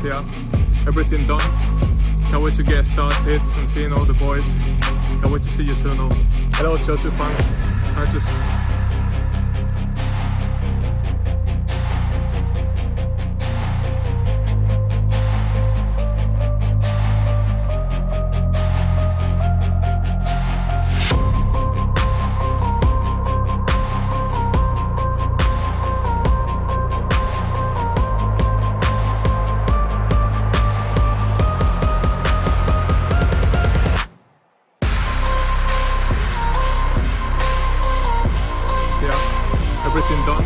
So yeah, everything done. Can't wait to get started and seeing all the boys. Can't wait to see you soon. Hello Chelsea fans. Sanchez. Everything done.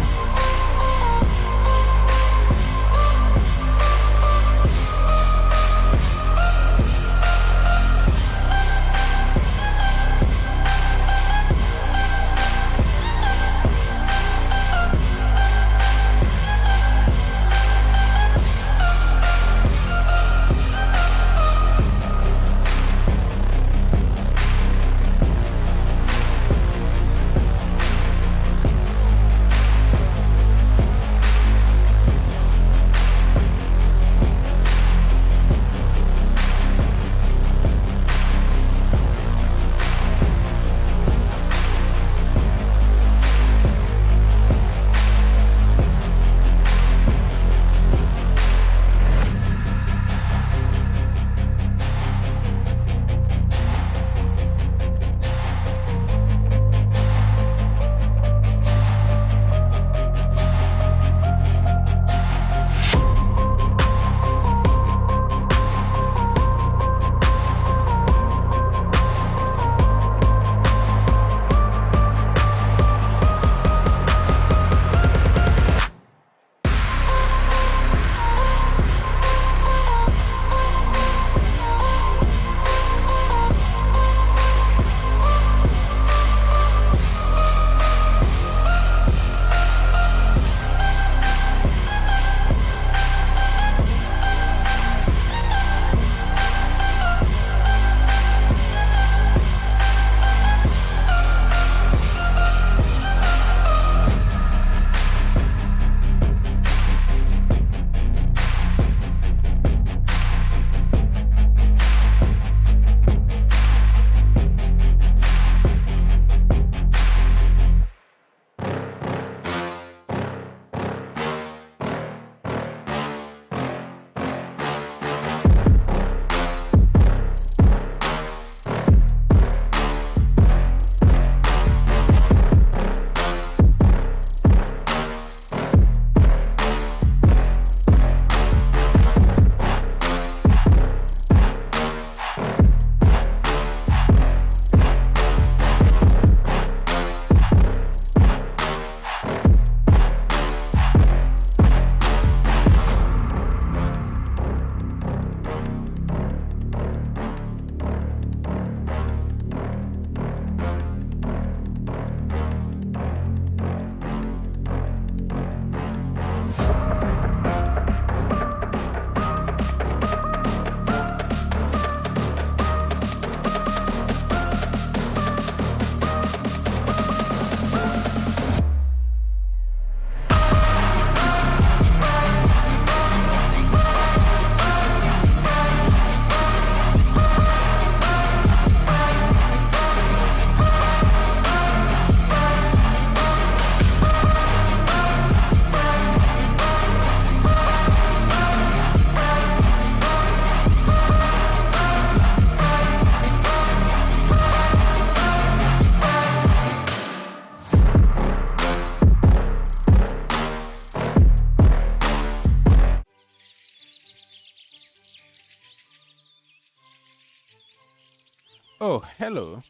Oh, hello,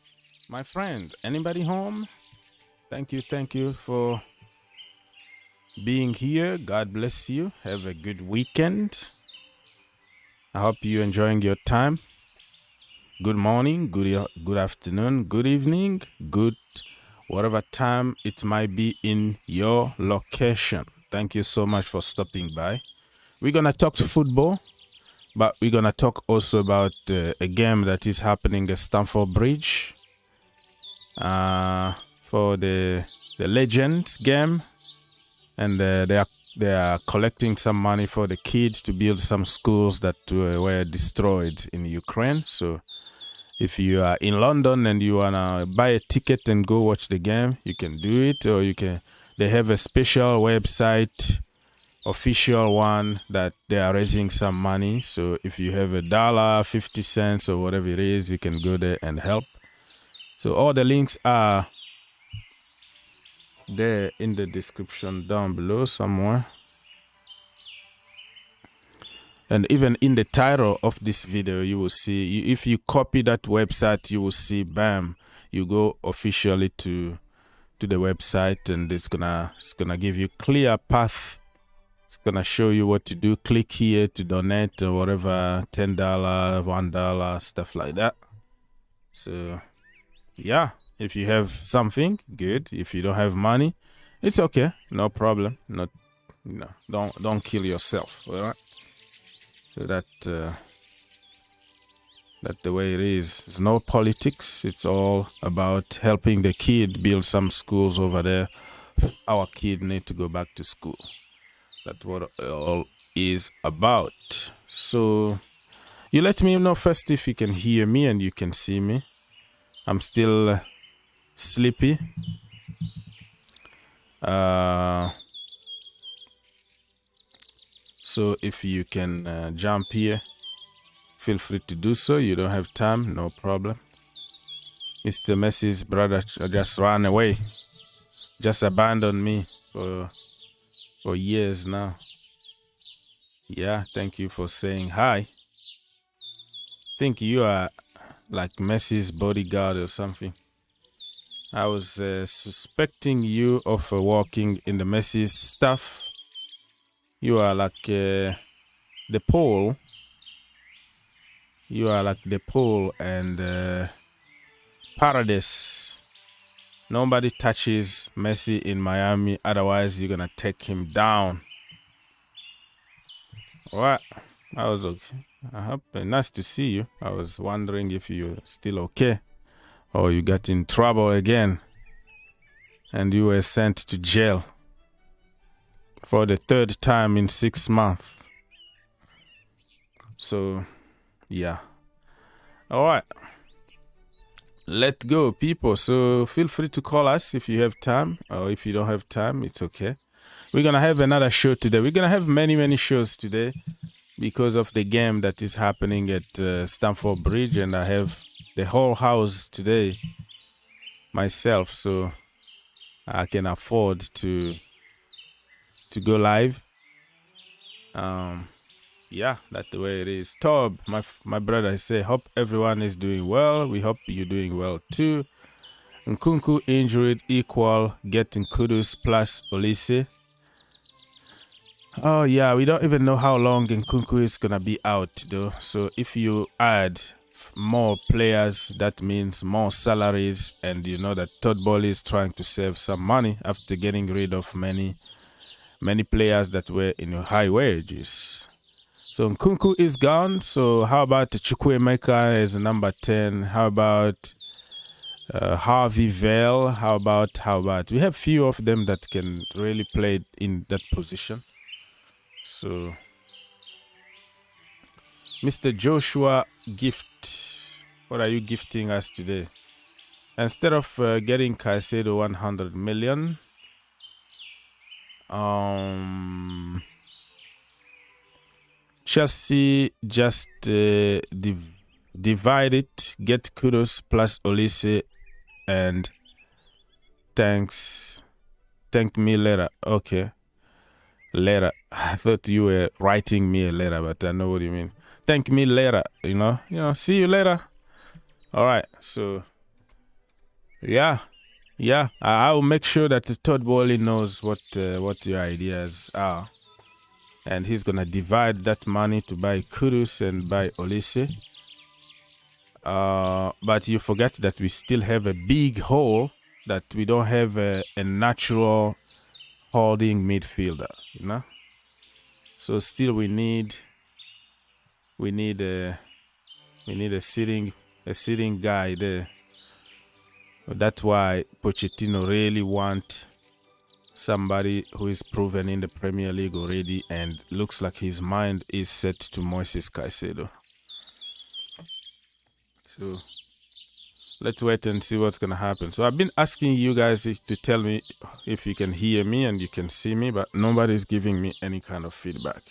my friend. Anybody home? Thank you for being here. God bless you. Have a good weekend. I hope you're enjoying your time. Good morning, good afternoon, good evening, good whatever time it might be in your location. Thank you so much for stopping by. We're going to talk to football, but we're going to talk also about a game that is happening at Stamford Bridge for the legend game. And there are they are collecting some money for the kids to build some schools that were destroyed in Ukraine. So if you are in London and you wanna buy a ticket and go watch the game, you can do it, or you can. They have a special website, official one, that they are raising some money. So if you have $1, 50 cents, or whatever it is, you can go there and help. So all the links are there in the description down below somewhere. And even in the title of this video, you will see, if you copy that website, you will see, bam, you go officially to the website, and it's gonna give you clear path. It's gonna show you what to do. Click here to donate or whatever, $10, $1, stuff like that. So yeah, if you have something, good. If you don't have money, it's okay, no problem. Not, don't kill yourself, all right? So that's the way it is. It's no politics. It's all about helping the kid build some schools over there. Our kid need to go back to school. That's what it all is about. So you let me know first if you can hear me and you can see me. I'm still sleepy. So if you can jump here, feel free to do so. You don't have time, no problem. Mr. Messi's brother just ran away, just abandoned me for years now. Yeah, thank you for saying hi. Think you are like Messi's bodyguard or something. I was suspecting you of working in the Messi's stuff. You are like the pole. You are like the pole and Paradise. Nobody touches Messi in Miami, otherwise you're gonna take him down. Alright, I was okay. I hope nice to see you. I was wondering if you're still okay, or you got in trouble again and you were sent to jail for the 3rd time in 6 months. So yeah, all right, let's go, people. So feel free to call us if you have time, or if you don't have time, it's okay. We're gonna have another show today. We're gonna have many shows today because of the game that is happening at Stamford Bridge, and I have the whole house today myself, so I can afford to go live. Yeah, that's the way it is. Tob, my brother, I say, hope everyone is doing well. We hope you're doing well too. Nkunku injured equal getting Kudus plus Olise. Oh yeah, we don't even know how long Nkunku is gonna be out though. So if you add more players, that means more salaries, and you know that Todd Boehly is trying to save some money after getting rid of many players that were in high wages. So Nkunku is gone. So how about Chukwuemeka as number 10? How about Harvey Vale? How about we have few of them that can really play in that position. So Mr. Joshua Gift, what are you gifting us today? Instead of getting Caicedo 100 million, Chelsea just divide it, get Kudos plus Olise, and thank me later. Okay, later. I thought you were writing me a letter, but I know what you mean. Thank me later. You know. See you later. All right. So yeah. I will make sure that Todd Boehly knows what your ideas are. And he's going to divide that money to buy Kudus and buy Olise. But you forget that we still have a big hole, that we don't have a natural holding midfielder, you know? So still we need a sitting guy there. That's why Pochettino really want somebody who is proven in the Premier League already and looks like his mind is set to Moises Caicedo. So let's wait and see what's going to happen. So I've been asking you guys to tell me if you can hear me and you can see me, but nobody's giving me any kind of feedback.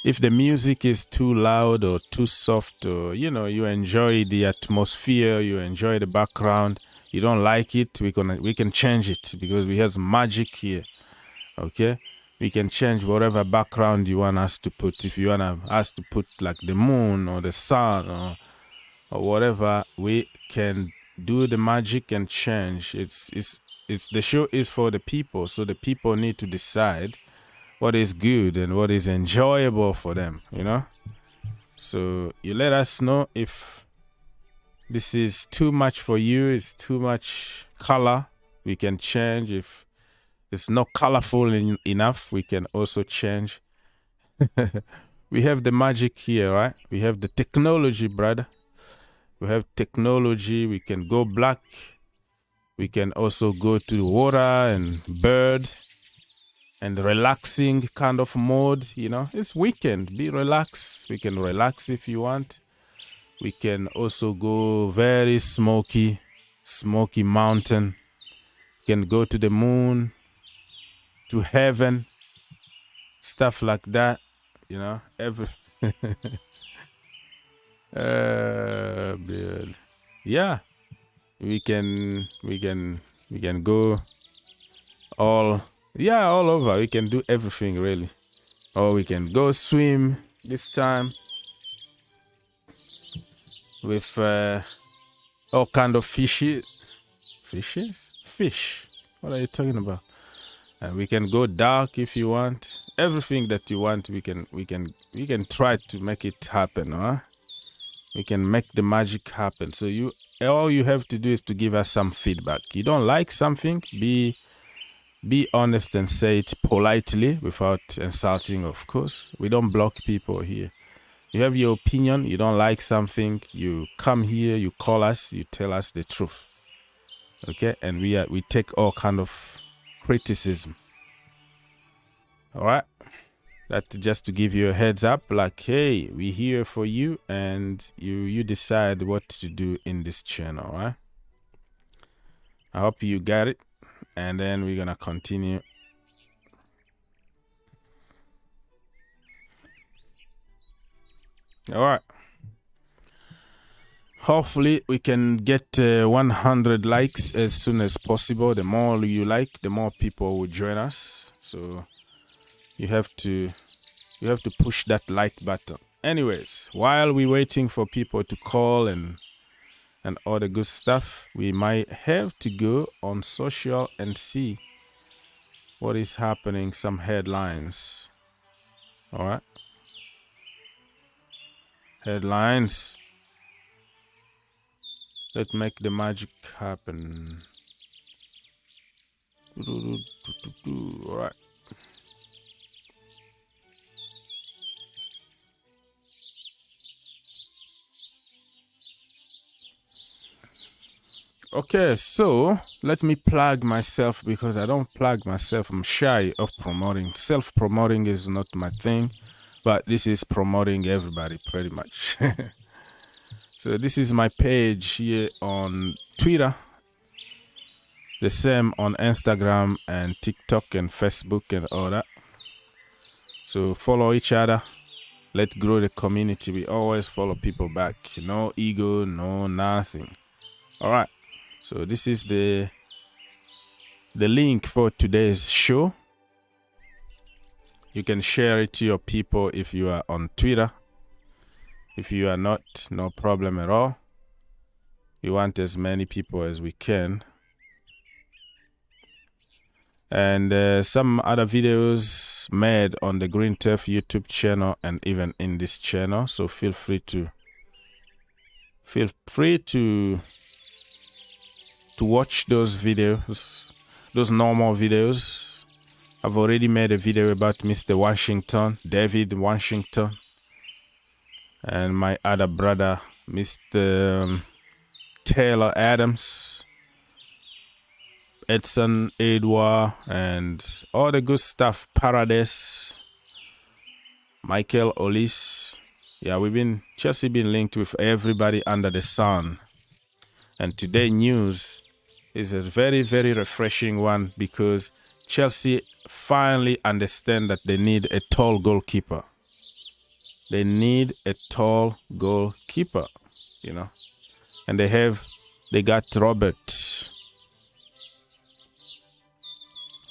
If the music is too loud or too soft, or you enjoy the atmosphere, you enjoy the background, you don't like it, we can change it, because we have magic here. Okay, we can change whatever background you want us to put. If you want us to put like the moon or the sun or whatever, we can do the magic and change. It's the show is for the people, so the people need to decide what is good and what is enjoyable for them, So you let us know if this is too much for you, it's too much color, we can change. If it's not colorful enough, we can also change. We have the magic here, right? We have the technology, brother. We have technology. We can go black. We can also go to the water and bird and relaxing kind of mode. It's weekend. Be relaxed. We can relax if you want. We can also go very smoky mountain. We can go to the moon, to heaven, stuff like that. Yeah, we can go all over. We can do everything really, or we can go swim this time with all kind of fish. What are you talking about? And we can go dark if you want. Everything that you want, we can try to make it happen, huh? We can make the magic happen. So all you have to do is to give us some feedback. You don't like something, be honest and say it politely without insulting, of course. We don't block people here. You have your opinion, you don't like something, you come here, you call us, you tell us the truth. Okay? And we take all kind of criticism. All right? That's just to give you a heads up, like, hey, we're here for you, and you decide what to do in this channel, right? I hope you got it, and then we're gonna continue. All right. Hopefully we can get 100 likes as soon as possible. The more you like, the more people will join us. So you have to push that like button. Anyways, while we're waiting for people to call and all the good stuff, we might have to go on social and see what is happening, some headlines. All right. Headlines. Let's make the magic happen. All right. Okay, so let me plug myself, because I don't plug myself. I'm shy of promoting. Self-promoting is not my thing, but this is promoting everybody pretty much. So this is my page here on Twitter. The same on Instagram and TikTok and Facebook and all that. So follow each other. Let's grow the community. We always follow people back. No ego, no nothing. All right. So this is the link for today's show. You can share it to your people if you are on Twitter. If you are not, no problem at all. We want as many people as we can. And some other videos made on the Green Turf YouTube channel and even in this channel. So feel free to watch those videos, those normal videos. I've already made a video about Mr. Washington, Deivid Washington, and my other brother, Mr. Taylor Adams. Edson, Edouard, and all the good stuff. Paredes, Michael Olise. Yeah, Chelsea been linked with everybody under the sun. And today news is a very, very refreshing one because Chelsea finally understand that they need a tall goalkeeper. They need a tall goalkeeper, you know. And they got Robert.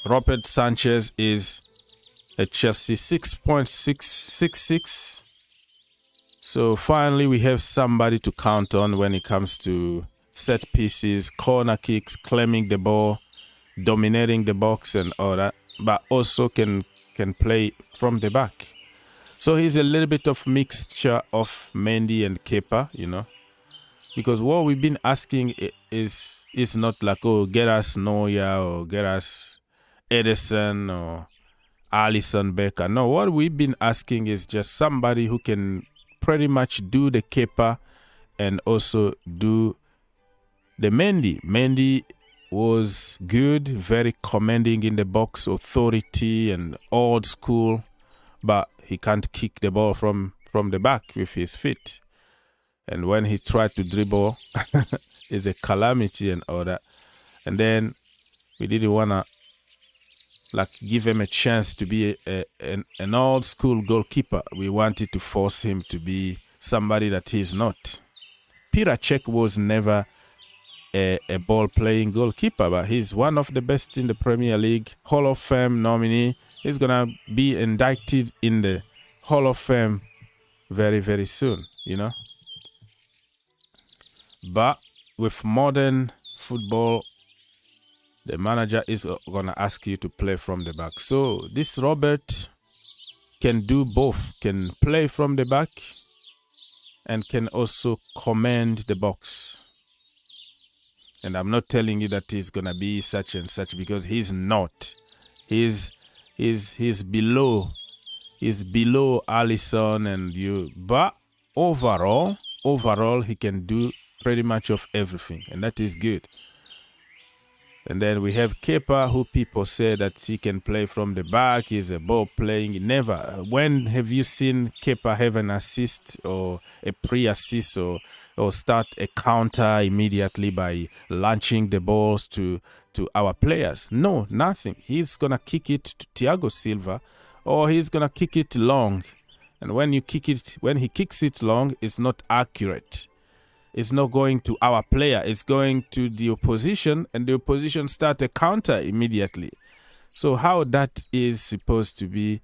Robert Sanchez is a Chelsea 6.666. So finally we have somebody to count on when it comes to set pieces, corner kicks, claiming the ball, dominating the box and all that, but also can play from the back. So he's a little bit of mixture of Mendy and Kepa, you know, because what we've been asking is not like, oh, get us Neuer or get us Edison or Alisson Becker. No, what we've been asking is just somebody who can pretty much do the Kepa and also do the Mendy. Mendy was good, very commanding in the box, authority and old school, but he can't kick the ball from the back with his feet. And when he tried to dribble, it's a calamity and all that. And then we didn't want to give him a chance to be an old school goalkeeper. We wanted to force him to be somebody that he's not. Petr Cech was never a ball-playing goalkeeper, but he's one of the best in the Premier League, Hall of Fame nominee. He's going to be inducted in the Hall of Fame very, very soon, you know. But with modern football, the manager is going to ask you to play from the back. So this Robert can do both, can play from the back and can also command the box. And I'm not telling you that he's going to be such and such because he's not. He's below Alisson and you. But overall, he can do pretty much of everything. And that is good. And then we have Kepa, who people say that he can play from the back. He's a ball playing. Never. When have you seen Kepa have an assist or a pre-assist or start a counter immediately by launching the balls to our players? No, nothing. He's going to kick it to Thiago Silva or he's going to kick it long. And when he kicks it long, it's not accurate. It's not going to our player. It's going to the opposition, and the opposition start a counter immediately. So how that is supposed to be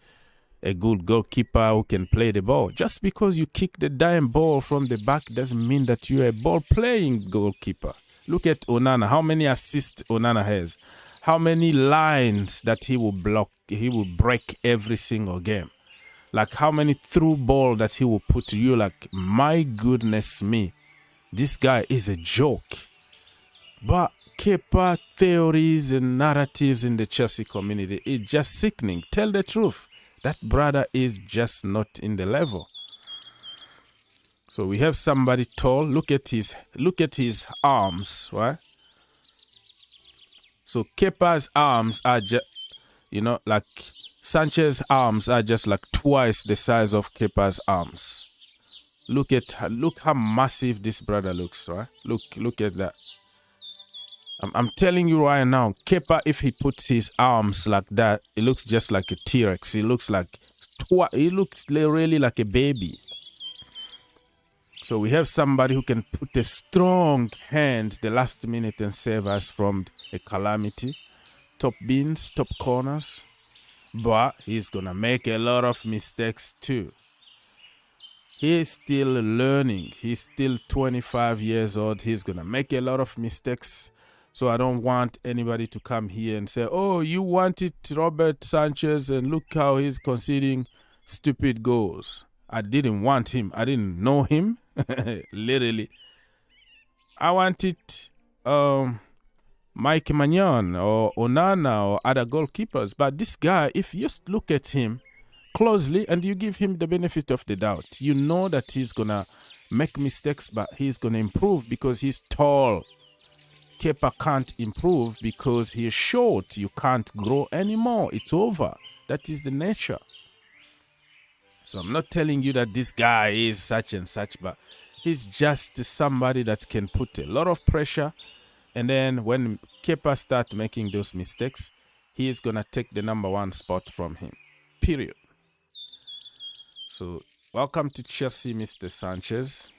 a good goalkeeper who can play the ball? Just because you kick the damn ball from the back doesn't mean that you're a ball-playing goalkeeper. Look at Onana. How many assists Onana has? How many lines that he will block? He will break every single game. Like how many through ball that he will put to you? Like, my goodness me. This guy is a joke. But Kepa theories and narratives in the Chelsea community is just sickening. Tell the truth. That brother is just not in the level. So we have somebody tall. Look at his arms, right? So Kepa's arms are just, like Sanchez's arms are just like twice the size of Kepa's arms. Look how massive this brother looks, right? Look at that. I'm telling you right now, Kepa, if he puts his arms like that, it looks just like a T-Rex. He looks really like a baby. So we have somebody who can put a strong hand the last minute and save us from a calamity. Top bins, top corners. But he's going to make a lot of mistakes too. He's still learning. He's still 25 years old. He's going to make a lot of mistakes. So I don't want anybody to come here and say, oh, you wanted Robert Sanchez and look how he's conceding stupid goals. I didn't want him. I didn't know him. Literally. I wanted Mike Magnan or Onana or other goalkeepers. But this guy, if you just look at him closely and you give him the benefit of the doubt, you know that he's going to make mistakes, but he's going to improve because he's tall. Kepa can't improve because he's short. You can't grow anymore. It's over. That is the nature. So I'm not telling you that this guy is such and such, but he's just somebody that can put a lot of pressure. And then when Kepa starts making those mistakes, he is going to take the #1 spot from him. Period. So welcome to Chelsea, Mr. Sanchez.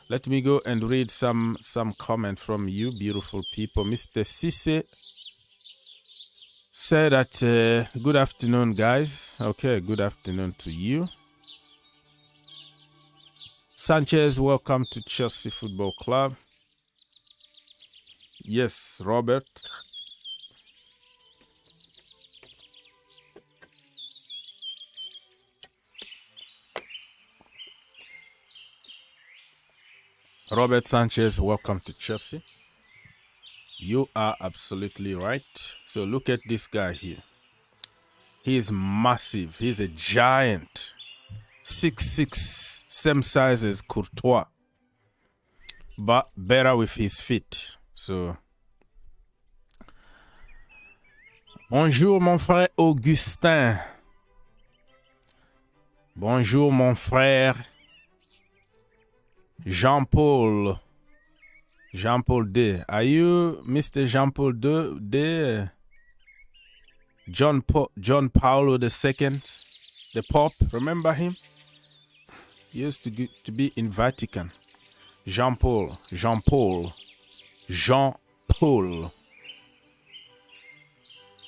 Let me go and read some comment from you, beautiful people. Mr. Cisse said that, good afternoon, guys. Okay, good afternoon to you. Sanchez, welcome to Chelsea Football Club. Yes, Robert. Robert Sanchez, welcome to Chelsea. You are absolutely right. So look at this guy here. He is massive. He's a giant. 6'6", same size as Courtois, but better with his feet. So, bonjour mon frère Augustin. Bonjour mon frère Jean-Paul. Jean-Paul D. Are you Mr. Jean-Paul D? John Paulo II, the Pope. Remember him? He used to be in Vatican. Jean-Paul.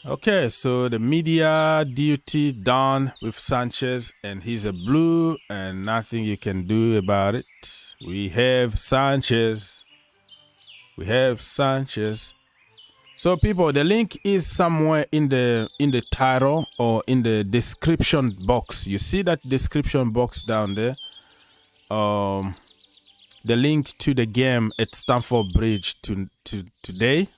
Okay, so the media duty done with Sanchez, and he's a blue, and nothing you can do about it. We have Sanchez. So people, the link is somewhere in the title or in the description box. You see that description box down there? The link to the game at Stamford Bridge today.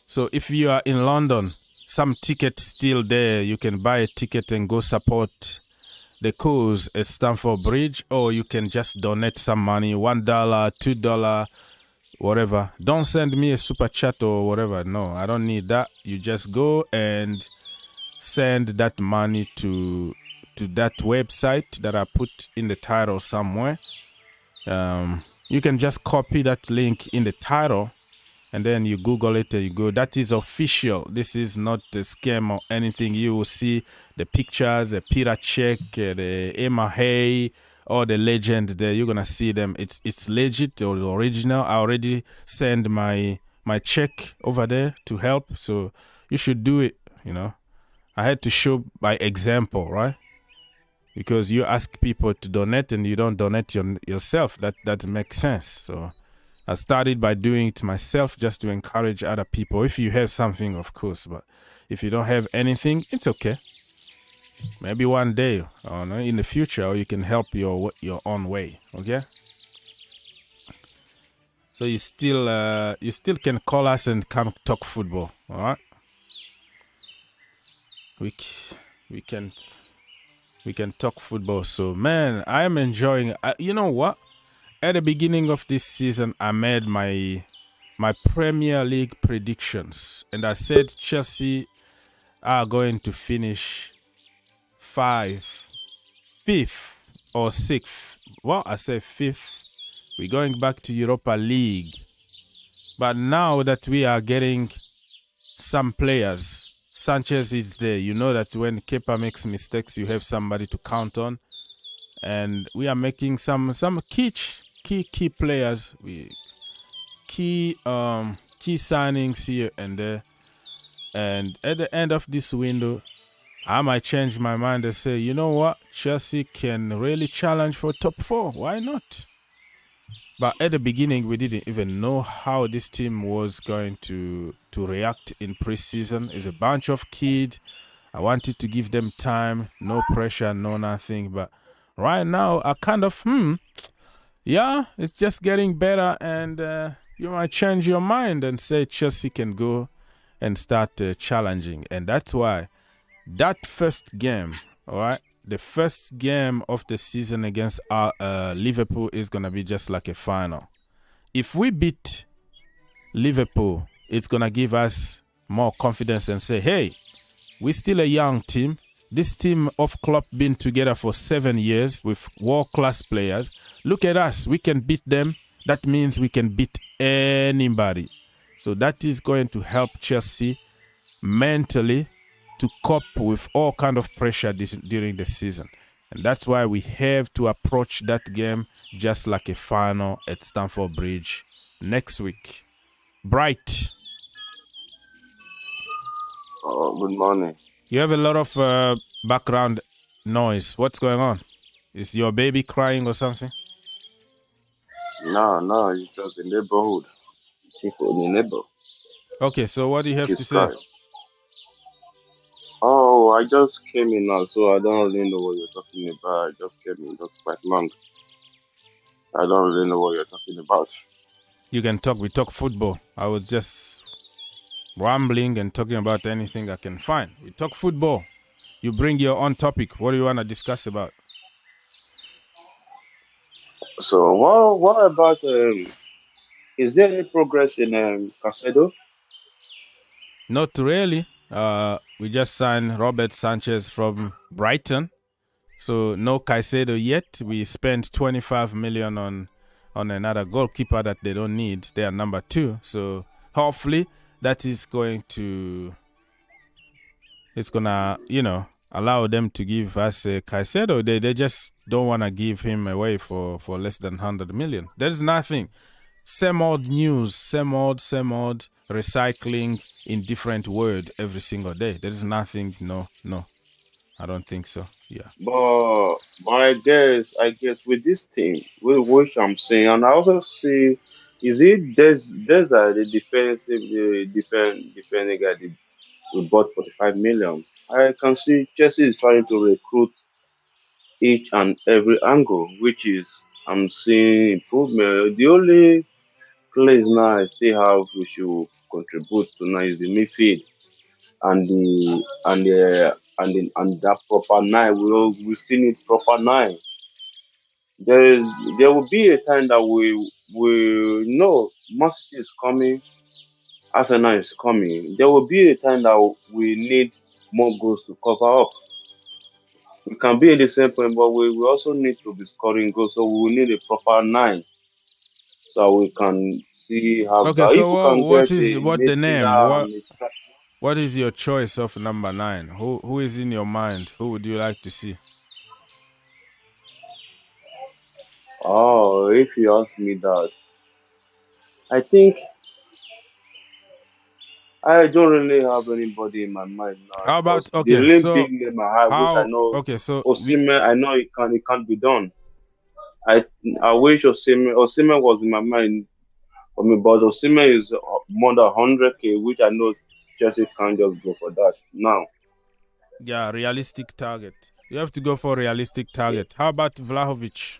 So if you are in London, some ticket still there. You can buy a ticket and go support the cause at Stamford Bridge, or you can just donate some money, $1, $2, whatever. Don't send me a super chat or whatever. No, I don't need that. You just go and send that money to that website that I put in the title somewhere. You can just copy that link in the title, and then you Google it and you go. That is official. This is not a scam or anything. You will see the pictures, the Peter Cech, the Emma Hay, or the legend there. You're gonna see them. It's legit or original. I already send my check over there to help. So you should do it. You know, I had to show by example, right? Because you ask people to donate and you don't donate yourself. That makes sense. So I started by doing it myself just to encourage other people. If you have something, of course, but if you don't have anything, it's okay. Maybe one day, or in the future, you can help your own way. Okay. So you still can call us and come talk football. All right. We can talk football. So man, I am enjoying. You know what? At the beginning of this season, I made my Premier League predictions, and I said Chelsea are going to finish 5th or 6th. Well, I say 5th. We're going back to Europa League. But now that we are getting some players, Sanchez is there. You know that when Kepa makes mistakes, you have somebody to count on. And we are making some key players, key signings here and there. And at the end of this window, I might change my mind and say, you know what, Chelsea can really challenge for top 4. Why not? But at the beginning, we didn't even know how this team was going to react in preseason. It's a bunch of kids. I wanted to give them time, no pressure, no nothing. But right now, I kind of, yeah, it's just getting better. And you might change your mind and say Chelsea can go and start challenging. And that's why that first game, all right, the first game of the season against Liverpool is going to be just like a final. if we beat Liverpool, it's going to give us more confidence and say, hey, we're still a young team. This team of Klopp been together for 7 years with world-class players. Look at us. We can beat them. That means we can beat anybody. So that is going to help Chelsea mentally to cope with all kind of pressure during the season. And that's why we have to approach that game just like a final at Stamford Bridge next week. Bright. Oh, good morning. You have a lot of background noise. What's going on? Is your baby crying or something? No, it's just the neighborhood. People in the neighbor. Okay, so what do you have to say? Crying. Oh, I just came in now, so I don't really know what you're talking about. I just came in just 5 months. I don't really know what you're talking about. You can talk. We talk football. I was just rambling and talking about anything I can find. We talk football. You bring your own topic. What do you want to discuss about? So, what about, is there any progress in Caicedo? Not really. We just signed Robert Sanchez from Brighton. So no Caicedo yet. We spent 25 million on another goalkeeper that they don't need. They are number 2. So hopefully that is going to, it's gonna, allow them to give us a Caicedo. They just don't want to give him away for less than 100 million. There's nothing. Same old news, same old recycling in different word every single day. There's nothing. No. I don't think so. Yeah. But I guess with this team, which I'm saying, and I also see, is it there's the defending guy we bought 45 million. I can see Chelsea is trying to recruit each and every angle, which is I'm seeing improvement. The only place now I still have we should contribute to now is the midfield and that proper 9. We still need proper 9. There will be a time that we know Man City is coming, Arsenal is coming. There will be a time that we need more goals to cover up. We can be in the same point, but we also need to be scoring goals. So we will need a proper 9, so we can see how. Okay, so what the name? What is your choice of number 9? Who is in your mind? Who would you like to see? Oh, if you ask me that, I think I don't really have anybody in my mind now. How about the only big name I have, how, which I know, so Osimhen, I know it can't be done. I wish Osimhen was in my mind for me, but Osimhen is more than 100k, which I know Chelsea can't just go for that now. Yeah, realistic target. You have to go for realistic target. How about Vlahovic?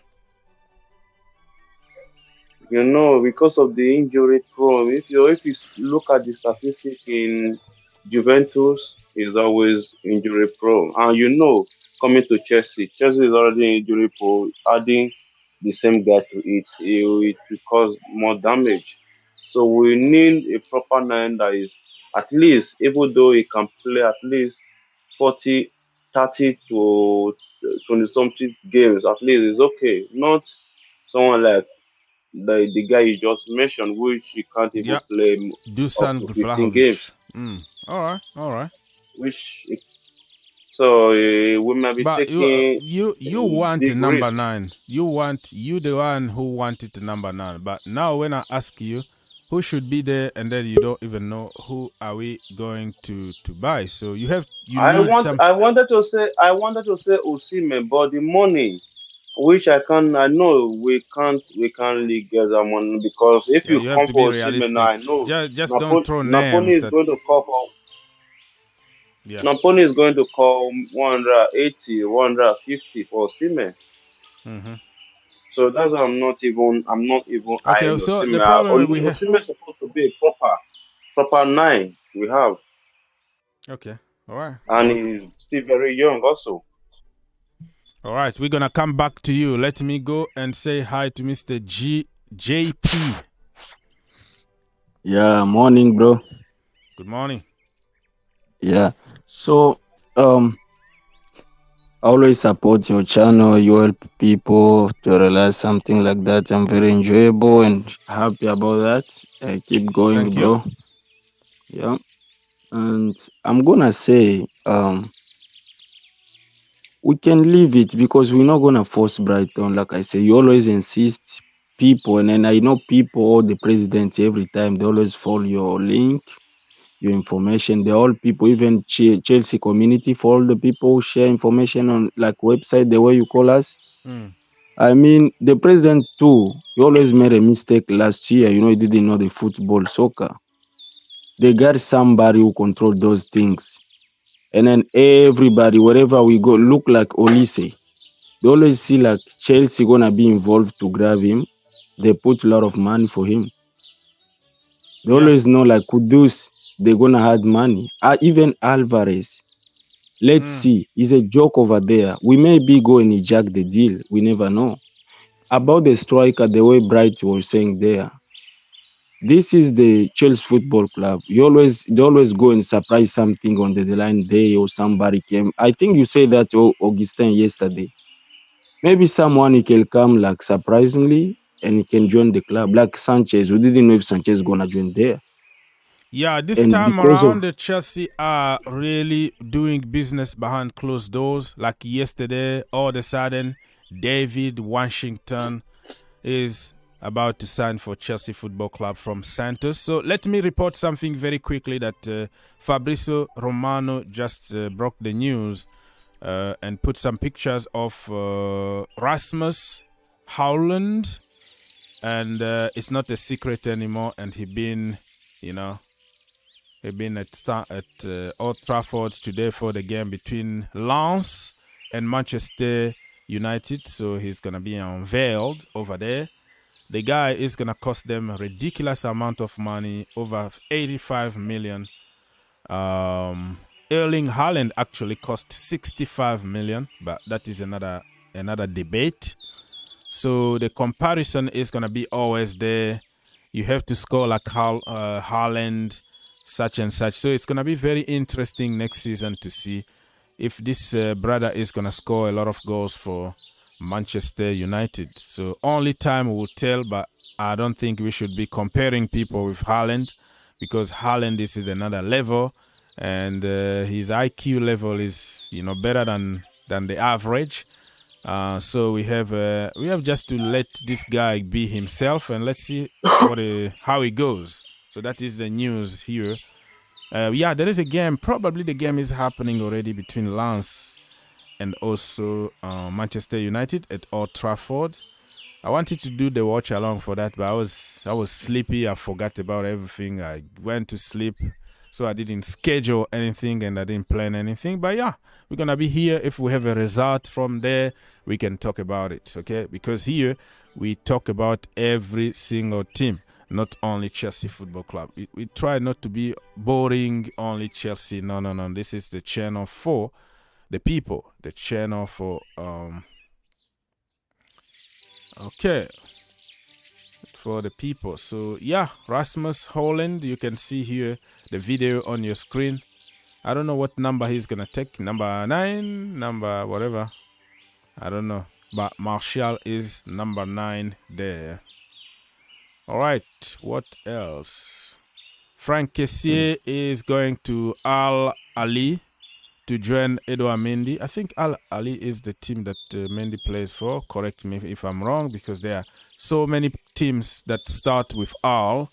Because of the injury prone, if you look at the statistics in Juventus, he's always injury prone. And coming to Chelsea is already injury prone. Adding the same guy to it will cause more damage. So we need a proper 9 that is at least, even though he can play at least 30 to 20-something games, at least it's okay. Not someone like the guy you just mentioned, which he can't even play Dusan up to 15 games. All right. So we might be taking. You want a number 9. You the one who wanted the number 9. But now when I ask you who should be there, and then you don't even know who are we going to buy. So I wanted to say Osimhen, but the money, which I know we can't really get that money, because if you come for Osimhen, I know just don't throw names. Napoli is going to cover. Yeah. Napoli is going to call 180, 150 for Osimhen. Mm-hmm. So that's why I'm not even. Okay, so the problem Osimhen is supposed to be a proper 9. We have. Okay, all right. And he's still very young, also. All right, we're gonna come back to you. Let me go and say hi to Mr. JP. Yeah, morning, bro. Good morning. Yeah. So, um, I always support your channel. You help people to realize something like that. I'm very enjoyable and happy about that. Keep going, Thank you. bro. Yeah. And I'm gonna say, we can leave it because we're not gonna force Brighton. Like I say, you always insist people, and then I know people or the president every time they always follow your link, your information. The all people, even Chelsea community, for all the people who share information on like website, the way you call us. Mm. I mean, the president too, he always made a mistake last year. You know, he didn't know the football, soccer. They got somebody who control those things. And then everybody, wherever we go, look like Olise. They always see like Chelsea gonna be involved to grab him. They put a lot of money for him. They Yeah. always know like Kudus, they're gonna have money. Even Alvarez. Let's Mm. see. It's a joke over there. We may be going to eject the deal. We never know. About the striker, the way Bright was saying there, this is the Chelsea Football Club. They always go and surprise something on the deadline day or somebody came. I think you said that, Augustin, yesterday. Maybe someone he can come like surprisingly and he can join the club. Like Sanchez. We didn't know if Sanchez gonna join there. Yeah, this And time because of around, the Chelsea are really doing business behind closed doors. Like yesterday, all of a sudden, Deivid Washington is about to sign for Chelsea Football Club from Santos. So let me report something very quickly that Fabrizio Romano just broke the news and put some pictures of Rasmus Howland. And it's not a secret anymore. And he been at Old Trafford today for the game between Lens and Manchester United. So he's going to be unveiled over there. The guy is going to cost them a ridiculous amount of money, over 85 million. Erling Haaland actually cost 65 million, but that is another debate. So the comparison is going to be always there. You have to score like Haaland, such and such. So it's going to be very interesting next season to see if this brother is going to score a lot of goals for Manchester United. So only time will tell, but I don't think we should be comparing people with Haaland, because Haaland is at another level, and his IQ level is better than the average. So we have just to let this guy be himself, and let's see how he goes. So that is the news here. Yeah, there is a game. Probably the game is happening already between Lens and also Manchester United at Old Trafford. I wanted to do the watch along for that, but I was sleepy. I forgot about everything. I went to sleep, so I didn't schedule anything and I didn't plan anything. But yeah, we're gonna be here. If we have a result from there, we can talk about it, okay? Because here we talk about every single team, not only Chelsea Football Club. We try not to be boring, only Chelsea. No. This is the channel for the people, the channel for for the people. So yeah, Rasmus Haaland, you can see here the video on your screen. I don't know what number he's gonna take, number 9, number whatever, I don't know, but Martial is number 9 there. All right, what else? Frank Kessié is going to Al Ali to join Edouard Mendy. I think Al Ali is the team that Mendy plays for. Correct me if I'm wrong, because there are so many teams that start with Al.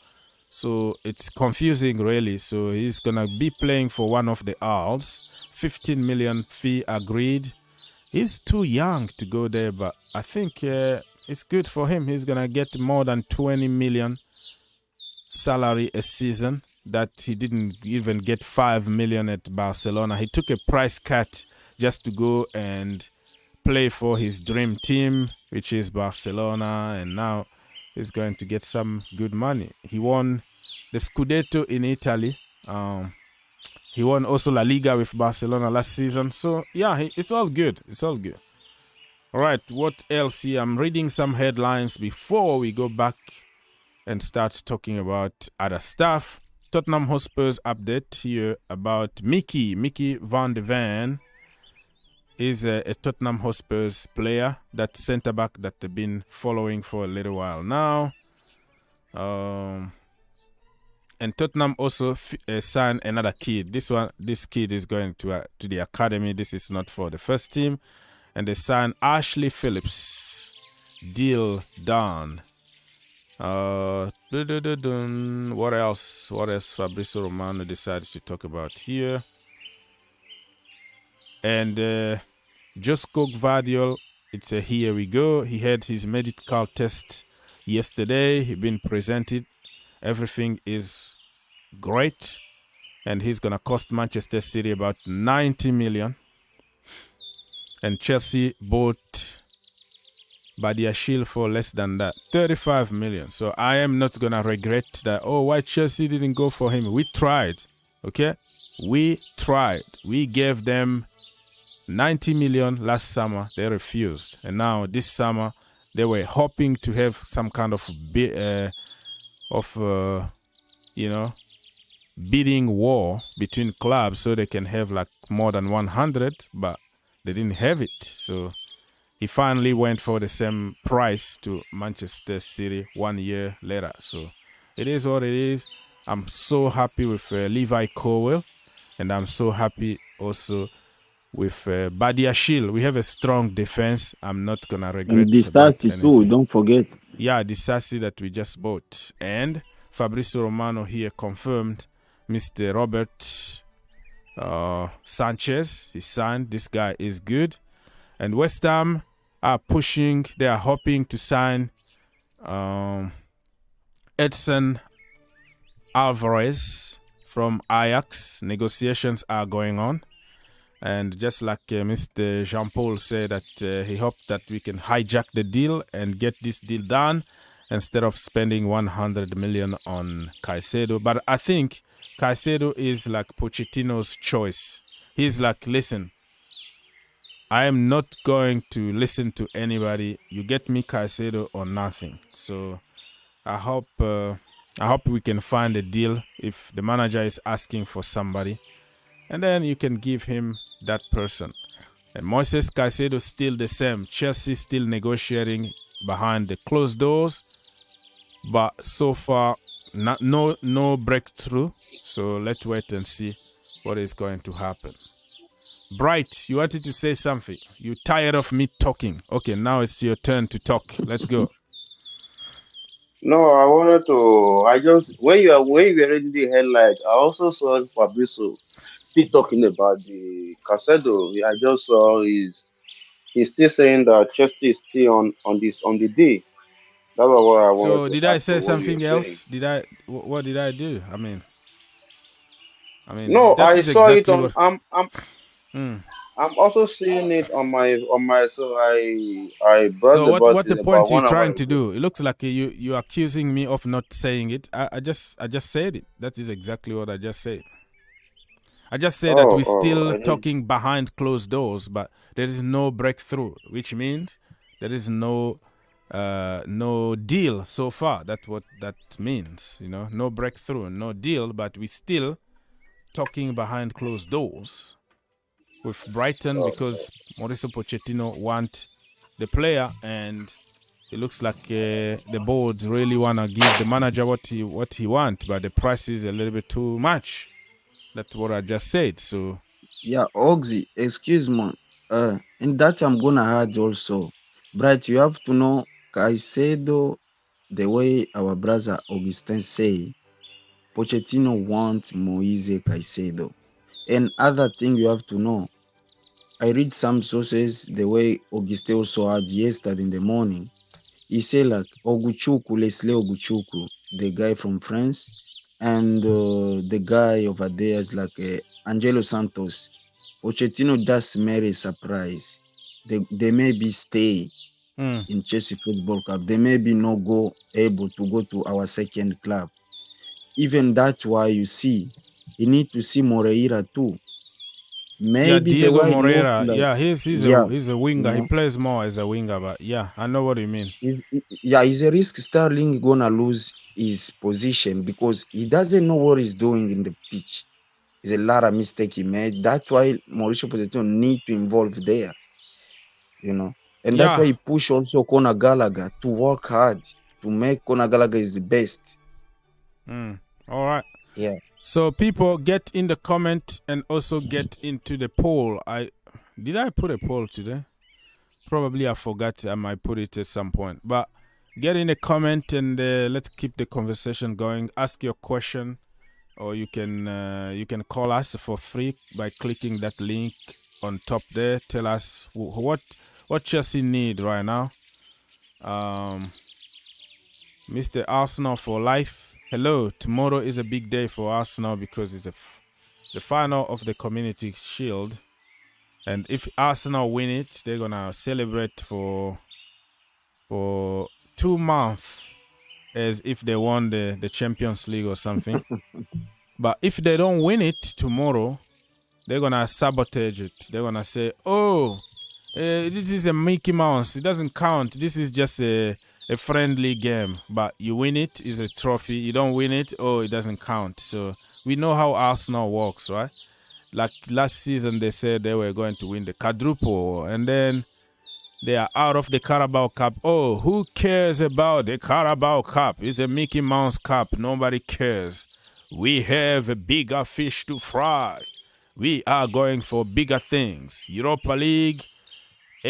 So it's confusing, really. So he's going to be playing for one of the Als. 15 million fee agreed. He's too young to go there, but I think it's good for him. He's going to get more than 20 million salary a season. That he didn't even get 5 million at Barcelona. He took a price cut just to go and play for his dream team, which is Barcelona, and now he's going to get some good money. He won the Scudetto in Italy. He won also La Liga with Barcelona last season. So yeah, it's all good. It's all good. All right, what else here? I'm reading some headlines before we go back and start talking about other stuff. Tottenham Hotspur's update here about Mickey van de Ven is a Tottenham Hotspur's player, that centre back that they've been following for a little while now. And Tottenham also signed another kid. This kid is going to the academy. This is not for the first team. And they signed Ashley Phillips. Deal done. What else? What else Fabrizio Romano decided to talk about here? And Josko Gvardiol, it's a here we go. He had his medical test yesterday. He been presented. Everything is great. And he's going to cost Manchester City about 90 million. And Chelsea bought Badiashile for less than that, 35 million. So I am not going to regret that. Oh, why Chelsea didn't go for him? We tried, okay? We tried. We gave them 90 million last summer. They refused. And now this summer, they were hoping to have some kind of bidding war between clubs so they can have like more than 100, but they didn't have it. So he finally went for the same price to Manchester City 1 year later. So it is what it is. I'm so happy with Levi Colwill, and I'm so happy also with Badiashile. We have a strong defense. I'm not going to regret. And Disasi too, don't forget. Yeah, Disasi that we just bought. And Fabrizio Romano here confirmed Mr. Robert Sanchez. He signed. This guy is good. And West Ham are pushing. They are hoping to sign Edson Alvarez from Ajax. Negotiations are going on. And just like Mr. Jean-Paul said, that he hoped that we can hijack the deal and get this deal done instead of spending 100 million on Caicedo. But I think Caicedo is like Pochettino's choice. He's like, listen, I am not going to listen to anybody. You get me Caicedo or nothing. So I hope we can find a deal if the manager is asking for somebody. And then you can give him that person. And Moises Caicedo still the same. Chelsea still negotiating behind the closed doors. But so far, no breakthrough. So let's wait and see what is going to happen. Bright, you wanted to say something. You're tired of me talking. Okay, now it's your turn to talk. Let's go. No, I wanted to. When you were reading the headline, I also saw Fabrizio still talking about the Caicedo. I just saw he's still saying that Chelsea is still on the day. That's what I wanted. So did I say something else? Saying. What did I do? I mean, no, I saw exactly it on. I'm also seeing it on my. So I brought. So what the point you're trying to do? It looks like you're accusing me of not saying it. I just said it. That is exactly what I just said. I just said that we're still talking behind closed doors, but there is no breakthrough, which means there is no deal so far. That's what that means. No breakthrough, no deal, but we're still talking behind closed doors with Brighton because Mauricio Pochettino wants the player, and it looks like the board really want to give the manager what he wants, but the price is a little bit too much. That's what I just said. So yeah, Oxy, excuse me. In that I'm gonna add also, Bright, you have to know Caicedo, the way our brother Augustin say, Pochettino wants Moises Caicedo. And other thing you have to know, I read some sources the way Augustin also had yesterday in the morning. He said like Leslie Oguchuku, the guy from France, and the guy over there is like Angelo Santos. Pochettino does marry a surprise. They may be stay in Chelsea Football Club. They may be able to go to our second club. Even that's why you see, you need to see Moreira too. Maybe the Diego way it look Moreira. like, He's a winger. He know, plays more as a winger, but yeah, I know what you mean. is a risk Sterling gonna lose his position because he doesn't know what he's doing in the pitch. It's a lot of mistake he made. That's why Mauricio Pochettino need to involve there, and that's why he push also Conor Gallagher to work hard to make Conor Gallagher is the best. All right. Yeah. So people get in the comment and also get into the poll. Did I put a poll today? Probably I forgot. I might put it at some point. But get in the comment and let's keep the conversation going. Ask your question, or you can call us for free by clicking that link on top there. Tell us what Chelsea need right now. Mr. Arsenal for life. Hello, tomorrow is a big day for Arsenal because it's the final of the Community Shield. And if Arsenal win it, they're going to celebrate for 2 months as if they won the Champions League or something. But if they don't win it tomorrow, they're going to sabotage it. They're going to say, this is a Mickey Mouse. It doesn't count. This is just a friendly game, but you win it is a trophy. You don't win it, it doesn't count. So we know how Arsenal works, right? Like last season, they said they were going to win the quadruple, and then they are out of the Carabao Cup. Who cares about the Carabao Cup? It's a Mickey Mouse Cup. Nobody cares. We have a bigger fish to fry. We are going for bigger things. Europa League,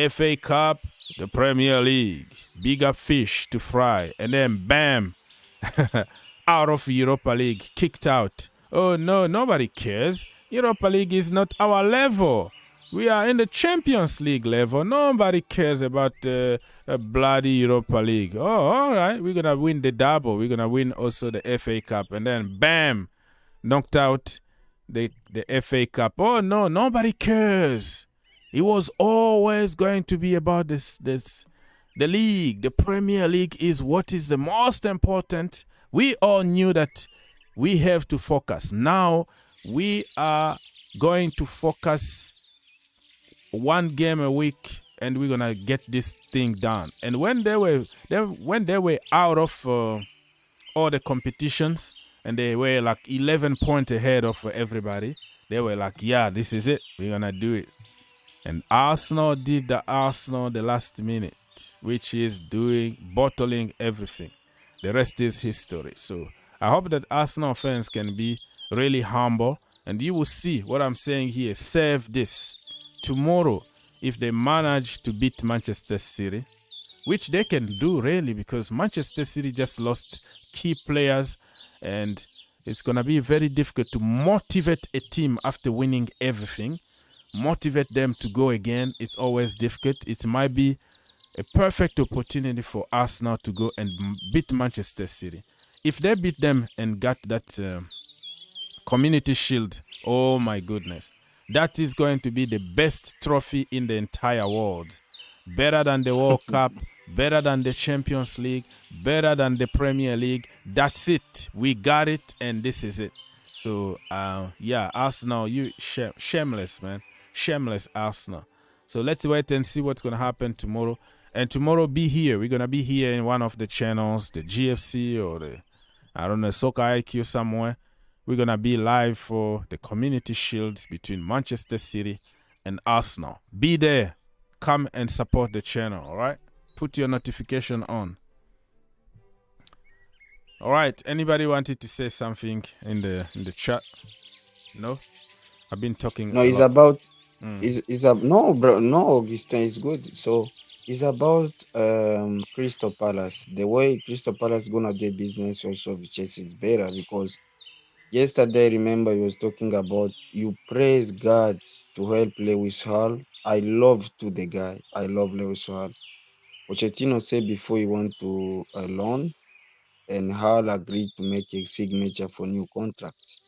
FA Cup, the Premier League, bigger fish to fry, and then bam, out of Europa League, kicked out. Oh no, nobody cares. Europa League is not our level. We are in the Champions League level. Nobody cares about a bloody Europa League. All right, we're gonna win the double. We're gonna win also the FA Cup, and then bam, knocked out the FA Cup. Oh no, nobody cares. It was always going to be about the league. The Premier League is what is the most important. We all knew that we have to focus. Now we are going to focus 1 game a week, and we're gonna get this thing done. And when they were out of all the competitions, and they were like 11 points ahead of everybody, they were like, yeah, this is it. We're gonna do it. And Arsenal did the last minute, which is bottling everything. The rest is history. So I hope that Arsenal fans can be really humble, and you will see what I'm saying here. Save this. Tomorrow, if they manage to beat Manchester City, which they can do really, because Manchester City just lost key players, and it's going to be very difficult to motivate a team after winning everything. Motivate them to go again. It's always difficult. It might be a perfect opportunity for Arsenal to go and beat Manchester City. If they beat them and got that Community Shield, oh my goodness, that is going to be the best trophy in the entire world. Better than the World Cup, better than the Champions League, better than the Premier League. That's it. We got it, and this is it. So, Arsenal, you shameless, man. Shameless Arsenal. So let's wait and see what's going to happen tomorrow. And tomorrow, be here. We're going to be here in one of the channels, the GFC or Soccer IQ somewhere. We're going to be live for the Community Shield between Manchester City and Arsenal. Be there. Come and support the channel, all right? Put your notification on. All right. Anybody wanted to say something in the chat? No? I've been talking. No, it's about... No, bro. No, Augustin, it's good. So, it's about Crystal Palace. The way Crystal Palace is going to do business also with Chelsea is better because yesterday, remember, you was talking about you praise God to help Lewis Hall. I love the guy. I love Lewis Hall. Pochettino said before he went to a loan, and Hall agreed to make a signature for new contract.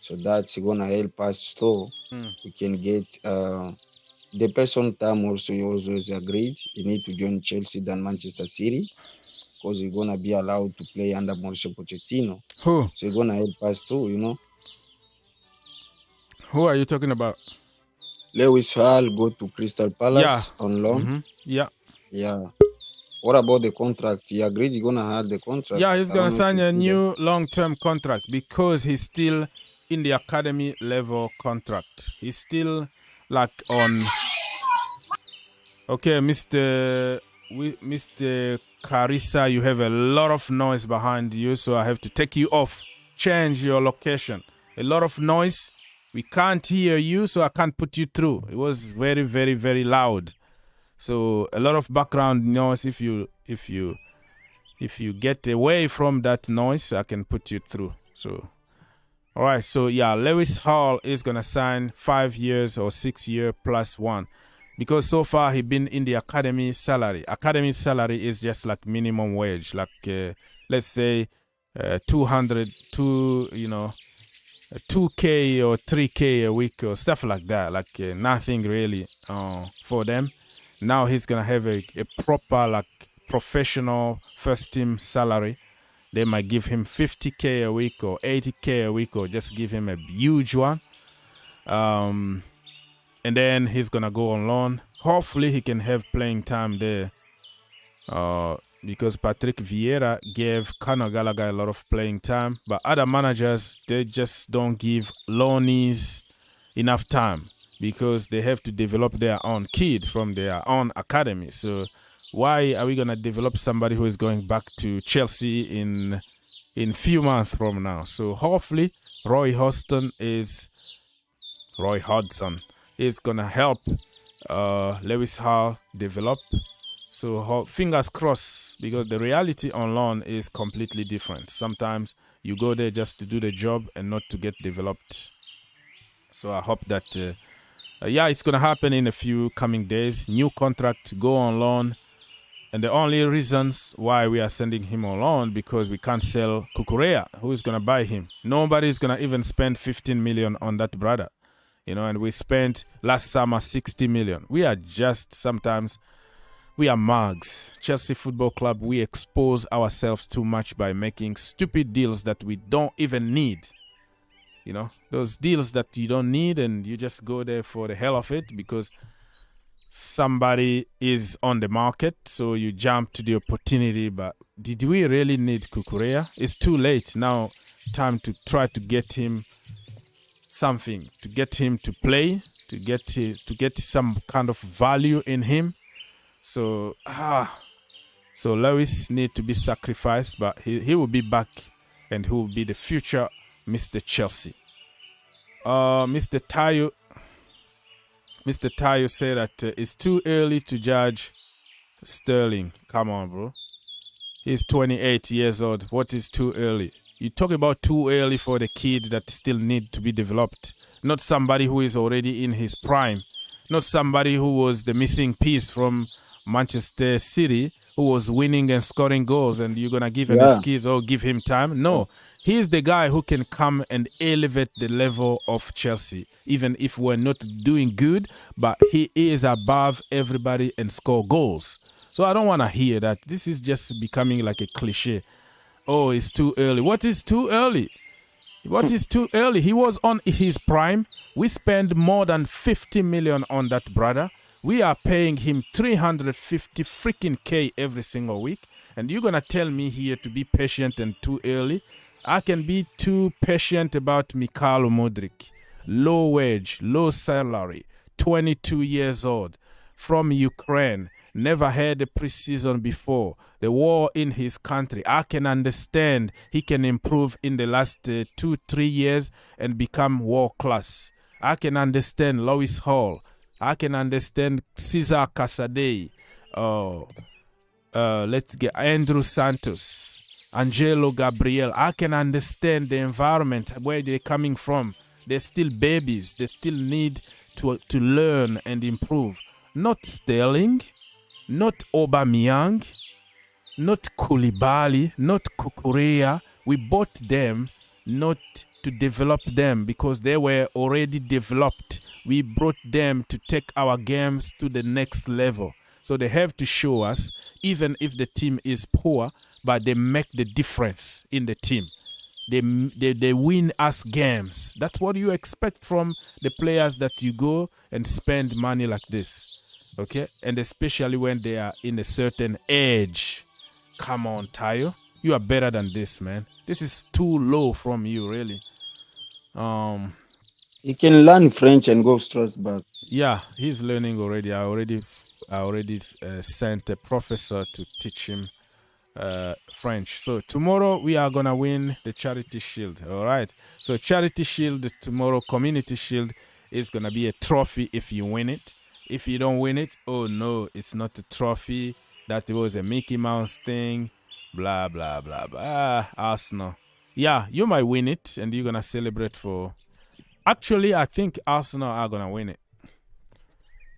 So that's going to help us so we can get the person time also. He always agreed he need to join Chelsea than Manchester City because he's going to be allowed to play under Mauricio Pochettino. Who? So he's going to help us too, Who are you talking about? Lewis Hall go to Crystal Palace on loan. Mm-hmm. Yeah. Yeah. What about the contract? He agreed he's gonna have the contract. Yeah, he's gonna sign a new that. long-term contract because he's still in the academy level contract. He's still like on. Okay, Mr. Carissa, you have a lot of noise behind you, so I have to take you off. Change your location. A lot of noise. We can't hear you, so I can't put you through. It was very, very, very loud. So a lot of background noise. If you get away from that noise, I can put you through. So, all right. So yeah, Lewis Hall is gonna sign 5 years or 6 year plus one, because so far he been in the academy salary. Academy salary is just like minimum wage, like let's say 2K or 3K a week or stuff like that. Like nothing really for them. Now he's gonna have a proper like professional first team salary. They might give him 50K a week or 80K a week, or just give him a huge one. And then he's gonna go on loan. Hopefully he can have playing time there. Because Patrick Vieira gave Conor Gallagher a lot of playing time, but other managers, they just don't give loanees enough time, because they have to develop their own kid from their own academy. So why are we going to develop somebody who is going back to Chelsea in few months from now? So hopefully Roy Hodgson is going to help Lewis Hall develop. So fingers crossed, because the reality on loan is completely different. Sometimes you go there just to do the job and not to get developed. So I hope that it's going to happen in a few coming days. New contract, go on loan. And the only reasons why we are sending him on loan, because we can't sell Cucurella. Who is going to buy him? Nobody's going to even spend 15 million on that brother. And we spent last summer 60 million. We are just sometimes, we are mugs. Chelsea Football Club, we expose ourselves too much by making stupid deals that we don't even need. Those deals that you don't need, and you just go there for the hell of it because somebody is on the market, so you jump to the opportunity. But did we really need Cucurella? It's too late now. Time to try to get him something, to get him to play, to get some kind of value in him. So Lewis need to be sacrificed, but he will be back, and he will be the future Mr. Chelsea. Mr. Tayo said that it's too early to judge Sterling. Come on, bro. He's 28 years old. What is too early? You talk about too early for the kids that still need to be developed. Not somebody who is already in his prime. Not somebody who was the missing piece from Manchester City, who was winning and scoring goals, and you're going to give him skills or give him time. No, he's the guy who can come and elevate the level of Chelsea, even if we're not doing good, but he is above everybody and score goals. So I don't want to hear that. This is just becoming like a cliche. Oh, it's too early. What is too early? What is too early? He was on his prime. We spend more than 50 million on that brother. We are paying him 350 freaking K every single week. And you're going to tell me here to be patient and too early? I can be too patient about Mikhailo Mudryk. Low wage, low salary, 22 years old, from Ukraine. Never had a preseason before. The war in his country. I can understand he can improve in the last 2-3 years and become world class. I can understand Lewis Hall. I can understand Cesar Casadei. Let's get Andrew Santos, Angelo Gabriel. I can understand the environment where they're coming from. They're still babies. They still need to learn and improve. Not Sterling, not Aubameyang, not Koulibaly, not Cucurella. We bought them not to develop them because they were already developed. We brought them to take our games to the next level. So they have to show us, even if the team is poor, but they make the difference in the team. They win us games. That's what you expect from the players that you go and spend money like this. Okay? And especially when they are in a certain age. Come on, Tayo. You are better than this, man. This is too low from you, really. He can learn French and go Strasbourg. Yeah, he's learning already. I already sent a professor to teach him French. So tomorrow we are gonna win the Charity Shield. All right. So Charity Shield tomorrow, Community Shield is gonna be a trophy if you win it. If you don't win it, oh no, it's not a trophy. That was a Mickey Mouse thing. Blah blah blah blah. Arsenal. Yeah, you might win it, and you're gonna celebrate for. Actually, I think Arsenal are gonna win it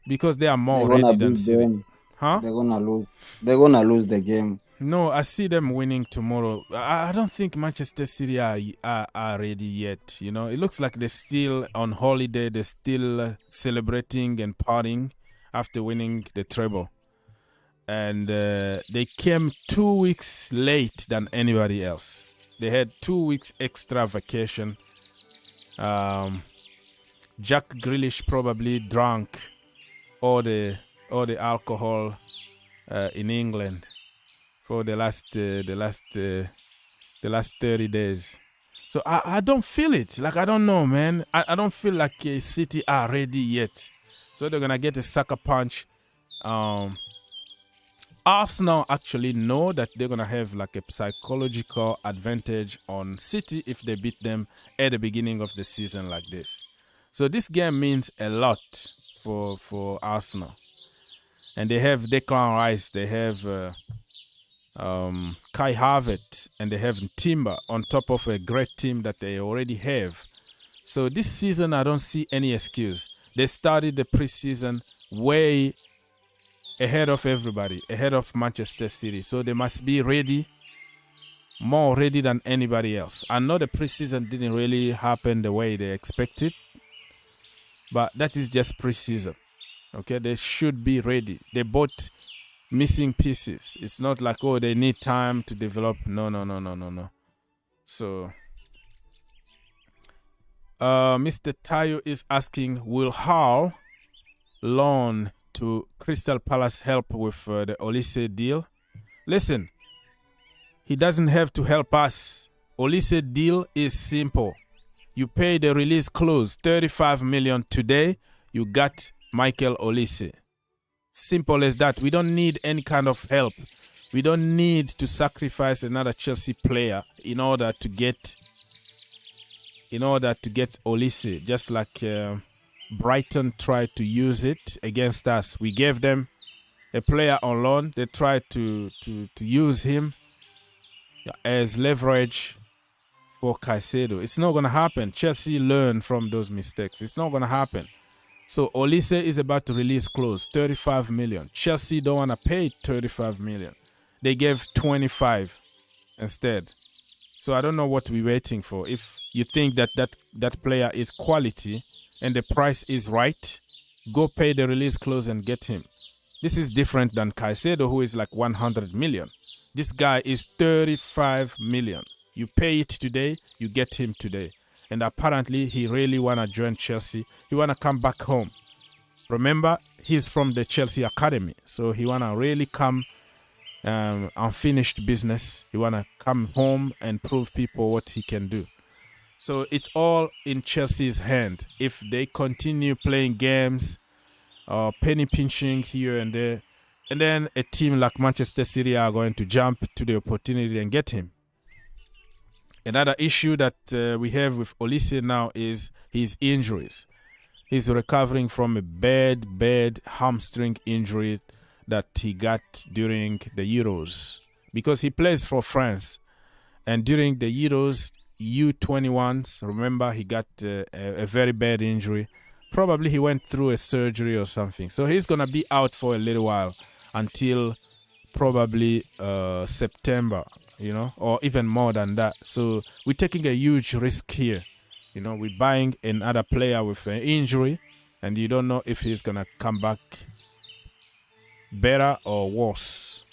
because they are more ready than City. Huh? They're gonna lose. They're gonna lose the game. No, I see them winning tomorrow. I don't think Manchester City are ready yet. You know, it looks like they're still on holiday. They're still celebrating and partying after winning the treble. And they came 2 weeks late than anybody else. They had 2 weeks extra vacation. Jack Grealish probably drank all the alcohol in England for the last 30 days. So I don't feel it. Like, I don't know, man. I don't feel like City are ready yet. So they're gonna get a sucker punch. Arsenal actually know that they're gonna have like a psychological advantage on City if they beat them at the beginning of the season like this. So this game means a lot for Arsenal. And they have Declan Rice, they have Kai Havertz, and they have Timber on top of a great team that they already have. So this season, I don't see any excuse. They started the preseason way ahead of everybody, ahead of Manchester City. So they must be ready, more ready than anybody else. I know the preseason didn't really happen the way they expected, but that is just preseason. Okay, they should be ready. They bought missing pieces. It's not like, oh, they need time to develop. No. So, Mr. Tayo is asking, will Hull loan to Crystal Palace help with the Olise deal? Listen, he doesn't have to help us. Olise deal is simple. You pay the release clause, 35 million today, you got Michael Olise. Simple as that. We don't need any kind of help. We don't need to sacrifice another Chelsea player in order to get Olise, just like Brighton tried to use it against us. We gave them a player on loan. They tried to use him as leverage for Caicedo. It's not going to happen. Chelsea learned from those mistakes. It's not going to happen. So Olise is about to release clause, 35 million. Chelsea don't want to pay 35 million. They gave 25 instead. So I don't know what we're waiting for. If you think that player is quality and the price is right, go pay the release clause and get him. This is different than Caicedo, who is like 100 million. This guy is 35 million. You pay it today, you get him today. And apparently, he really want to join Chelsea. He want to come back home. Remember, he's from the Chelsea Academy. So he want to really come unfinished business. He want to come home and prove people what he can do. So it's all in Chelsea's hand. If they continue playing games, penny pinching here and there, and then a team like Manchester City are going to jump to the opportunity and get him. Another issue that we have with Olise now is his injuries. He's recovering from a bad hamstring injury that he got during the Euros, because he plays for France. And during the Euros U21s, remember, he got a very bad injury. Probably he went through a surgery or something. So he's going to be out for a little while until probably September. Or even more than that. So we're taking a huge risk here. We're buying another player with an injury, and you don't know if he's going to come back better or worse.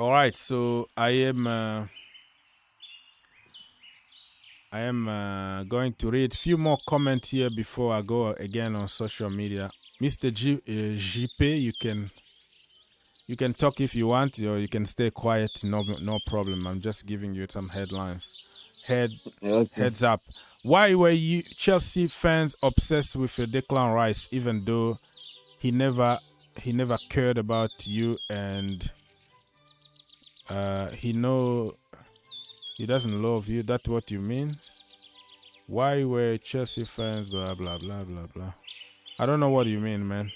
All right, so I am going to read a few more comments here before I go again on social media. Mr. JP, you can talk if you want, or you can stay quiet. No problem. I'm just giving you some headlines. Heads up. Why were you Chelsea fans obsessed with Declan Rice, even though he never cared about you, and he doesn't love you? That's what you mean? Why were Chelsea fans blah blah blah blah blah? I don't know what you mean, man.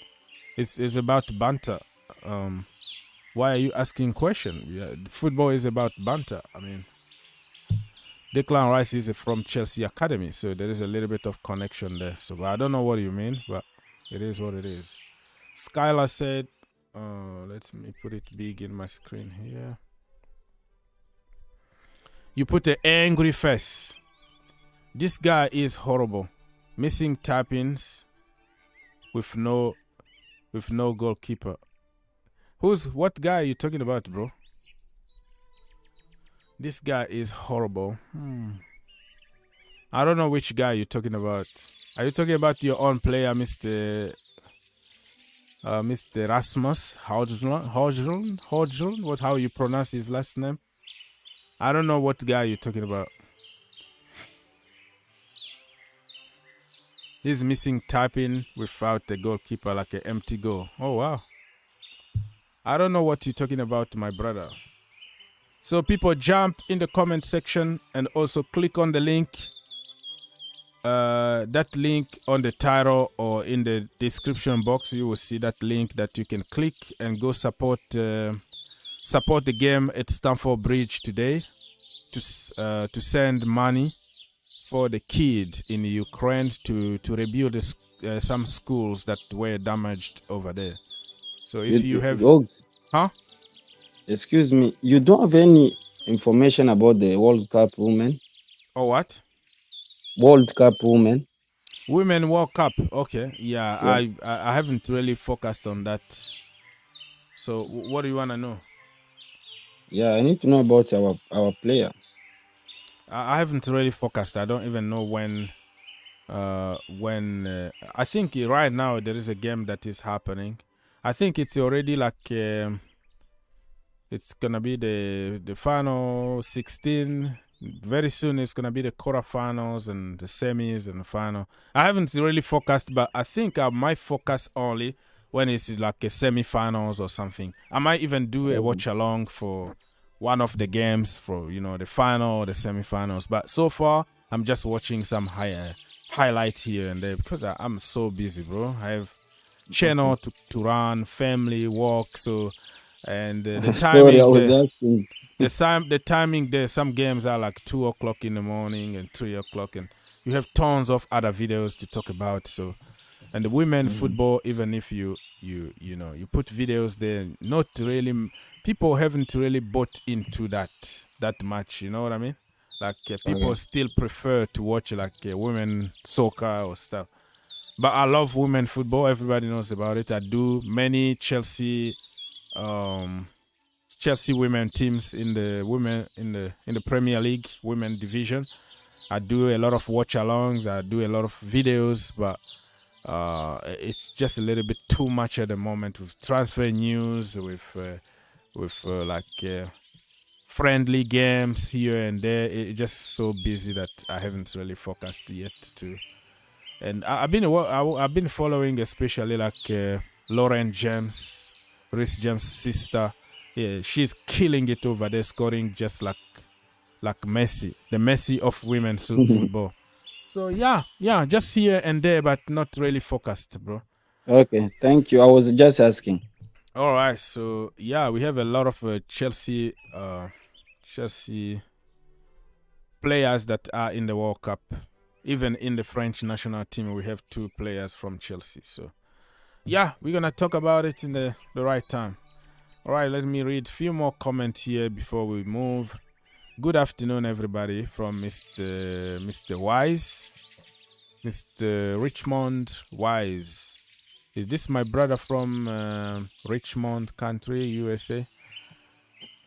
It's about banter. Why are you asking question? Yeah, football is about banter. I mean, Declan Rice is from Chelsea Academy, so there is a little bit of connection there. So I don't know what you mean, but it is what it is. Skylar said, let me put it big in my screen here. You put an angry face. This guy is horrible. Missing tap-ins with no goalkeeper. What guy are you talking about, bro? This guy is horrible. I don't know which guy you're talking about. Are you talking about your own player, Mr. Rasmus Hodgson? How you pronounce his last name? I don't know what guy you're talking about. He's missing tapping without the goalkeeper, like an empty goal. Oh, wow. I don't know what you're talking about, my brother. So people jump in the comment section and also click on the link. That link on the title or in the description box, you will see that link that you can click and go support the game at Stamford Bridge today to send money for the kids in Ukraine to rebuild some schools that were damaged over there. So if you have... Huh? Excuse me, you don't have any information about the World Cup women? Oh, what? World Cup women. Women World Cup. Okay. Yeah. I haven't really focused on that. So what do you want to know? Yeah, I need to know about our player. I haven't really focused. I don't even know when I think right now there is a game that is happening. I think it's already like it's gonna be the final 16. Very soon it's gonna be the quarterfinals and the semis and the final. I haven't really focused, but I think I might focus only when it's like a semi-finals or something. I might even do a watch along for one of the games for the final or the semi-finals. But so far I'm just watching some highlights here and there because I'm so busy, bro. I have channel to run, family, work, so and the timing the timing there, some games are like 2 o'clock in the morning and 3 o'clock, and you have tons of other videos to talk about. So, and the women football, even if you put videos there, not really, people haven't really bought into that much, you know what I mean? Like people still prefer to watch like women soccer or stuff. But I love women football. Everybody knows about it. I do many Chelsea women teams in the Premier League women division. I do a lot of watch alongs. I do a lot of videos, but it's just a little bit too much at the moment with transfer news, with friendly games here and there. It's just so busy that I haven't really focused yet to. And I've been following especially like Laurenz James, Reece James' sister. Yeah, she's killing it over there, scoring just like Messi, the Messi of women's football. So yeah, just here and there, but not really focused, bro. Okay, thank you. I was just asking. All right, so yeah, we have a lot of Chelsea players that are in the World Cup. Even in the French national team, we have 2 players from Chelsea. So, yeah, we're going to talk about it in the right time. All right, let me read a few more comments here before we move. Good afternoon, everybody, from Mr. Wise. Mr. Richmond Wise. Is this my brother from Richmond country, USA?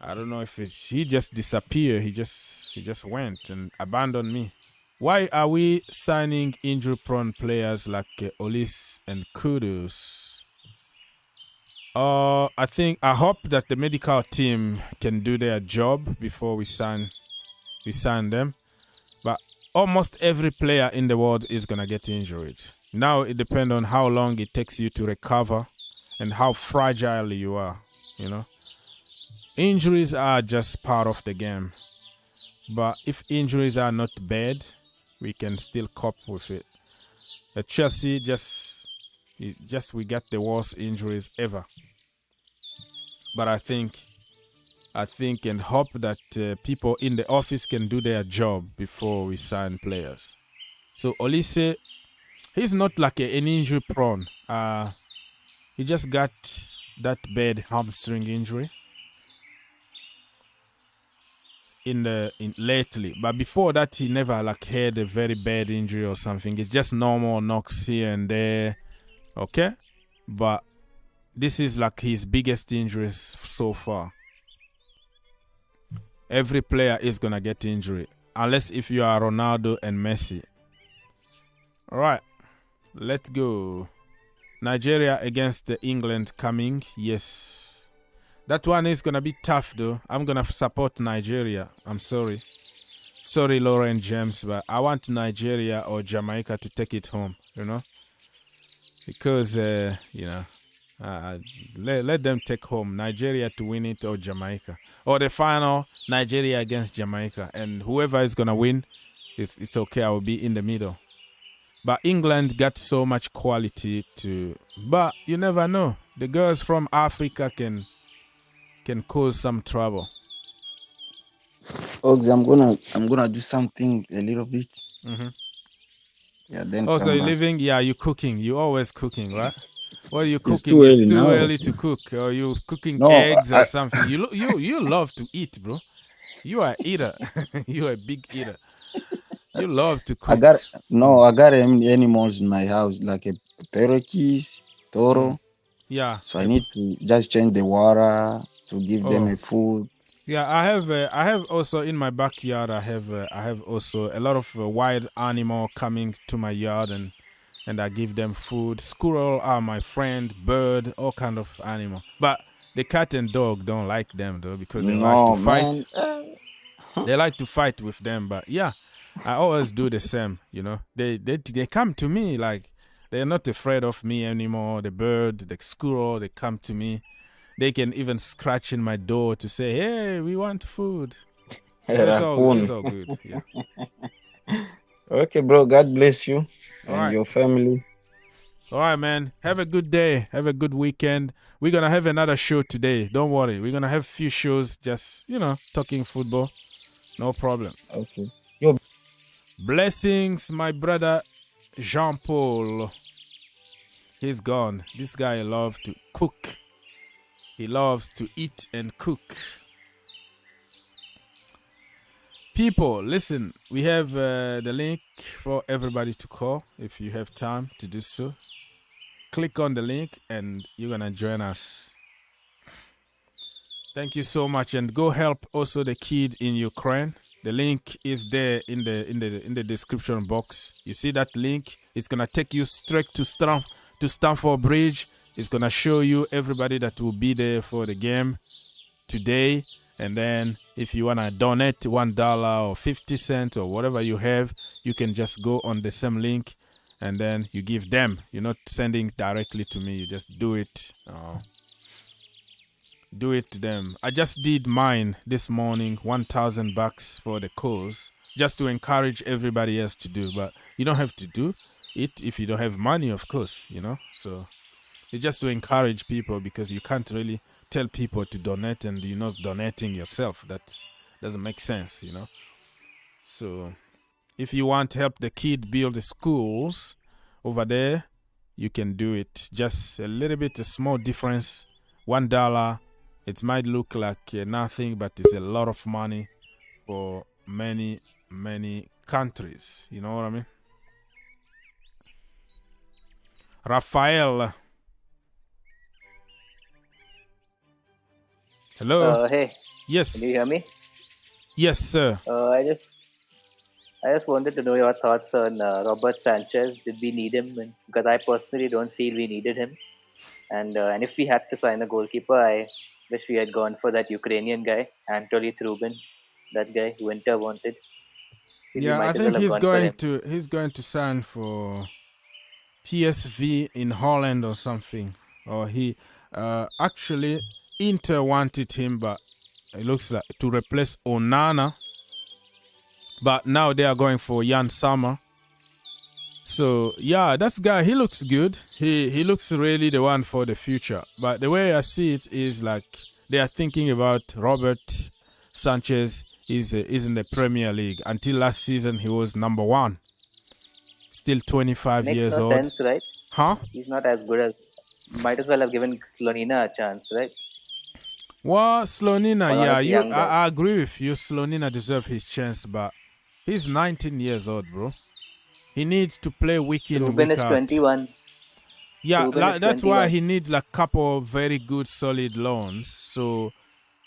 I don't know if he just disappeared. He just went and abandoned me. Why are we signing injury-prone players like Olise and Kudus? I hope that the medical team can do their job before we sign them. But almost every player in the world is gonna get injured. Now it depends on how long it takes you to recover and how fragile you are. You know, injuries are just part of the game. But if injuries are not bad, we can still cope with it. At Chelsea, we got the worst injuries ever. But I think and hope that people in the office can do their job before we sign players. So Olise, he's not like an injury prone. He just got that bad hamstring injury in lately. But before that, he never like had a very bad injury or something. It's just normal knocks here and there. Okay? But this is like his biggest injuries so far. Every player is gonna get injury, unless if you are Ronaldo and Messi. All right, let's go. Nigeria against England coming. Yes, that one is gonna be tough though. I'm gonna support Nigeria. I'm sorry, Laurenz James, but I want Nigeria or Jamaica to take it home. You know, because let them take home. Nigeria to win it or Jamaica. Or the final, Nigeria against Jamaica. And whoever is going to win, it's okay. I will be in the middle. But England got so much quality but you never know. The girls from Africa can cause some trouble. Ogs, I'm gonna do something a little bit. Mm-hmm. Yeah, then. Oh, so you're living? Yeah, you're cooking. You're always cooking, right? What are you cooking? It's It's too now. early to cook. Or you cooking No, eggs or something? You love to eat, bro. You are an eater. You're a big eater. You love to cook. I got animals in my house, like a parakeets, toro. Yeah. So I need to just change the water to give them a food. Yeah, I have also in my backyard. I have also a lot of wild animal coming to my yard, and I give them food. Squirrel are my friend, bird, all kind of animal. But the cat and dog don't like them though, because they like to fight. They like to fight with them. But yeah, I always do the same. You know, they come to me like they're not afraid of me anymore. The bird, the squirrel, they come to me. They can even scratch in my door to say, "Hey, we want food." It's all good. Yeah. Okay, bro. God bless you and right. your family. All right, man. Have a good day. Have a good weekend. We're going to have another show today. Don't worry. We're going to have a few shows just, talking football. No problem. Okay. Blessings, my brother Jean-Paul. He's gone. This guy loves to cook. He loves to eat and cook. People, listen, we have the link for everybody to call if you have time to do so. Click on the link and you're going to join us. Thank you so much, and go help also the kid in Ukraine. The link is there in the description box. You see that link? It's going to take you straight to Stamford Bridge. It's going to show you everybody that will be there for the game today. And then if you want to donate $1 or 50 cents or whatever you have, you can just go on the same link and then you give them. You're not sending directly to me. You just do it. Do it to them. I just did mine this morning, $1,000 for the cause, just to encourage everybody else to do. But you don't have to do it if you don't have money, of course, So it's just to encourage people, because you can't really tell people to donate and you're not donating yourself. That doesn't make sense, So if you want to help the kid build the schools over there, you can do it. Just a little bit, a small difference, $1. It might look like nothing, but it's a lot of money for many, many countries. You know what I mean? Rafael. Hello. Hey, Yes. can you hear me? Yes, sir. I just wanted to know your thoughts on Robert Sanchez. Did we need him? Because I personally don't feel we needed him. And if we had to sign a goalkeeper, I wish we had gone for that Ukrainian guy, Anatoly Trubin, that guy Winter wanted. Yeah, I think he's going to sign for PSV in Holland or something. Or he actually Inter wanted him, but it looks like to replace Onana. But now they are going for Jan Sommer. So yeah, that guy, he looks good. He looks really the one for the future. But the way I see it is like they are thinking about Robert Sanchez is in the Premier League. Until last season, he was number 1. Still 25 years old. Makes no sense, right? Huh? He's not as good as... Might as well have given Slonina a chance, right? Well, Slonina, I agree with you. Slonina deserves his chance, but he's 19 years old, bro. He needs to play week in, Ruben week is out. 21. Yeah, that's why he needs like a couple of very good, solid loans. So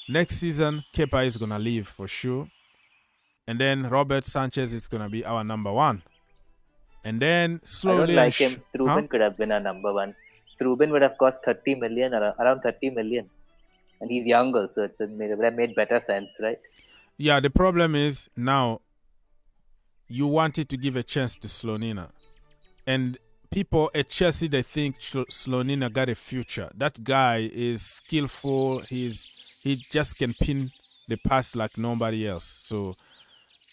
next season, Kepa is going to leave for sure. And then Robert Sanchez is going to be our number 1. And then slowly... I don't like him. Trubin could have been our number 1. Trubin would have cost 30 million, around 30 million. And he's young also, so it would have made better sense, right? Yeah, the problem is now you wanted to give a chance to Slonina. And people at Chelsea, they think Slonina got a future. That guy is skillful. He just can pin the pass like nobody else. So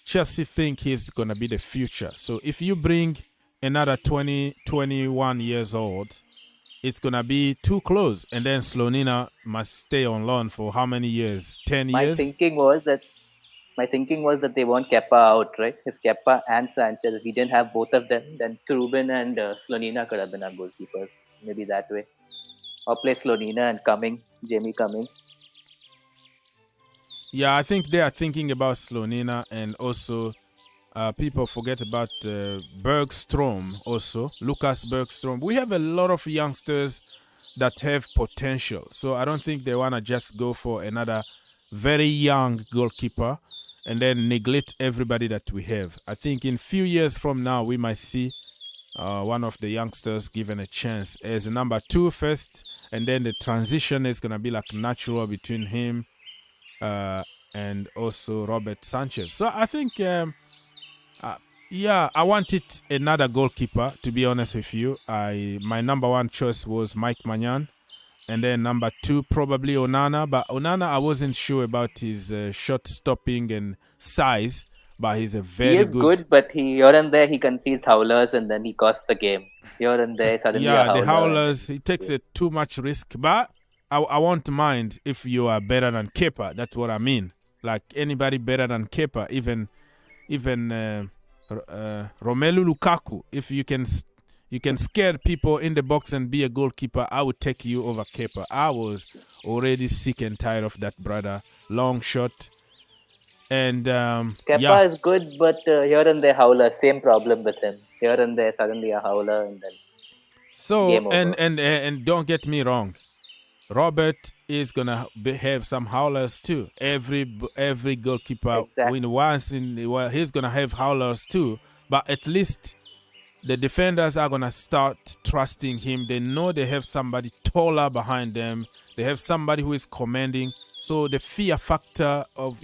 Chelsea think he's going to be the future. So if you bring another 20, 21 years old, it's going to be too close. And then Slonina must stay on loan for how many years? 10 years? My thinking was that they want Kepa out, right? If Kepa and Sanchez, if we didn't have both of them, then Trubin and Slonina could have been our goalkeepers. Maybe that way. Or play Slonina and Jamie Cumming. Yeah, I think they are thinking about Slonina, and also people forget about Bergstrom also, Lucas Bergstrom. We have a lot of youngsters that have potential. So I don't think they want to just go for another very young goalkeeper and then neglect everybody that we have. I think in few years from now, we might see one of the youngsters given a chance as a number 2 first, and then the transition is going to be like natural between him and also Robert Sanchez. So I think, I wanted another goalkeeper, to be honest with you. My number 1 choice was Mike Maignan. And then number 2, probably Onana. But Onana, I wasn't sure about his shot stopping and size. But he's a very good... He is good, but here and there he concedes howlers and then he costs the game. Here and there, suddenly the howlers, he takes too much risk. But I won't mind if you are better than Kepa. That's what I mean. Like anybody better than Kepa, even Romelu Lukaku. If you can scare people in the box and be a goalkeeper, I would take you over Kepa. I was already sick and tired of that brother. Long shot. And Kepa is good, but here and there howler. Same problem with him. Here and there suddenly a howler and then game over. And don't get me wrong. Robert is gonna have some howlers too. Every goalkeeper he's gonna have howlers too. But at least the defenders are going to start trusting him. They know they have somebody taller behind them. They have somebody who is commanding. So the fear factor of,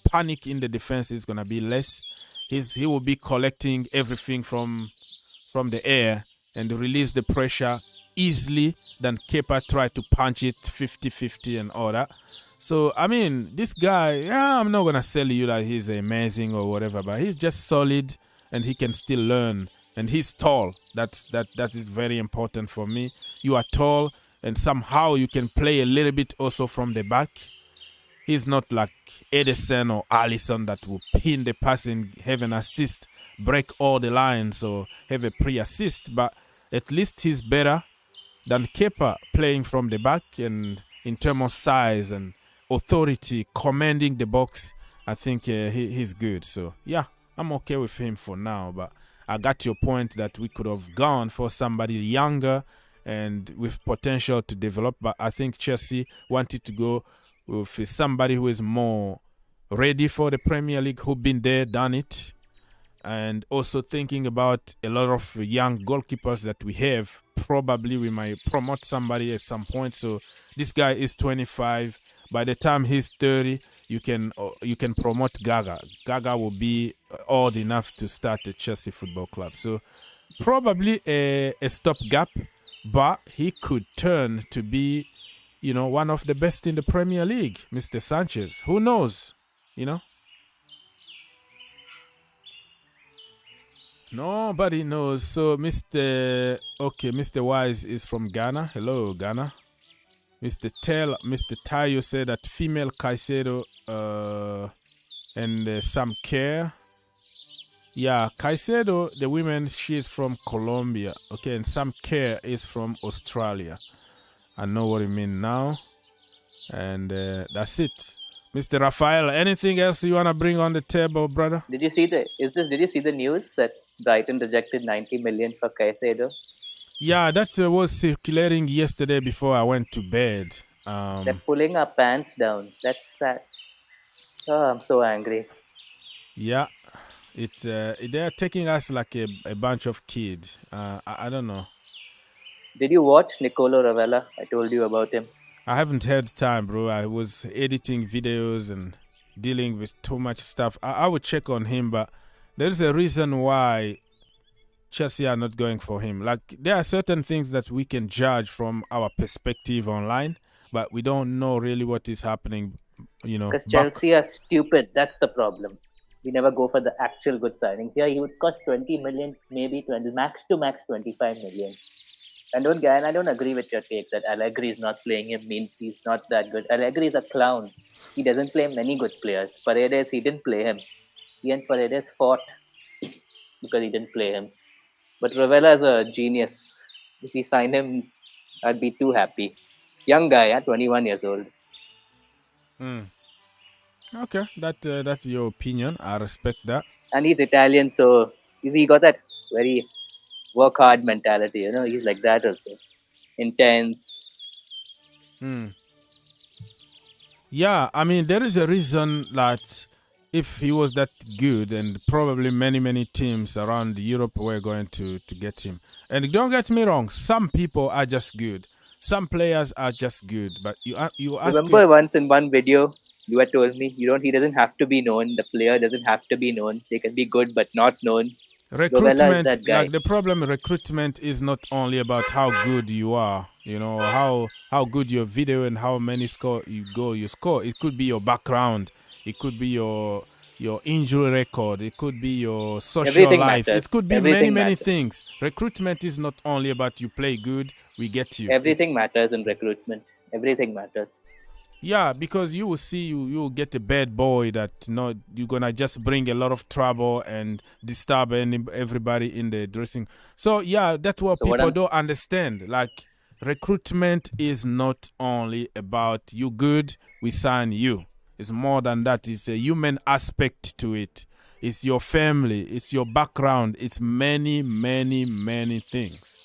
panic in the defense is going to be less. He will be collecting everything from the air and release the pressure easily than Kepa try to punch it 50-50 and all that. So, I mean, this guy, I'm not going to sell you that he's amazing or whatever, but he's just solid and he can still learn. And he's tall. That is very important for me. You are tall, and somehow you can play a little bit also from the back. He's not like Edison or Alisson that will pin the pass and have an assist, break all the lines or have a pre-assist. But at least he's better than Kepa playing from the back. And in terms of size and authority, commanding the box, I think he's good. So, yeah, I'm okay with him for now. But I got your point that we could have gone for somebody younger and with potential to develop. But I think Chelsea wanted to go with somebody who is more ready for the Premier League, who've been there, done it, and also thinking about a lot of young goalkeepers that we have. Probably we might promote somebody at some point. So this guy is 25. By the time he's 30, you can promote Gaga. Gaga will be old enough to start at Chelsea Football Club. So probably a stopgap, but he could turn to be, one of the best in the Premier League, Mr. Sanchez. Who knows? Nobody knows. So Mr. Wise is from Ghana. Hello, Ghana. Mr. Tayo said that female Caicedo and some care. Yeah, Caicedo, the women, she is from Colombia. Okay, and some care is from Australia. I know what you mean now. And that's it. Mr. Rafael, anything else you want to bring on the table, brother? Did you see the news that Brighton rejected 90 million for Caicedo? Yeah, that was circulating yesterday before I went to bed. They're pulling our pants down. That's sad. Oh, I'm so angry. Yeah, it's they're taking us like a bunch of kids. I don't know. Did you watch Nicolo Ravella? I told you about him. I haven't had time, bro. I was editing videos and dealing with too much stuff. I would check on him, but there's a reason why Chelsea are not going for him. Like, there are certain things that we can judge from our perspective online, but we don't know really what is happening, Because Chelsea are stupid. That's the problem. We never go for the actual good signings. Yeah, he would cost 20 million, maybe 20, max to max 25 million. And I don't agree with your take that Allegri is not playing him means he's not that good. Allegri is a clown. He doesn't play many good players. Paredes, he didn't play him. Ian Paredes fought because he didn't play him. But Ravella is a genius. If we sign him, I'd be too happy. Young guy, 21 years old. Okay, that's your opinion. I respect that. And he's Italian, so he got that very work hard mentality. He's like that also. Intense. Yeah, I mean, there is a reason that if he was that good, and probably many teams around Europe were going to get him. And don't get me wrong, some people are just good. Some players are just good. But you ask. Remember once in one video, you had told me he doesn't have to be known. The player doesn't have to be known. They can be good but not known. Recruitment, like the problem, recruitment is not only about how good you are, how good your video and how many you score. It could be your background. It could be your injury record. It could be your social life. Matters. It could be many things. Recruitment is not only about you play good, we get you. Everything matters in recruitment. Everything matters. Yeah, because you will see you will get a bad boy that you're gonna just bring a lot of trouble and disturb everybody in the dressing. So yeah, that's what people don't understand. Like, recruitment is not only about you good, we sign you. It's more than that. It's a human aspect to it. It's your family. It's your background. It's many things.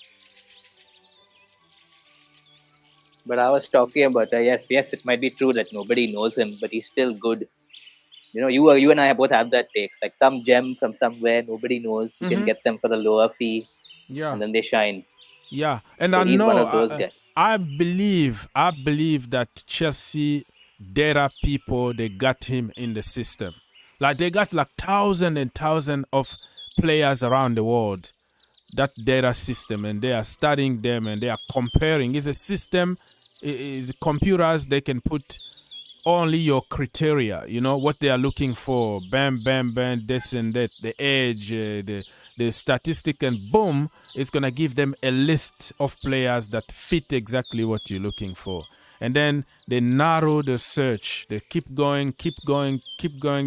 But I was talking about yes, it might be true that nobody knows him, but he's still good. You and I both have that takes. Like some gem from somewhere nobody knows. You can get them for a lower fee. Yeah. And then they shine. Yeah. And so I he's know one of those guys. I believe that Chelsea, there are people, they got him in the system. Like, they got like thousands and thousands of players around the world, that data system, and they are studying them and they are comparing. It's a system, is computers, they can put only your criteria, what they are looking for. Bam, this and that, the age, the statistic, and boom, it's going to give them a list of players that fit exactly what you're looking for. And then they narrow the search. They keep going,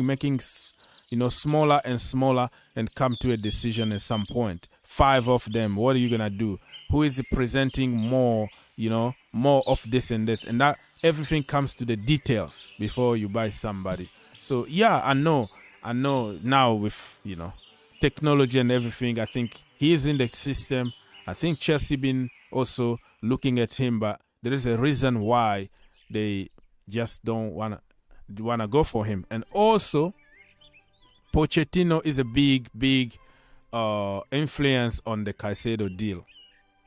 making, smaller and smaller, and come to a decision at some point. 5 of them, what are you going to do? Who is presenting more, more of this and this? And that everything comes to the details before you buy somebody. So, yeah, I know now with, technology and everything, I think he is in the system. I think Chelsea been also looking at him, but there is a reason why they just don't wanna go for him. And also, Pochettino is a big influence on the Caicedo deal.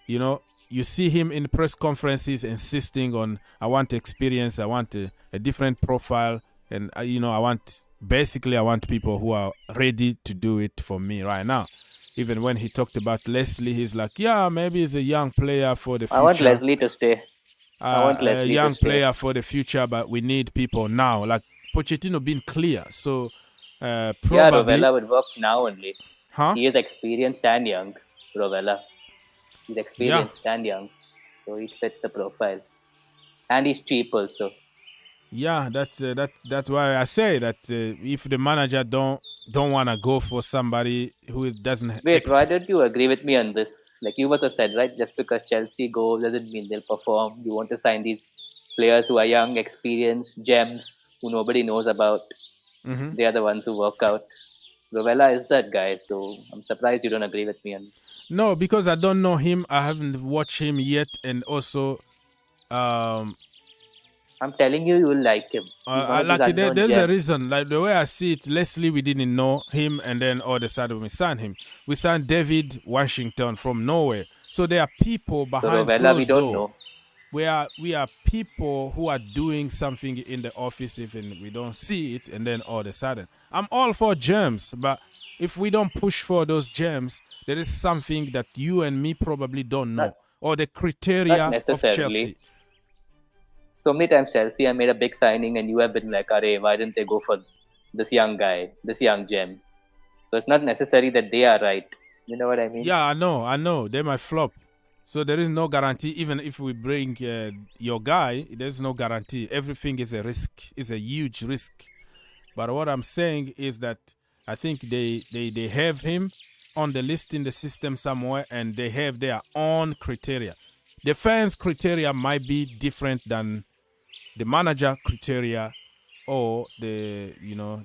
You know, you see him in press conferences insisting on, I want experience, I want a different profile, and I want people who are ready to do it for me right now. Even when he talked about Leslie, he's like, yeah, maybe he's a young player for the future. I want Leslie to stay. A young player for the future, but we need people now. Like Pochettino being clear. So probably... Yeah, Rovella would work now only. Huh? He is experienced and young, Rovella. He's experienced and young. So he fits the profile. And he's cheap also. Yeah, that's why I say that if the manager don't want to go for somebody who doesn't... Wait, why don't you agree with me on this? Like you also said, right? Just because Chelsea go doesn't mean they'll perform. You want to sign these players who are young, experienced, gems, who nobody knows about. Mm-hmm. They are the ones who work out. Rovella is that guy, so I'm surprised you don't agree with me on this. No, because I don't know him. I haven't watched him yet, and also... I'm telling you, you will like him. There's a reason. Like the way I see it, Leslie, we didn't know him, and then all of a sudden we signed him. We signed Deivid Washington from Norway. So there are people behind closed we don't door. know. We are people who are doing something in the office, even we don't see it, and then all of a sudden, I'm all for gems, but if we don't push for those gems, there is something that you and me probably don't know, or the criteria of Chelsea. So many times Chelsea have made a big signing and you have been like, why didn't they go for this young guy, this young gem? So it's not necessary that they are right. You know what I mean? Yeah, I know. They might flop. So there is no guarantee. Even if we bring your guy, there's no guarantee. Everything is a risk. It's a huge risk. But what I'm saying is that I think they have him on the list in the system somewhere, and they have their own criteria. The fans' criteria might be different than the manager criteria or the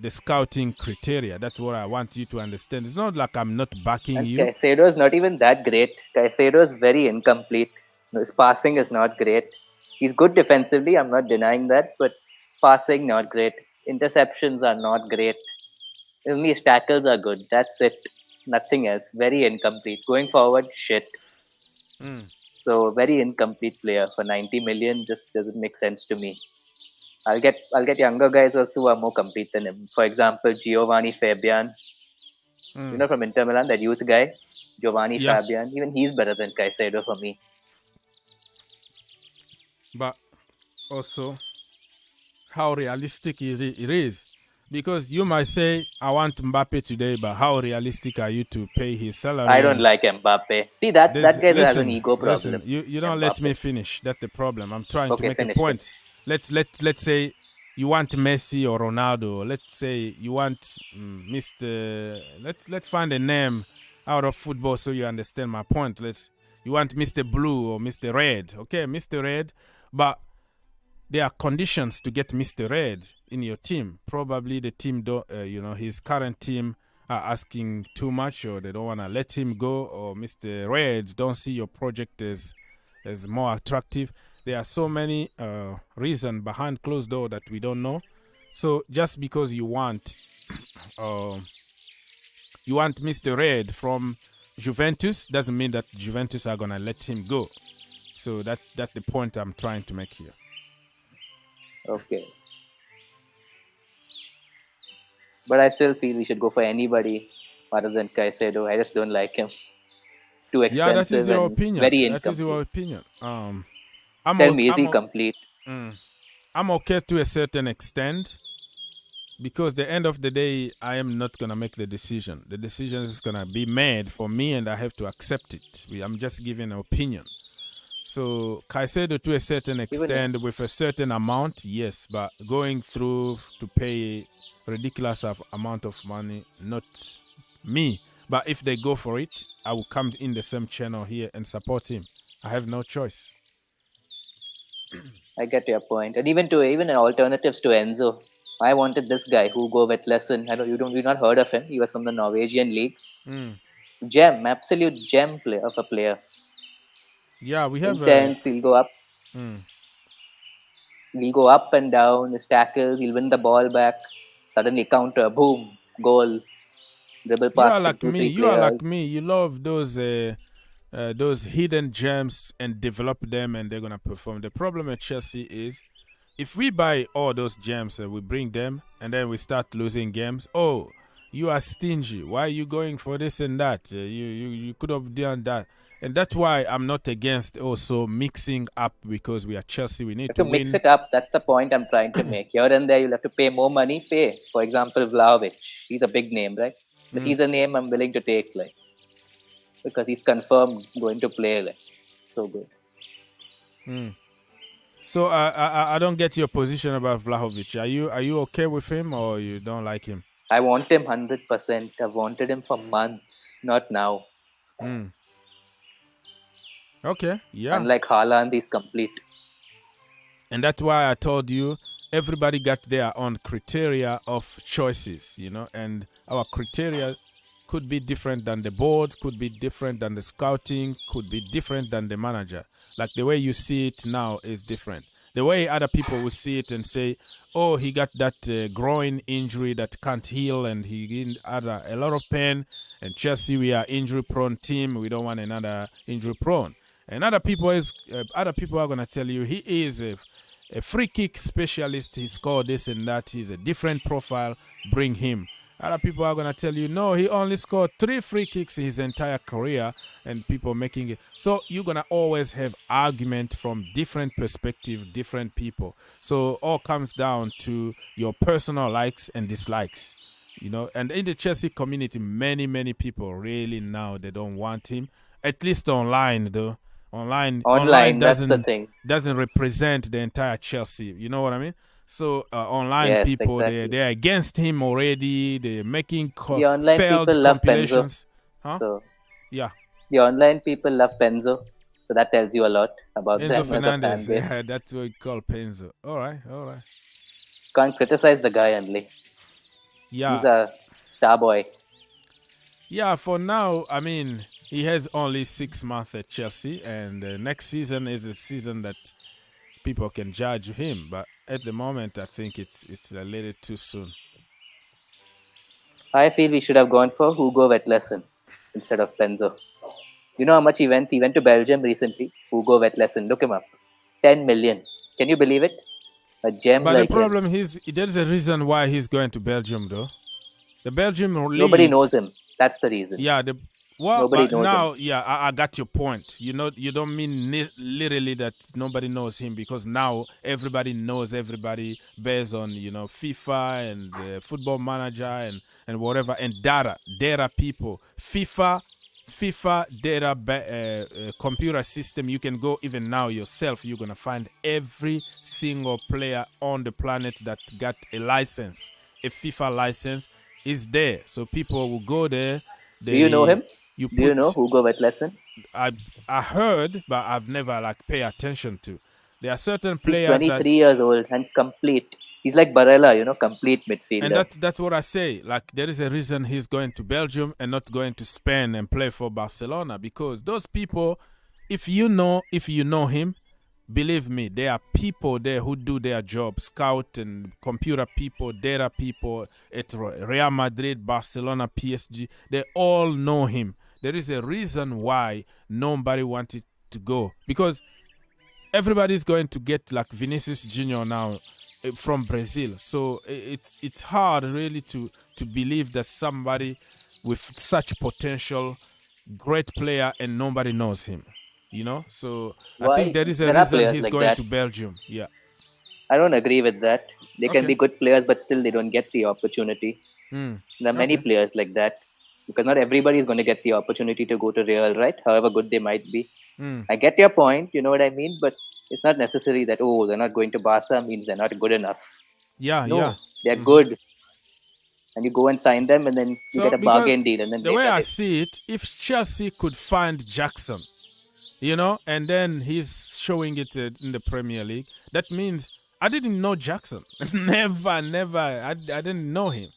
scouting criteria. That's what I want you to understand. It's not like I'm not backing you. Caicedo is not even that great. Caicedo is very incomplete. His passing is not great. He's good defensively, I'm not denying that, but passing not great. Interceptions are not great. Only his tackles are good. That's it. Nothing else. Very incomplete. Going forward, shit. So very incomplete player for 90 million just doesn't make sense to me. I'll get younger guys also who are more complete than him. For example, Giovanni Fabian, from Inter Milan, that youth guy, Giovanni Fabian. Even he's better than Caicedo for me. But also, how realistic it is. Because you might say, I want Mbappe today, but how realistic are you to pay his salary? I don't like Mbappe. See, that guy has an ego problem. You don't let me finish. That's the problem. I'm trying to make a point. It. Let's say you want Messi or Ronaldo. Let's say you want Mr. Let's find a name out of football so you understand my point. You want Mr. Blue or Mr. Red. Okay, Mr. Red, but there are conditions to get Mr. Red in your team. Probably the team his current team are asking too much, or they don't want to let him go, or Mr. Red don't see your project as more attractive. There are so many reasons behind closed door that we don't know. So just because you want Mr. Red from Juventus doesn't mean that Juventus are gonna let him go. So that's the point I'm trying to make here. Okay. But I still feel we should go for anybody other than Caicedo. I just don't like him. Too expensive. Yeah, that is your opinion. Very incomplete. That is your opinion. Tell me, is he complete? I'm okay to a certain extent, because the end of the day, I am not going to make the decision. The decision is going to be made for me, and I have to accept it. I'm just giving an opinion. So Caicedo to a certain extent with a certain amount, yes, but going through to pay ridiculous amount of money, not me. But if they go for it, I will come in the same channel here and support him. I have no choice. I get your point. And even alternatives to Enzo. I wanted this guy who go with Lesson. You've not heard of him. He was from the Norwegian league. Gem, absolute gem player of a player. Yeah, we have intense. He'll go up. He'll go up and down, his tackles, he'll win the ball back, suddenly counter, boom, goal, dribble You are past like 2, me. 3 You are like players. me. You love those hidden gems and develop them, and they're gonna perform. The problem at Chelsea is, if we buy all those gems and we bring them, and then we start losing games, oh, you are stingy. Why are you going for this and that? You could have done that. And that's why I'm not against also mixing up, because we are Chelsea. We need You have to to mix win. it up. That's the point I'm trying to make. Here and there, you'll have to pay more money. Pay. For example, Vlahovic. He's a big name, right? But he's a name I'm willing to take, like, because he's confirmed going to play, like, so good. So I don't get your position about Vlahovic. Are you okay with him, or you don't like him? I want him 100%. I've wanted him for months, not now. Okay, yeah. Unlike Haaland, he's complete. And that's why I told you, everybody got their own criteria of choices, and our criteria could be different than the board, could be different than the scouting, could be different than the manager. Like the way you see it now is different. The way other people will see it and say, oh, he got that groin injury that can't heal, and he had a lot of pain, and Chelsea, we are injury-prone team, we don't want another injury-prone. And other people are going to tell you he is a free kick specialist. He scored this and that. He's a different profile. Bring him. Other people are going to tell you, no, he only scored 3 free kicks his entire career, and people making it. So you're going to always have argument from different perspective, different people. So all comes down to your personal likes and dislikes. And in the Chelsea community, many people really now, they don't want him. At least online, though. Online that's the thing. doesn't represent the entire Chelsea. You know what I mean? So online Yes, people, exactly. they're against him already. They're making The online failed people love compilations. Penzo. So Yeah. the online people love Penzo. So that tells you a lot about Enzo them Fernandez. as a fan base. Yeah, that's what we call Penzo. All right. Can't criticize the guy only. Yeah. He's a star boy. Yeah, for now, I mean, he has only 6 months at Chelsea, and next season is a season that people can judge him. But at the moment, I think it's a little too soon. I feel we should have gone for Hugo Vetlesen instead of Penzo. You know how much he went? He went to Belgium recently. Hugo Vetlesen, look him up. 10 million. Can you believe it? A gem But like the problem is, there's a reason why he's going to Belgium, though. The Belgium league. Nobody knows him. That's the reason. Yeah, Nobody knows now, him. yeah, I got your point. You don't mean literally that nobody knows him, because now everybody knows everybody based on FIFA and Football Manager and whatever, and data people. FIFA data computer system. You can go even now yourself. You're gonna find every single player on the planet that got a license, a FIFA license, is there. So people will go there. Do you know him? Do you know Hugo Vetlesen? I heard, but I've never pay attention to. There are certain players. He's 23 years old and complete. He's like Barella, complete midfielder. And that's what I say. There is a reason he's going to Belgium and not going to Spain and play for Barcelona, because those people, if you know him, believe me, there are people there who do their job, scout and computer people, data people at Real Madrid, Barcelona, PSG. They all know him. There is a reason why nobody wanted to go, because everybody's going to get Vinicius Junior now from Brazil. So it's hard really to believe that somebody with such potential, great player, and nobody knows him. So I think there is a reason he's going to Belgium. Yeah. I don't agree with that. They can be good players, but still they don't get the opportunity. There are many players like that, because not everybody is going to get the opportunity to go to Real, right? However good they might be. I get your point, you know what I mean? But it's not necessary that, they're not going to Barca means they're not good enough. They're good. And you go and sign them, and then you get a bargain deal. And then the way I see it, if Chelsea could find Jackson, and then he's showing it in the Premier League, that means I didn't know Jackson. never. I didn't know him.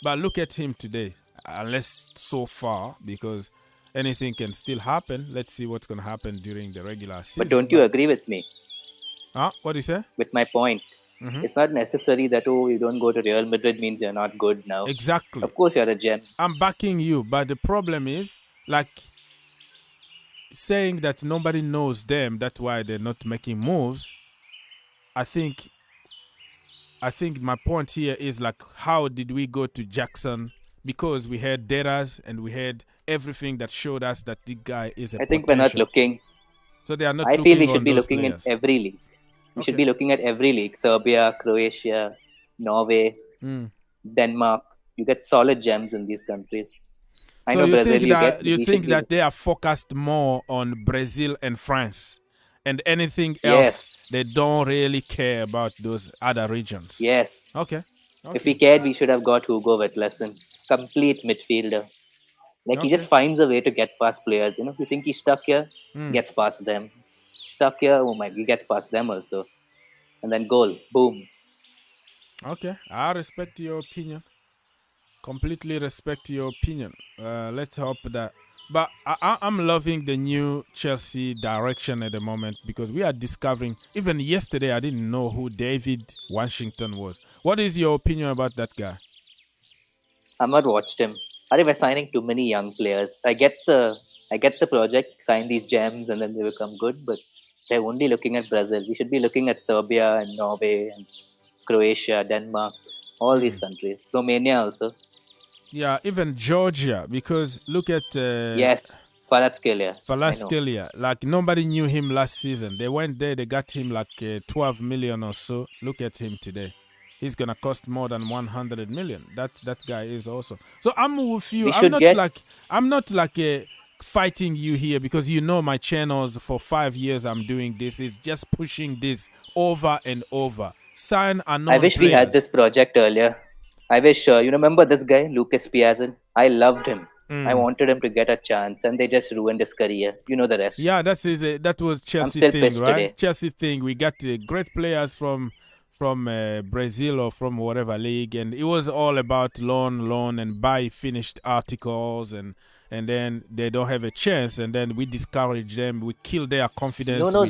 But look at him today, unless so far, because anything can still happen. Let's see what's going to happen during the regular season. But don't you agree with me? What do you say? With my point. It's not necessary that, you don't go to Real Madrid means you're not good now. Exactly. Of course, you're a gem. I'm backing you, but the problem is, like, saying that nobody knows them, that's why they're not making moves. I think my point here is, like, how did we go to Jackson? Because we had Terrace and we had everything that showed us that the guy is a I think potential. we're not looking. So they are not. I feel we should be looking players. in every league. We should be looking at every league. Serbia, Croatia, Norway, Denmark. You get solid gems in these countries. I know Brazil, you think that they are focused more on Brazil and France, and anything else they don't really care about those other regions. Yes. Okay. If we cared, we should have got Hugo Vetlesen, complete midfielder. Like he just finds a way to get past players. You think he's stuck here, gets past them. Stuck here, he gets past them also. And then goal, boom. Okay, I respect your opinion. Completely respect your opinion. Let's hope that. But I'm loving the new Chelsea direction at the moment because we are discovering. Even yesterday, I didn't know who Deivid Washington was. What is your opinion about that guy? I've not watched him. I think we're signing too many young players. I get the project, sign these gems, and then they become good. But they're only looking at Brazil. We should be looking at Serbia and Norway and Croatia, Denmark, all these countries. Romania also. Yeah, even Georgia, because look at... yes, Kvaratskhelia. Like, nobody knew him last season. They went there, they got him like 12 million or so. Look at him today. He's going to cost more than 100 million. That guy is also. So I'm with you. I'm not like fighting you here because my channels for 5 years I'm doing this. It's just pushing this over and over. Sign unknown I wish we had this project earlier. I wish, you remember this guy, Lucas Piazon? I loved him. I wanted him to get a chance, and they just ruined his career. You know the rest. Yeah, that was Chelsea thing, right? Today. Chelsea thing. We got great players from Brazil or from whatever league, and it was all about loan, and buy finished articles, and then they don't have a chance, and then we discourage them. We kill their confidence. No,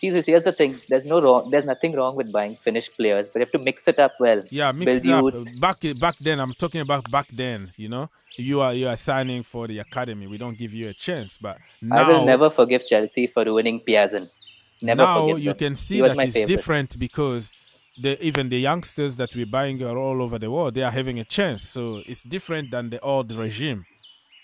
here's the thing. There's nothing wrong with buying finished players, but you have to mix it up well. Yeah, mix it up. Back then, I'm talking about back then. You are signing for the academy. We don't give you a chance, but now I will never forgive Chelsea for ruining Piazon. Never now forgive you them. can see that it's different because even the youngsters that we're buying are all over the world. They are having a chance, so it's different than the old regime.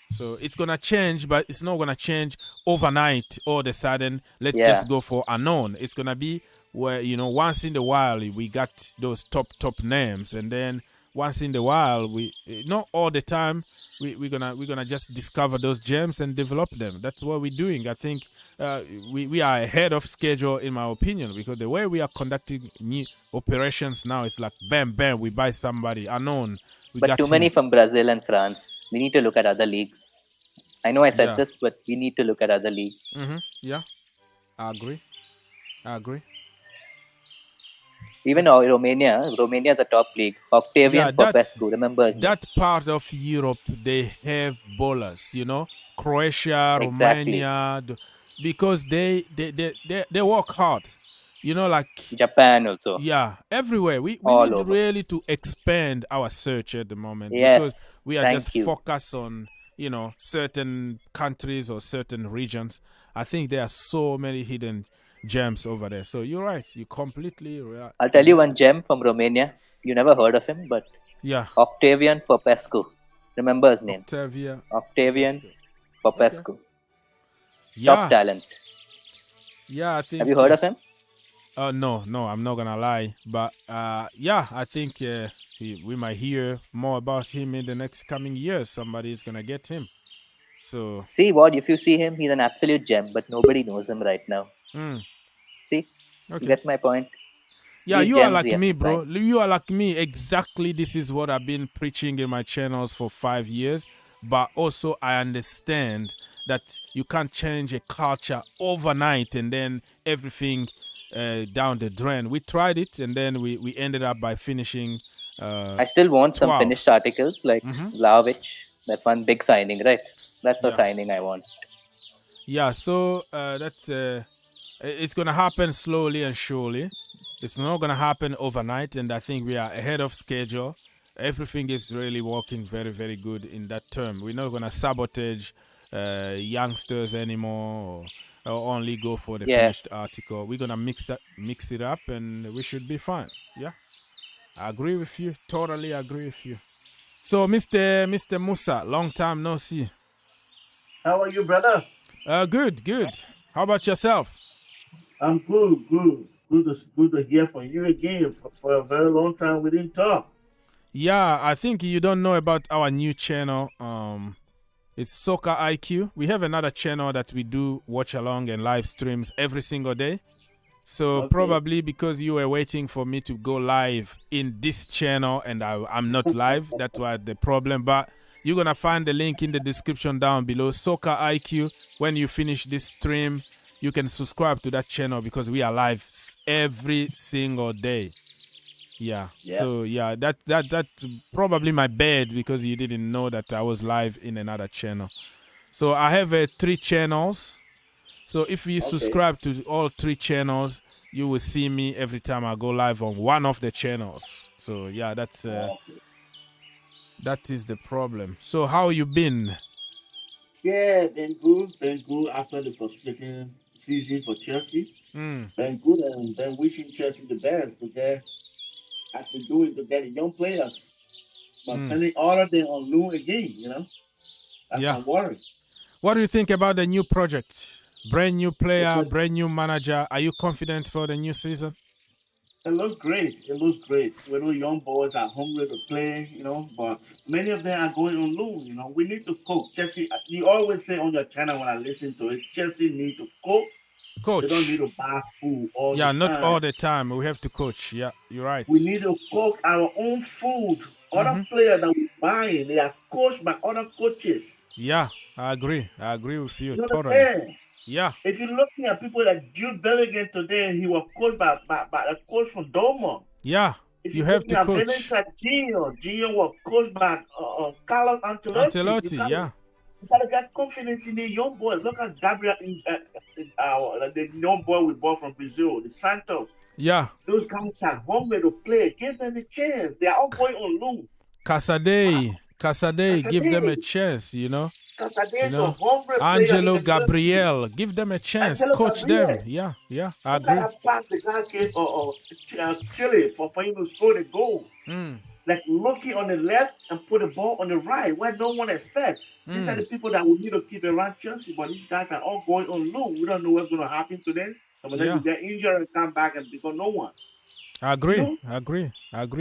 So it's gonna change, but it's not gonna change overnight. All of a sudden, let's just go for unknown. It's gonna be where once in a while we got those top names, and then once in a while we not all the time we're gonna just discover those gems and develop them. That's what we're doing. I think we are ahead of schedule in my opinion because the way we are conducting new operations now, it's like bam, we buy somebody unknown. But too many from Brazil and France. We need to look at other leagues. I know I said this, but we need to look at other leagues. Yeah, I agree. Even Romania is a top league. Octavian Popescu, remember? That part of Europe, they have bowlers, Croatia, Romania, because they work hard. Like Japan also. Yeah, everywhere. We need really to expand our search at the moment. Because we are just focused on, certain countries or certain regions. I think there are so many hidden gems over there. So you're right. You completely right. I'll tell you one gem from Romania. You never heard of him, but Octavian Popescu. Remember his name? Octavian Popescu. Okay. Yeah. Top talent. Yeah, I think. Have you heard of him? No, I'm not gonna lie, but I think we might hear more about him in the next coming years. Somebody is gonna get him. So see if you see him, he's an absolute gem, but nobody knows him right now. See, you get my point. Yeah, you are like me, bro. You are like me. Exactly. This is what I've been preaching in my channels for 5 years. But also, I understand that you can't change a culture overnight and then everything down the drain. We tried it and then we ended up by finishing. I still want 12. Some finished articles like Vlahovic. That's one big signing, right? That's a signing I want. Yeah, so that's It's going to happen slowly and surely. It's not going to happen overnight, and I think we are ahead of schedule. Everything is really working very, very good in that term. We're not going to sabotage youngsters anymore or only go for the finished article. We're going to mix it up, and we should be fine. Yeah, I agree with you. Totally agree with you. So, Mr. Musa, long time no see. How are you, brother? Good. How about yourself? I'm good. Good to hear from you again. For a very long time we didn't talk. Yeah, I think you don't know about our new channel. It's Soccer IQ. We have another channel that we do watch along and live streams every single day. So probably because you were waiting for me to go live in this channel and I'm not live, that's why the problem. But you're going to find the link in the description down below. Soccer IQ. When you finish this stream, you can subscribe to that channel because we are live every single day. Yeah. So yeah, that's probably my bad because you didn't know that I was live in another channel. So I have 3 channels. So if you subscribe to all 3 channels, you will see me every time I go live on one of the channels. So yeah, that is the problem. So how you been? Yeah, been good after the frustrating season for Chelsea. Been good and been wishing Chelsea the best to get, as they do it, to get the young players. But sending all of them on loan again, you know? That's my worry. What do you think about the new project? Brand new player, brand new manager. Are you confident for the new season? It looks great. We know young boys are hungry to play, you know, but many of them are going on loan, you know. We need to coach. Chelsea, you always say on your channel when I listen to it, Chelsea need to coach. They don't need to buy food all the time. Yeah, not all the time. We have to coach. Yeah, you're right. We need to cook our own food. Other players that we're buying, they are coached by other coaches. Yeah, I agree. I agree with you. You totally. understand? Yeah. If you're looking at people like Jude Bellingham today, he was coached by a coach from Dortmund. Yeah, if you have to coach. Gio was coached by Carlo Ancelotti. Yeah. You gotta get confidence in the young boys. Look at Gabriel, the young boy we bought from Brazil, the Santos. Yeah. Those guys are hungry to play. Give them a chance. They are all going on loan. Casadei, give them a chance, you know. You know, Angelo Gabriel, give them a chance, coach them. Yeah, I agree. Pass the guy came kill it for him to score the goal. Like looking on the left and put the ball on the right where no one expects. These are the people that we need to keep around Chelsea, but these guys are all going on loan. We don't know what's going to happen to them. Some of them will get injured and come back and become no one. I agree.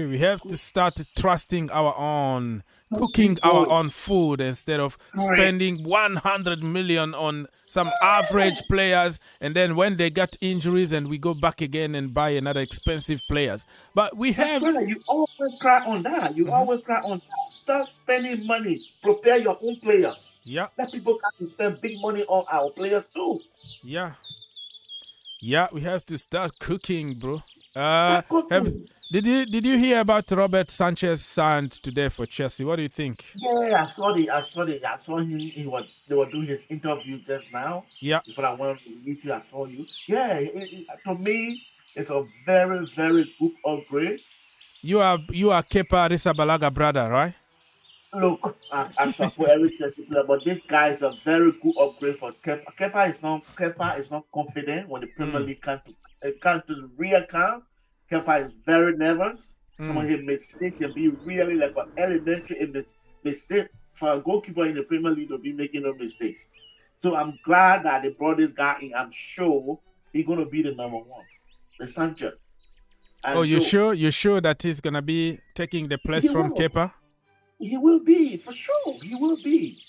We have to start trusting our own, cooking our own food instead of spending 100 million on some average players, and then when they get injuries and we go back again and buy another expensive players. But we have... You always cry on that. Always cry on that. Stop spending money. Prepare your own players. Yeah. Let people come and spend big money on our players too. Yeah, we have to start cooking, bro. Did you hear about Robert Sanchez signed today for Chelsea? What do you think? Yeah, I saw him. They were doing his interview just now. Yeah. Before I went to meet you, I saw you. Yeah, to me, it's a very, very good upgrade. You are Kepa Arrizabalaga brother, right? Look, I support every Chelsea player, but this guy is a very good upgrade for Kepa. Kepa is not confident when the Premier League comes to the real camp. Kepa is very nervous. Some of his mistakes can be really like an elementary mistake for a goalkeeper in the Premier League to be making no mistakes. So I'm glad that they brought this guy in. I'm sure he's going to be the number one, the Sanchez. And you're sure that he's going to be taking the place from Kepa? He will be, for sure. He will be.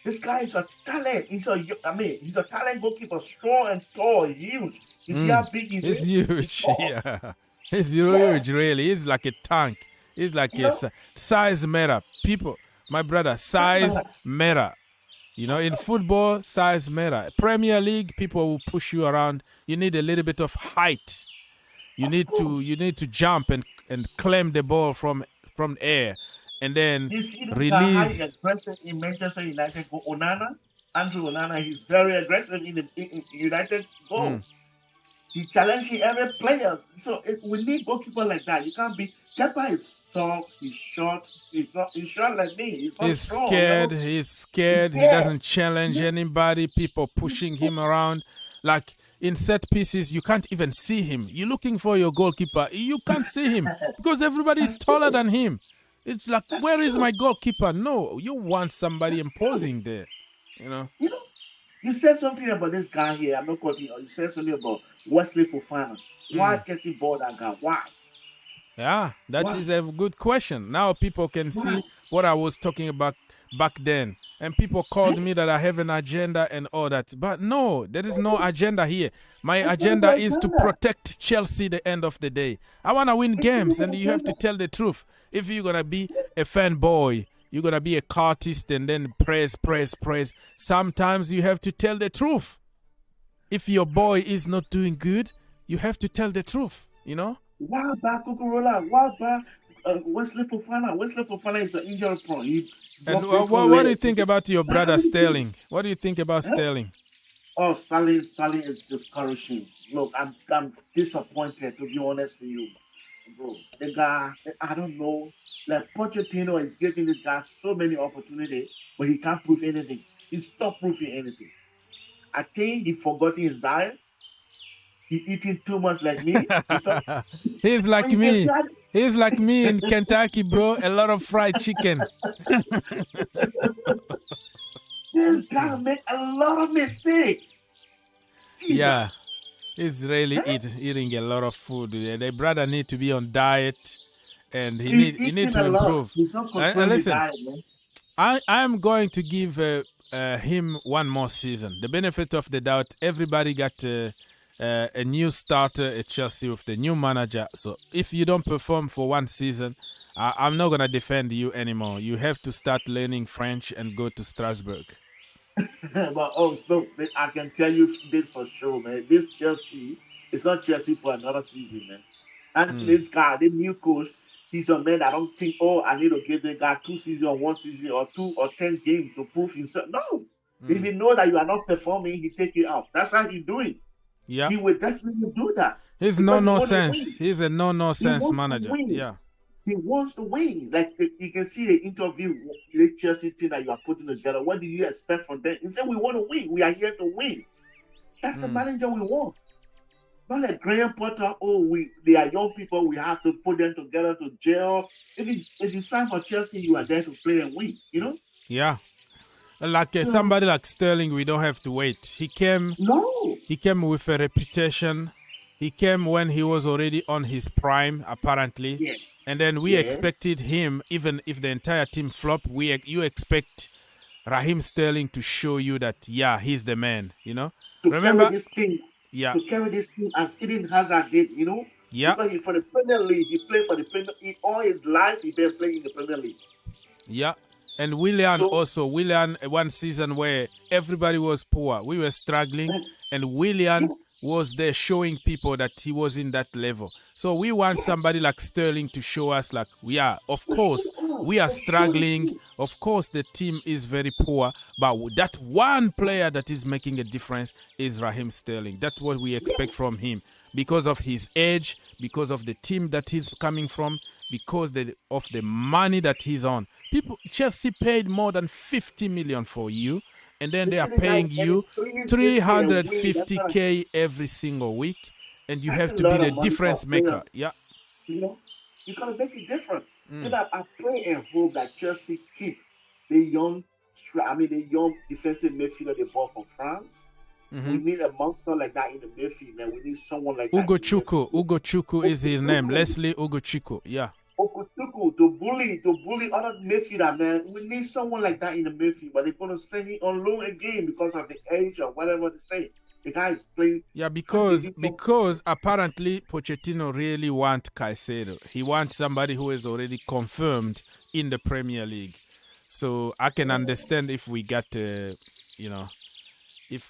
This guy is a talent. He's a talent goalkeeper, strong and tall, huge. You see how big he is? He's huge, yeah. He's huge, really. He's like a tank. He's like size matter. People, my brother, size matter. You know, in football, size matter. Premier League, people will push you around. You need a little bit of height. You need to jump and claim the ball from air. And then release. Aggressive in Manchester United for Onana. Andrew Onana, he's very aggressive in United goal. He challenging every player. So we need goalkeeper like that. You can't be. Kepa is soft. He's short. He's short like me. He's strong, scared. you know? He's scared. He doesn't challenge anybody. People pushing him around. Like in set pieces, you can't even see him. You're looking for your goalkeeper. You can't see him because everybody is taller than him. It's like, where is my goalkeeper? No, you want somebody imposing there. You know. You said something about this guy here. I'm not quoting. You said something about Wesley Fofana. Why can't he ball that guy? Why? Yeah, that is a good question. Now people can see what I was talking about back then. And people called me that I have an agenda and all that. But no, there is no agenda here. My agenda is to protect Chelsea the end of the day. I want to win games, and you have to tell the truth. If you're going to be a fanboy, you're going to be a cartist and then praise. Sometimes you have to tell the truth. If your boy is not doing good, you have to tell the truth, you know? Why back Kukurola? Why back Wesley Fofana? Wesley Fofana is an injury prone. And what do you think about your brother Sterling? What do you think about Sterling? Oh, Sterling is discouraging. Look, I'm disappointed, to be honest with you, bro. The guy, I don't know. Like Pochettino is giving this guy so many opportunities, but he can't prove anything. He stopped proving anything. I think he forgot his diet. He eating too much like me. He's like me. He's like me in Kentucky, bro. A lot of fried chicken. This guy make a lot of mistakes. Jesus. Yeah, he's really eating a lot of food. The brother need to be on diet, and he need to improve. He's not And listen, diet, man. I'm going to give him one more season. The benefit of the doubt. Everybody got a new starter at Chelsea with the new manager. So if you don't perform for one season, I'm not going to defend you anymore. You have to start learning French and go to Strasbourg. But look, I can tell you this for sure, man. This Chelsea is not Chelsea for another season, man. And this guy, the new coach, he's a man. I don't think, I need to give the guy 2 seasons or 1 season or 2 or 10 games to prove himself. No. If you know that you are not performing, he take you out. That's how he's doing. Yeah, he will definitely do that. He's no-nonsense. He's a no-nonsense manager. Yeah, he wants to win. Like you can see the interview, the Chelsea team that you are putting together. What do you expect from them? He said, "We want to win. We are here to win." That's the manager we want. Not like Graham Potter. They are young people. We have to put them together to gel. If you sign for Chelsea, you are there to play and win. You know? Yeah. Like somebody like Sterling, we don't have to wait. He came with a reputation. He came when he was already on his prime, apparently. Yeah. And then we expected him, even if the entire team flopped, you expect Raheem Sterling to show you that, he's the man, you know? Remember this thing. Yeah. To carry this team as Eden Hazard did, you know? Yeah. Because for the Premier League, he played for the Premier League. All his life, he's been playing in the Premier League. Yeah. And Willian one season where everybody was poor. We were struggling. And Willian was there showing people that he was in that level. So we want somebody like Sterling to show us like, of course, we are struggling. Of course, the team is very poor. But that one player that is making a difference is Raheem Sterling. That's what we expect from him. Because of his age, because of the team that he's coming from, because of the money that he's on. Chelsea paid more than 50 million for you, and then they are paying you 350k every single week, and you have to be the difference maker. Yeah, you know, you gotta make it different. And I pray and hope that Chelsea keep the young defensive midfielder they bought from France. We need a monster like that in the midfield, man. We need someone like Ugo Chukwu is his name. Leslie Ugo Chukwu. Yeah. Chukwu to bully other midfielder, man. We need someone like that in the midfield, but they're gonna send him on loan again because of the age or whatever they say. The guy is playing. Yeah, because apparently Pochettino really wants Caicedo. He wants somebody who is already confirmed in the Premier League. So I can understand if we got, if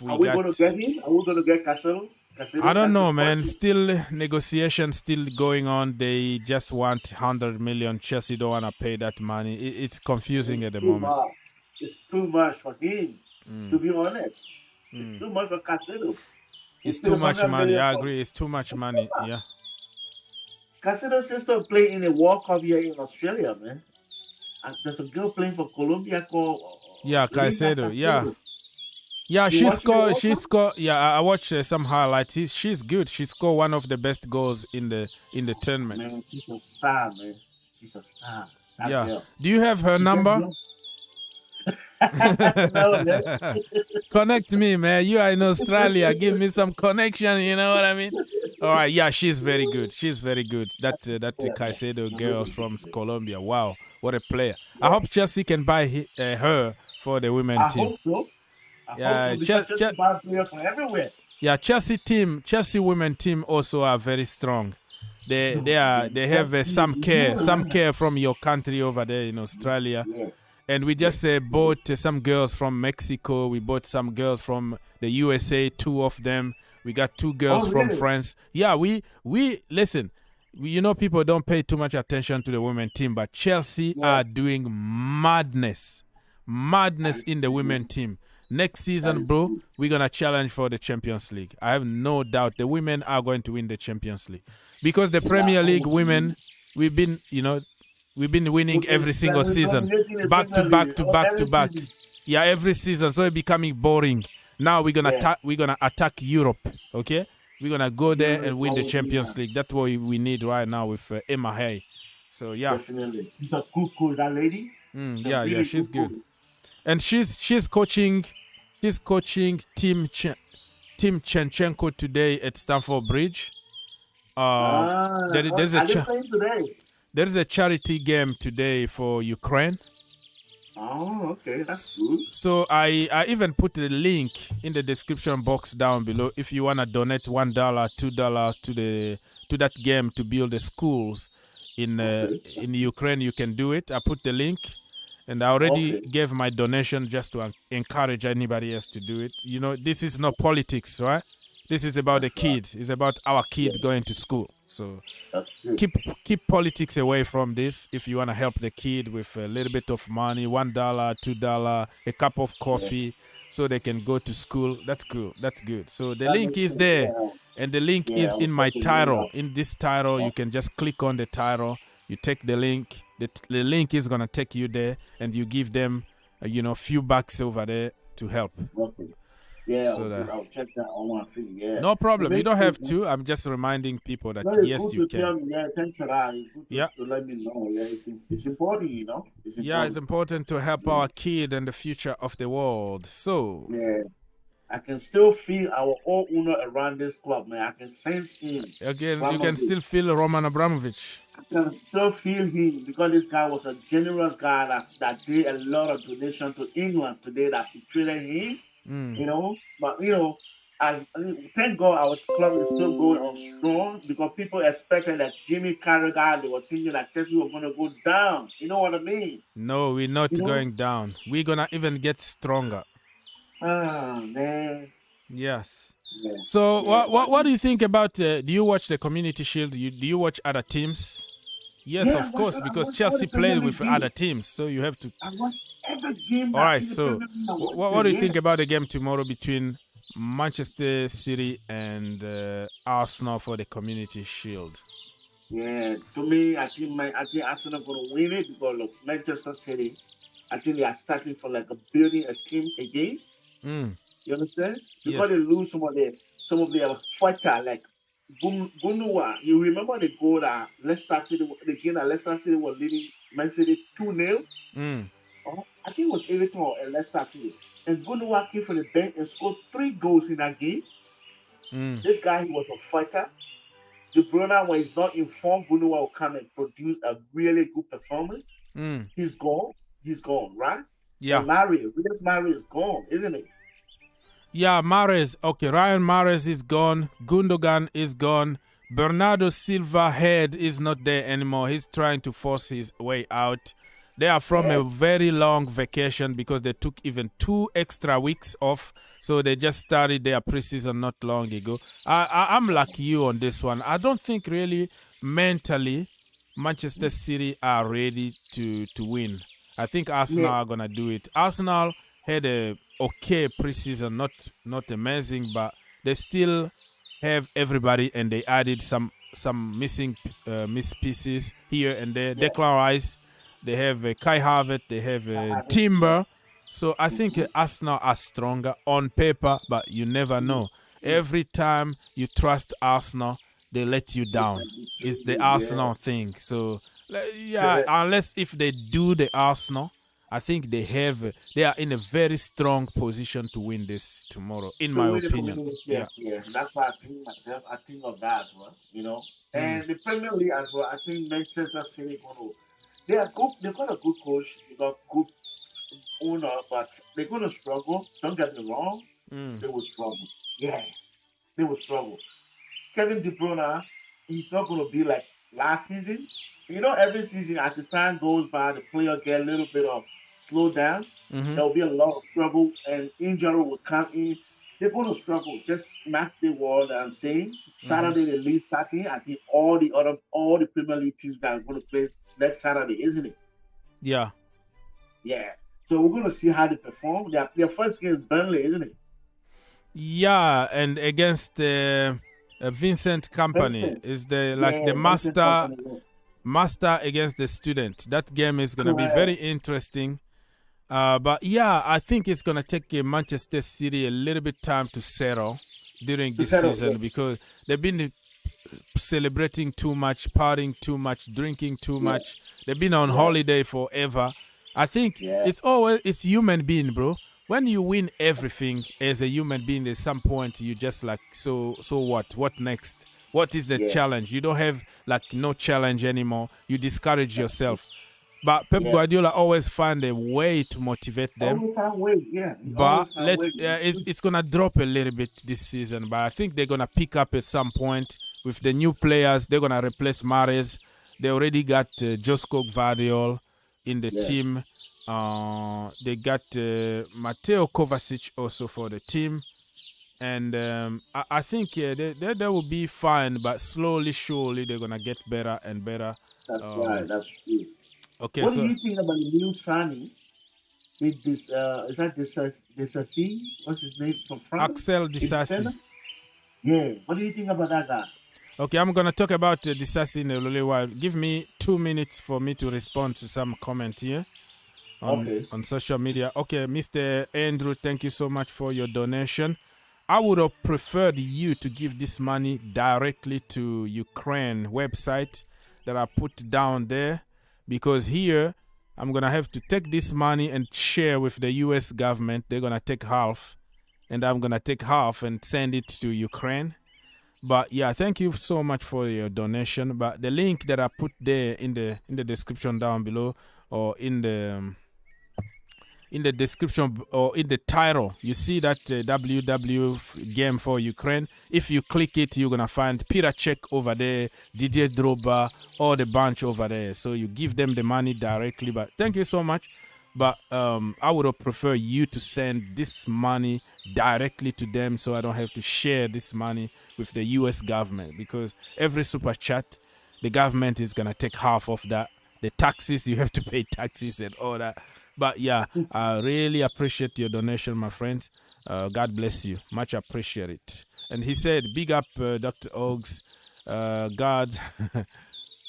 we Are we going to get him? Are we going to get Caicedo? I don't know, man. Still negotiations still going on. They just want 100 million. Chelsea don't want to pay that money. It's confusing at the moment. It's too much for him, to be honest. It's too much for Caicedo. It's too much money. I agree. It's too much money. Yeah. Caicedo's sister playing in a World Cup here in Australia, man. And there's a girl playing for Colombia called Yeah, Caicedo. Yeah. Yeah, You she watching the scored. World She Cup? scored. Yeah, I watched some highlights. She's good. She scored one of the best goals in the tournament. Man, she's a star, man. She's a star. That Yeah. girl. Do you have her number? No, man. Connect me, man. You are in Australia. Give me some connection. You know what I mean? All right. Yeah, she's very good. She's very good. That Caicedo girl from Colombia. Wow, what a player. I hope Chelsea can buy her for the women I team. hope so. Yeah, I hope so, because Chelsea buy players from everywhere. Yeah, Chelsea women team also are very strong. They have some care from your country over there in Australia. Yeah. And we just bought some girls from Mexico. We bought some girls from the USA, 2 of them. We got 2 girls from France. Yeah, we listen. People don't pay too much attention to the women team, but Chelsea are doing madness in the women team. Next season, bro, we're going to challenge for the Champions League. I have no doubt the women are going to win the Champions League. Because the Premier League women, we've been winning every single season. Back to back. Yeah, every season. So it's becoming boring. Now we're gonna attack Europe, okay? We're gonna go there and win the Champions League. That's what we need right now with Emma Hay. So yeah. Definitely. She's a cool, that lady. Yeah, she's good. And she's coaching Team Chenchenko today at Stamford Bridge. There's a charity game today for Ukraine. Oh, okay, that's good. So I even put the link in the description box down below. If you wanna donate $1, $2 to that game to build the schools in Ukraine, you can do it. I put the link, and I already gave my donation just to encourage anybody else to do it. This is not politics, right? This is about the kids. It's about our kids going to school. So keep politics away from this. If you want to help the kid with a little bit of money, $1, $2, a cup of coffee, so they can go to school, that's cool. That's good. So the link is there, and the link is in my title. In this title, you can just click on the title. You take the link. The link is gonna take you there, and you give them, a few bucks over there to help. Okay. Yeah, So I'll check that on my feed. Yeah. No problem. You don't have to. I'm just reminding people that yes, you can. Thanks for that. To let me know. Yeah, it's important, Yeah, it's important to help our kid and the future of the world. So yeah, I can still feel our old owner around this club, man. I can sense him. Again, you can still feel Roman Abramovich. I can still feel him because this guy was a generous guy that did a lot of donation to England today that treated him. But I thank God our club is still going on strong because people expected that Jimmy Carragher, they were thinking that Chelsea were going to go down. You know what I mean? No, we're not going down. We're going to even get stronger. Oh, man. Yes. Yeah. So what do you think about, do you watch the Community Shield? Do you watch other teams? Yes, of course, because Chelsea played with other teams, so you have to. I watched every game. All right, so what do you think about the game tomorrow between Manchester City and Arsenal for the Community Shield? Yeah, to me, I think Arsenal going to win it because of Manchester City. I think they are starting for building a team again. You understand? Because they lose some of their fighter like Gunua. You remember the goal that Leicester City, the game that Leicester City was leading Man City 2-0? I think it was Everton or Leicester City. And Gunua came from the bench and scored 3 goals in that game. This guy was a fighter. De Bruyne, when he's not informed, Gunua will come and produce a really good performance. He's gone. He's gone, right? Yeah. Williams Murray is gone, isn't it? Yeah, Mahrez. Okay, Ryan Mahrez is gone. Gundogan is gone. Bernardo Silva head is not there anymore. He's trying to force his way out. They are from a very long vacation because they took even 2 extra weeks off. So they just started their preseason not long ago. I'm like you on this one. I don't think really mentally Manchester City are ready to win. I think Arsenal are going to do it. Arsenal had a okay preseason, not amazing, but they still have everybody, and they added some missing pieces here and there. Yeah. Declan Rice, they have Kai Havertz, they have Timber. So I think Arsenal are stronger on paper, but you never know. Every time you trust Arsenal, they let you down. It's the Arsenal thing. So unless if they do the Arsenal, I think they are in a very strong position to win this tomorrow, in my opinion. Yeah, that's why I think of that as well, you know. And the Premier League as well, I think Manchester City, they are good. They've got a good coach. They got good owner, but they're going to struggle. Don't get me wrong. They will struggle. Yeah, they will struggle. Kevin De Bruyne, he's not going to be like last season. You know, every season as the time goes by, the player get a little bit of slow down. There will be a lot of struggle, and injury will come in. They're going to struggle. Just mark the word I'm saying. Saturday, they leave Saturday. I think all the Premier League teams that are going to play next Saturday, isn't it? Yeah. Yeah. So we're going to see how they perform. Their first game is Burnley, isn't it? Yeah, and against Vincent Company is the master against the student. That game is going to be very interesting. But yeah, I think it's going to take Manchester City a little bit time to settle during this season because they've been celebrating too much, partying too much, drinking too much. They've been on holiday forever. I think it's human being, bro. When you win everything as a human being, at some point you just like, so what? What next? What is the challenge? You don't have like no challenge anymore. You discourage yourself. But Pep Guardiola always find a way to motivate them. But it's gonna drop a little bit this season. But I think they're gonna pick up at some point with the new players. They're gonna replace Mahrez. They already got Josko Gvardiol in the team. They got Mateo Kovacic also for the team. And I think they will be fine, but slowly, surely, they're going to get better and better. That's right, that's true. Okay, what do you think about the new signing? Is that Disasi? What's his name from France? Axel Disasi. Yeah, what do you think about that guy? Okay, I'm going to talk about Disasi in a little while. Give me 2 minutes for me to respond to some comment here on social media. Okay, Mr. Andrew, thank you so much for your donation. I would have preferred you to give this money directly to Ukraine website that I put down there, because here I'm going to have to take this money and share with the US government. They're going to take half, and I'm going to take half and send it to Ukraine. But yeah, thank you so much for your donation. But the link that I put there in the description down below, or in the description or in the title, you see that Game4Ukraine. If you click it, you're gonna find Peter Cech over there, Didier Drogba, all the bunch over there. So you give them the money directly. But thank you so much. But I would have preferred you to send this money directly to them, so I don't have to share this money with the US government, because every super chat, the government is gonna take half of that. The taxes, you have to pay taxes and all that. But yeah, I really appreciate your donation, my friends. God bless you. Much appreciate it. And he said, big up Dr. Ogs. God's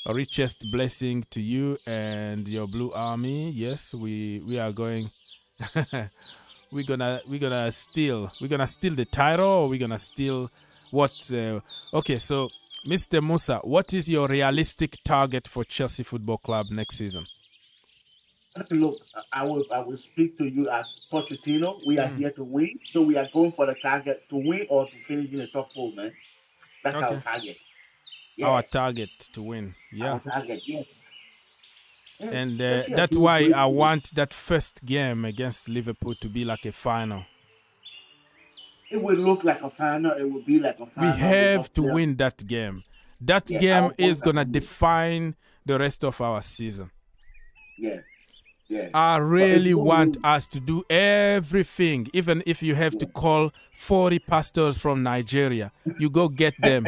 richest blessing to you and your Blue Army. Yes, we are going. we're gonna steal the title, or we're gonna steal what? Okay, so Mr. Musa, what is your realistic target for Chelsea Football Club next season? Look, I will speak to you as Pochettino. We are here to win, so we are going for the target to win or to finish in the top 4, man. That's our target. Yeah. Our target to win. Yeah. Our target, yes. And that's why I want that first game against Liverpool to be like a final. It will look like a final. It will be like a final. We have to win that game. That game is going to define the rest of our season. Yeah. Yeah. I really want us to do everything, even if you have to call 40 pastors from Nigeria. You go get them.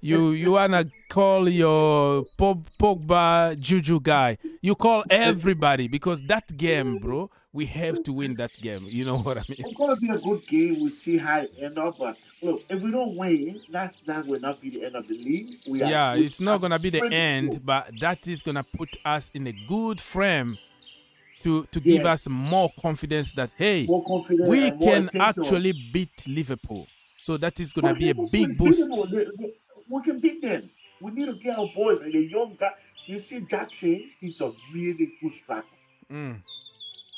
You wanna call your Pogba Juju guy. You call everybody, because that game, bro, we have to win that game. You know what I mean? It's gonna be a good game. We'll see how it ends up. But look, if we don't win, that will not be the end of the league. It's not gonna be the end, but that is gonna put us in a good frame to give us more confidence that we can actually beat Liverpool. So that is gonna be a big boost. We can beat them. We need to get our boys and the young guy. You see Jackson, he's a really good striker.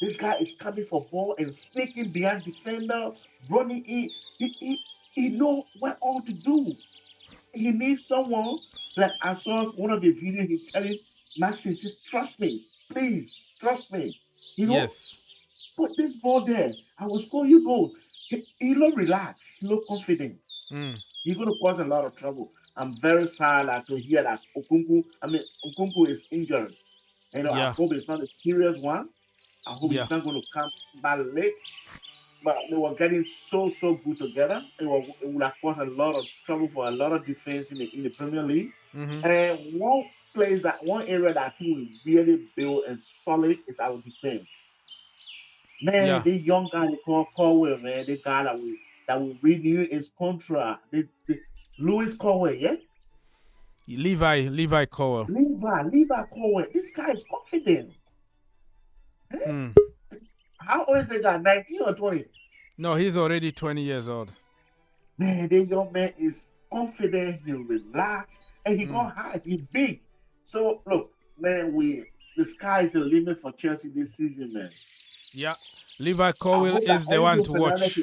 This guy is coming for ball and sneaking behind defender, running in. He knows what all to do. He needs someone, like I saw one of the videos, he's telling Master, trust me, please, trust me. You know, put this ball there. I will score you goals. He look relaxed. He look confident. He's going to cause a lot of trouble. I'm very sad to hear that Okunku is injured. You know, I hope it's not a serious one. I hope he's not going to come back late. But they were getting so good together. It would have caused a lot of trouble for a lot of defense in the Premier League. And one area that I think we really build and solid is our defense. Man, the young guy they call Colwell, man, the guy that will renew his contract. Louis Colwell, yeah? Levi Colwell. Levi Colwell. This guy is confident. How old is the guy? 19 or 20? No, he's already 20 years old. Man, the young man is confident, he relaxed, and he got high, he big. So look, man, the sky is the limit for Chelsea this season, man. Yeah. Levi Colwell is the one to watch.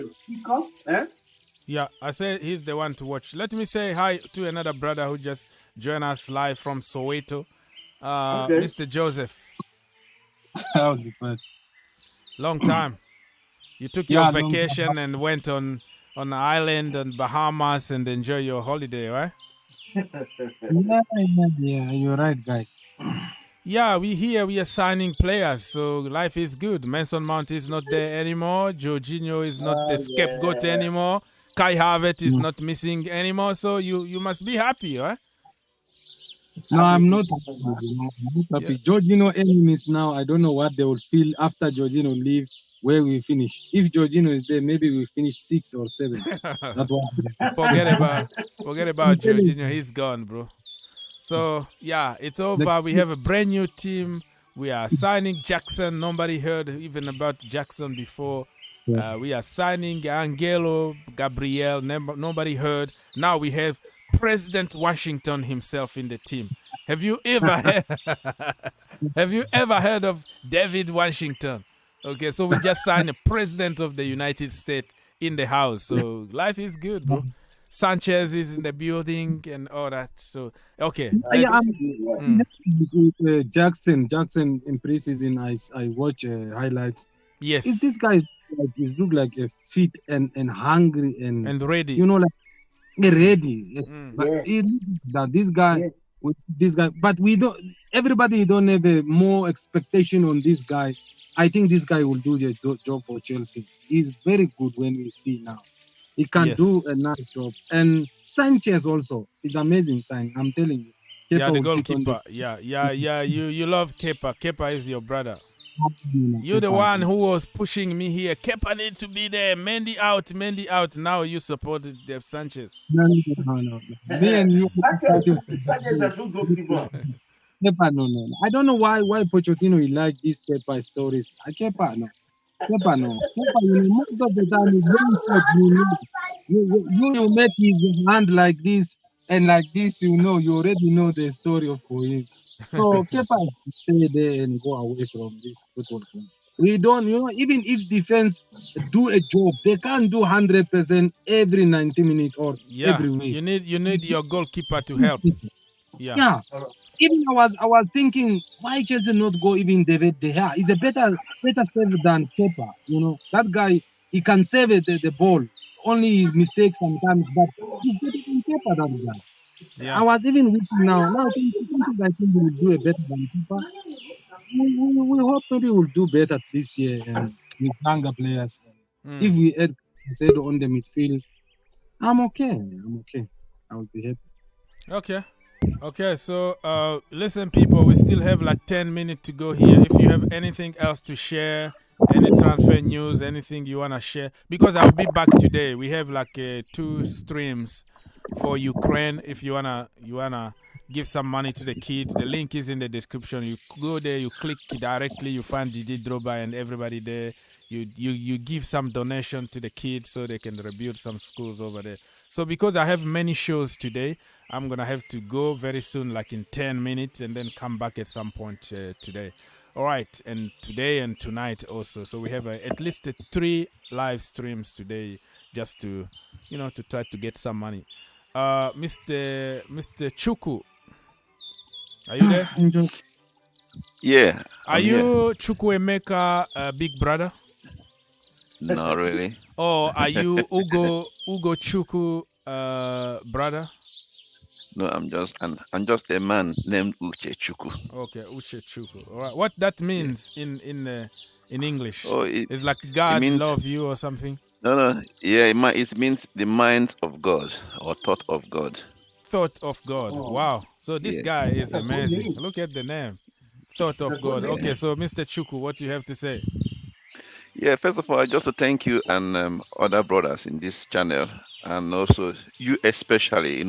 Yeah, I think he's the one to watch. Let me say hi to another brother who just joined us live from Soweto, Mr. Joseph. How's it, man? Long time. You took your vacation and went on an island in Bahamas and enjoy your holiday, right? Yeah, you're right, guys. Yeah, we are signing players, so life is good. Mason Mount is not there anymore. Jorginho is not the scapegoat anymore. Kai Havertz is not missing anymore, so you must be happy, right? No, I'm not happy. Jorginho enemies now, I don't know what they will feel after Jorginho leave, where we finish. If Jorginho is there, maybe we finish 6 or 7. That's what. Forget about Jorginho. He's gone, bro. So, yeah, it's over. We have a brand new team. We are signing Jackson. Nobody heard even about Jackson before. We are signing Angelo, Gabriel. Nobody heard. Now we have President Washington himself in the team. Have you ever heard of Deivid Washington? Okay, so we just signed the President of the United States in the house. So life is good, bro. Sanchez is in the building and all that. So, okay. Jackson in preseason, I watch highlights. Yes. If this guy is look like a fit and hungry and ready. You know, like ready. But that this guy with this guy, but everybody don't have a more expectation on this guy. I think this guy will do the job for Chelsea. He's very good when we see now. He can do a nice job. And Sanchez also is amazing sign. I'm telling you. Kepa the goalkeeper. You love Kepa. Kepa is your brother. You're the one who was pushing me here. Kepa needs to be there. Mendy out. Now you supported Dev Sanchez. No. Me and you. Sanchez is a good goalkeeper. Kepa, no. I don't know why Pochettino like these Kepa stories. Kepa, no. Kepa, most of the time is very short. You make his hand like this and like this, you already know the story of him. So Kepa stay there and go away from this football club. We don't, even if defense do a job, they can't do 100% every 90 minutes or every week. You need your goalkeeper to help. Yeah. Even I was thinking, why Chelsea not go even David De Gea? He's a better saver than Kepa. That guy, he can save the ball. Only his mistakes sometimes, but he's better than Kepa, that guy. Yeah. I was even with him now. Now I think he will do a better than Kepa. We hope maybe we'll do better this year with younger players. If we add Caicedo on the midfield, I'm okay. I will be happy. Okay, so listen, people, we still have like 10 minutes to go here. If you have anything else to share, Any transfer news, anything you wanna share? Because I'll be back today. We have like 2 streams for Ukraine. If you wanna give some money to the kid, the link is in the description. You go there, you click directly, you find Didi Droba and everybody there. You give some donation to the kids so they can rebuild some schools over there. So because I have many shows today, I'm gonna have to go very soon, like in 10 minutes, and then come back at some point today. All right, and today and tonight also. So we have at least 3 live streams today, just to to try to get some money. Mr. Chuku, are you there? Yeah. Are you Chukwuemeka big brother? Not really. Or are you Ugo Chuku brother? No, I'm just a man named Uche Chuku. Okay, Uche Chuku. All right. What that means in English? Oh, it's like God love you or something. No. Yeah, it means the mind of God or thought of God. Thought of God. Oh. Wow. So this guy is amazing. Look at the name. Thought of God. Okay, so Mr. Chuku, what do you have to say? Yeah, first of all, just to thank you and other brothers in this channel, and also you especially,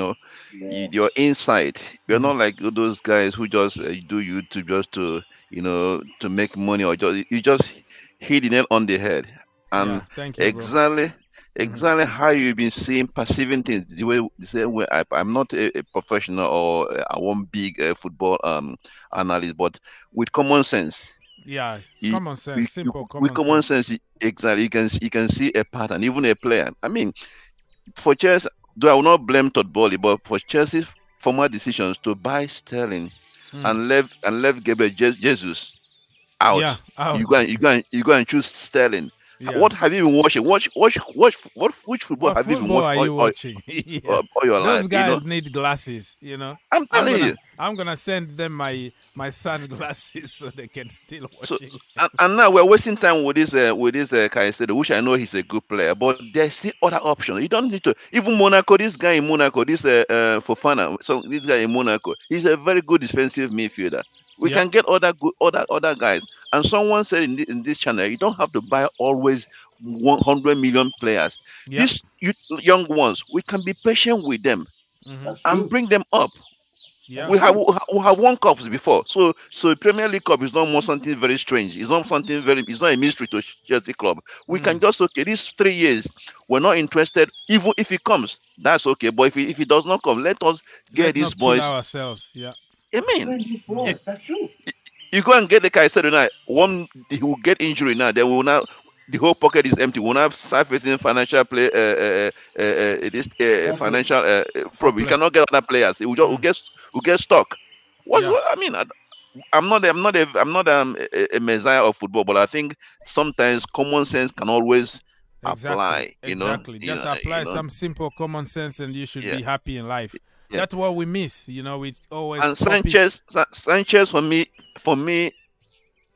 your insight. You're not like those guys who just do YouTube just to, to make money, or you just hit the nail on the head. And thank you, exactly how you've been perceiving things, the same way. I'm not a professional or I want big football analyst, but with common sense. Yeah, common sense, simple common with common sense. Exactly, you can see a pattern, even a player. I mean, for Chelsea, though I will not blame Todd Bowley, but for Chelsea's former decisions to buy Sterling and left Gabriel Jesus out. Yeah, out. You go and choose Sterling. Yeah. What have you been watching? Which football have you been watching? Are you watching? All your life, those guys need glasses, I'm telling you. I'm gonna send them my sunglasses so they can still watch it. And now we're wasting time with this Caicedo, which I know he's a good player, but there's still other options. You don't need to. Even Monaco, this guy in Monaco, this Fofana, so this guy in Monaco, he's a very good defensive midfielder. We can get other guys. And someone said in this channel, you don't have to buy always 100 million players. These young ones, we can be patient with them and bring them up. Yeah. We have won cups before, so Premier League Cup is not something very strange. It's not a mystery to Chelsea club. We can just these 3 years we're not interested. Even if it comes, that's okay. But if it does not come, let us get these boys ourselves. Yeah. I mean, that's true. You go and get the Caicedo now. One, he will get injury now. They will now. The whole pocket is empty. We'll not start facing financial play. Financial problem. You cannot get other players. It will get stuck. What I mean? I'm not a messiah of football, but I think sometimes common sense can always apply. Exactly. Just apply some simple common sense, and you should be happy in life. Yeah. That's what we miss, it's always. And Sanchez for me,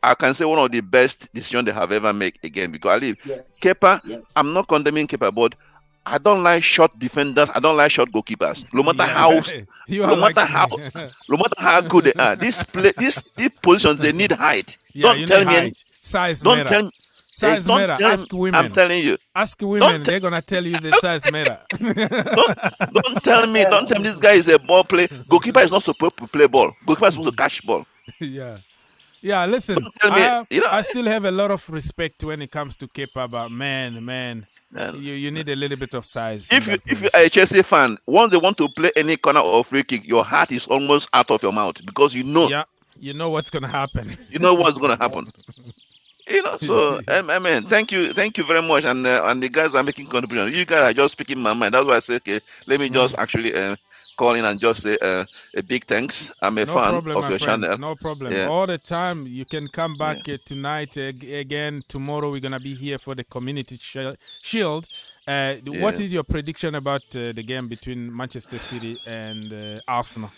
I can say one of the best decisions they have ever made again, because I leave Kepa. I'm not condemning Kepa, but I don't like short defenders. I don't like short goalkeepers. No matter how good they are, these positions they need height. Don't tell me size matter. Size matter. Ask women. I'm telling you. Ask women. They're gonna tell you the size matter. Don't tell me. Don't tell me this guy is a ball player. Goalkeeper is not supposed to play ball. Goalkeeper is supposed to catch ball. Yeah. Listen, I still have a lot of respect when it comes to Kepa, but man, you need a little bit of size. If you're a Chelsea fan, once they want to play any corner or free kick, your heart is almost out of your mouth, because you know what's gonna happen. You know what's gonna happen. So I mean, thank you very much, and the guys are making contributions. You guys are just speaking my mind. That's why I said, okay, let me just actually call in and just say a big thanks. I'm a fan of your channel. No problem. Yeah. All the time. You can come back tonight again. Tomorrow we're gonna be here for the Community Shield. What is your prediction about the game between Manchester City and Arsenal?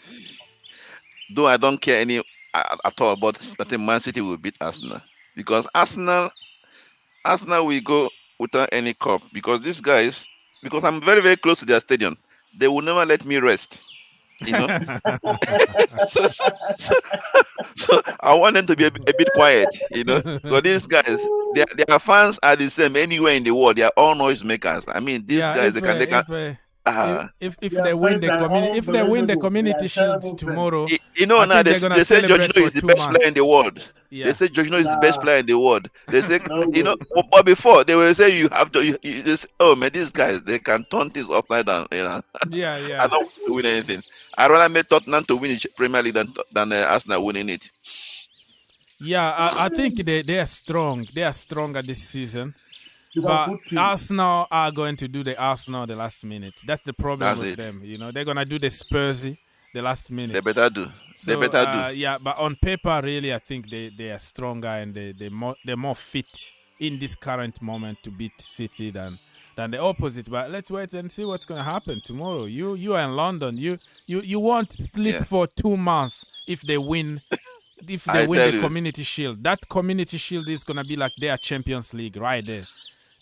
Though I don't care any at all, but I think Man City will beat Arsenal. Because Arsenal will go without any cup. Because these guys, because I'm very, very close to their stadium, they will never let me rest. So So I want them to be a bit quiet, you know. So these guys, their fans are the same anywhere in the world. They are all noisemakers. I mean, these guys they can. If Yeah, they win the fans are community, if they win the unbelievable. community They are shields terrible tomorrow, You know, I now think they, they're gonna they say celebrate Jorginho is for the 2 best months. player in the world. Yeah. They say Jorginho is the best Nah. player in the world. They say, No you know, way. but before they will say you have to. You just, oh man, these guys they can turn things upside down. You know, Yeah, I yeah. don't want to win anything. I rather make Tottenham to win the Premier League than Arsenal winning it. Yeah, I think they are strong. They are stronger this season. You got But good team. Arsenal are going to do the Arsenal the last minute. That's the problem That's with it. them. You know, they're gonna do the Spursy the last minute. They better do. So, They better do. Yeah, but on paper, really, I think they are stronger and they're more fit in this current moment to beat City than the opposite. But let's wait and see what's gonna happen tomorrow. You are in London. You won't sleep Yeah. for 2 months if they win. If I they win tell the you. Community Shield, that Community Shield is gonna be like their Champions League right there.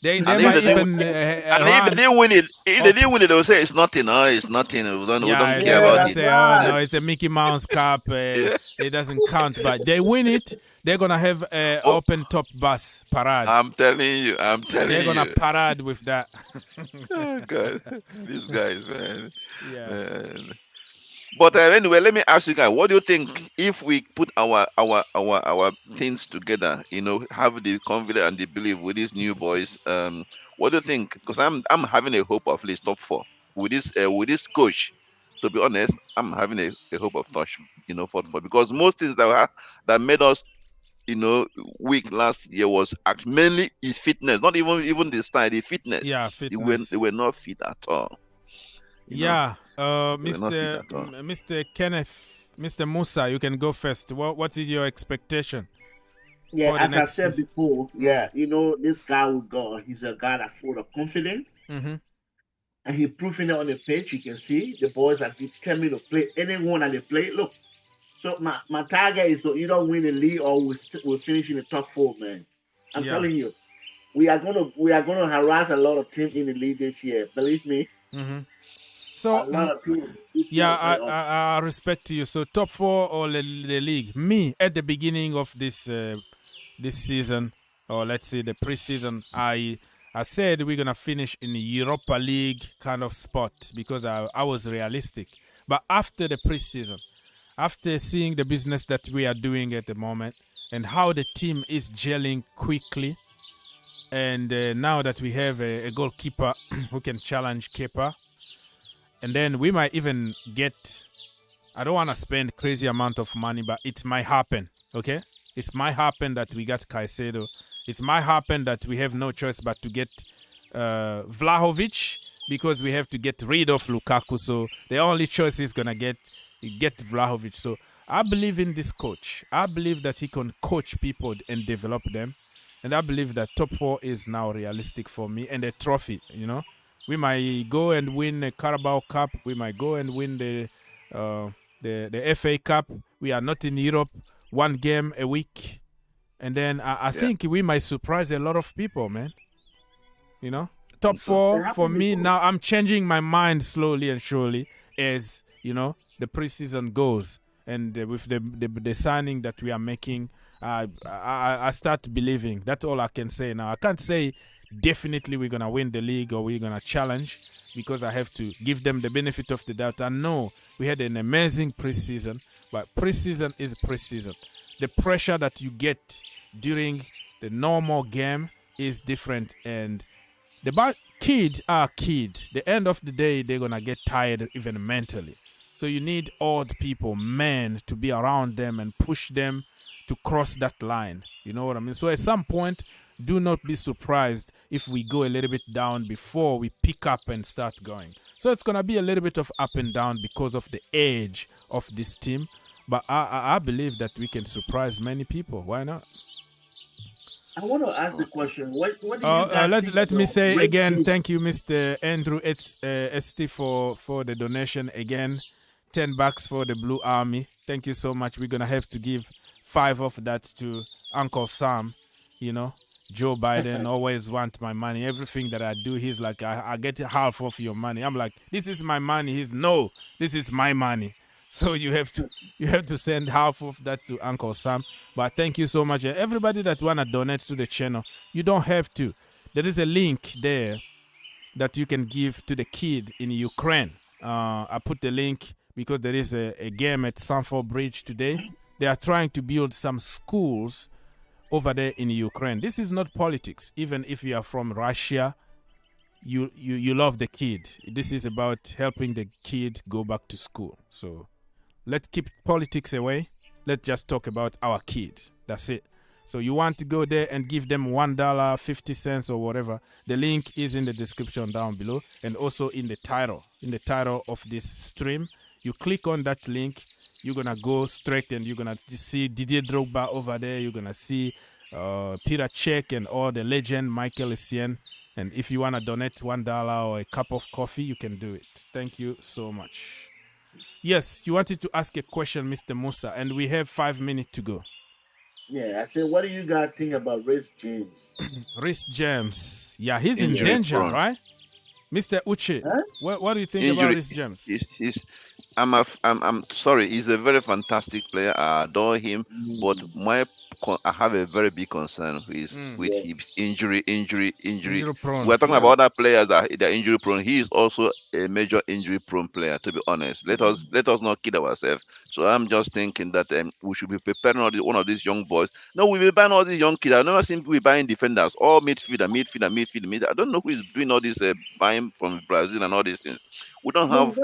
They And might if they even and if run. they didn't win it, they will say it's nothing. Oh, it's nothing. We don't Yeah, care they're about gonna it. say, oh no, it's a Mickey Mouse Cup. It doesn't count. But they win it, they're gonna have an open top bus parade. I'm telling you. They're gonna parade with that. Oh, God, these guys, man. Yeah. Man. But anyway, let me ask you guys: what do you think if we put our things together? You know, have the confidence and the belief with these new boys. What do you think? Because I'm having a hope of at least top 4 with this coach. To be honest, I'm having a hope of touch. You know, for because most things that made us, you know, weak last year was mainly his fitness. Not even the style, the fitness. Yeah, They fitness. were not fit at all. You know? Yeah, They were not fit at all. Mr. Kenneth, Mr. Musa, you can go first. What is your expectation? Yeah, for the as I next said season? before, yeah, you know, this guy will go. He's a guy that's full of confidence, Mm-hmm. and he's proving it on the pitch. You can see the boys are determined to play anyone that they play. Look, so my target is to either win the league or we'll finish in the top 4, man. I'm Yeah. telling you, we are gonna harass a lot of teams in the league this year. Believe me, Mm-hmm. a So lot of teams. This yeah, year, I respect you. So top 4 or the league? Me at the beginning of this season, or let's say the preseason, I said we're gonna finish in the Europa League kind of spot because I was realistic. But after the preseason, after seeing the business that we are doing at the moment and how the team is gelling quickly, and now that we have a goalkeeper who can challenge keeper. And then we might even get, I don't want to spend crazy amount of money, but it might happen, okay? It might happen that we got Caicedo. It might happen that we have no choice but to get Vlahovic because we have to get rid of Lukaku. So the only choice is going to get Vlahovic. So I believe in this coach. I believe that he can coach people and develop them. And I believe that top 4 is now realistic for me and a trophy, you know? We might go and win a Carabao Cup. We might go and win the FA Cup. We are not in Europe. 1 game a week. And then I think we might surprise a lot of people, man. You know? Top 4 for me now. I'm changing my mind slowly and surely as, you know, the preseason goes. And with the signing that we are making, I start believing. That's all I can say now. I can't say definitely we're going to win the league or we're going to challenge because I have to give them the benefit of the doubt. I know we had an amazing preseason, but preseason is preseason. The pressure that you get during the normal game is different, and the kids are kids. The end of the day, they're going to get tired even mentally. So you need old people, men, to be around them and push them to cross that line. You know what I mean? So at some point, do not be surprised if we go a little bit down before we pick up and start going. So it's going to be a little bit of up and down because of the age of this team. But I believe that we can surprise many people. Why not? I want to ask the question. What do you guys let me say great again, team? thank you, Mr. Andrew ST for the donation again. $10 for the Blue Army. Thank you so much. We're going to have to give 5 of that to Uncle Sam, you know. Joe Biden always want my money. Everything that I do, he's like, I get half of your money. I'm like, this is my money. He's, no, this is my money. So you have to send half of that to Uncle Sam. But thank you so much. Everybody that wanna donate to the channel, you don't have to. There is a link there that you can give to the kid in Ukraine. I put the link because there is a game at Stamford Bridge today. They are trying to build some schools over there in Ukraine. This is not politics. Even if you are from Russia, you love the kid. This is about helping the kid go back to school. So let's keep politics away. Let's just talk about our kid. That's it. So you want to go there and give them $1, 50 cents or whatever. The link is in the description down below and also in the title. In the title of this stream, you click on that link. You're going to go straight and you're going to see Didier Drogba over there. You're going to see Peter Cech and all the legend Michael Essien. And if you want to donate $1 or a cup of coffee, you can do it. Thank you so much. Yes, you wanted to ask a question, Mr. Musa, and we have 5 minutes to go. Yeah, I said, what do you guys think about Reece James? Reece James. Yeah, he's in danger, right? Mr. Uche, huh? What do you think about Reece James? I'm sorry, he's a very fantastic player. I adore him, but I have a very big concern with his injury prone. We're talking about other players that are injury prone. He is also a major injury prone player, to be honest. Let us not kid ourselves. So I'm just thinking that we should be preparing one of these young boys. No, we will buy all these young kids. I've never seen we buying defenders, all midfielder. I don't know who is doing all this buying from Brazil and all these things. We don't have.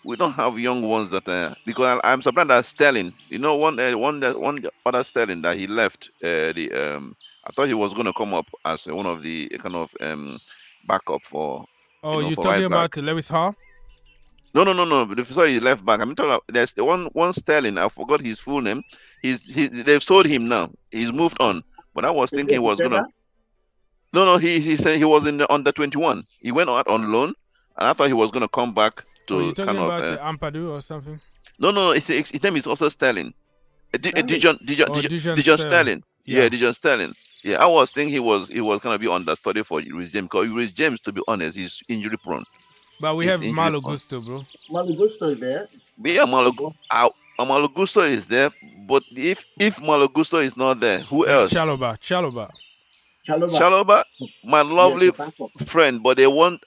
We don't have young ones that because I'm surprised that Sterling, one other Sterling that he left I thought he was going to come up as one of the kind of backup for. Oh, you're talking about Lewis Hall? No. Sorry, he left back. I'm talking about there's the one Sterling. I forgot his full name. They've sold him now. He's moved on. But I was thinking he was gonna. No. He said he was in the under 21. He went out on loan, and I thought he was gonna come back. You're talking about Ampadu or something? No. His name is also Sterling. Dijon Sterling. Yeah, Dijon Sterling. Yeah, I was thinking he was gonna be understudy for Reece James because Reece James, to be honest, he's injury prone. But we have Malo Gusto, bro. Malo Gusto is there. Yeah, Malo Gusto is there. But if Malo Gusto is not there, who else? Chalobah, my lovely friend. But they want.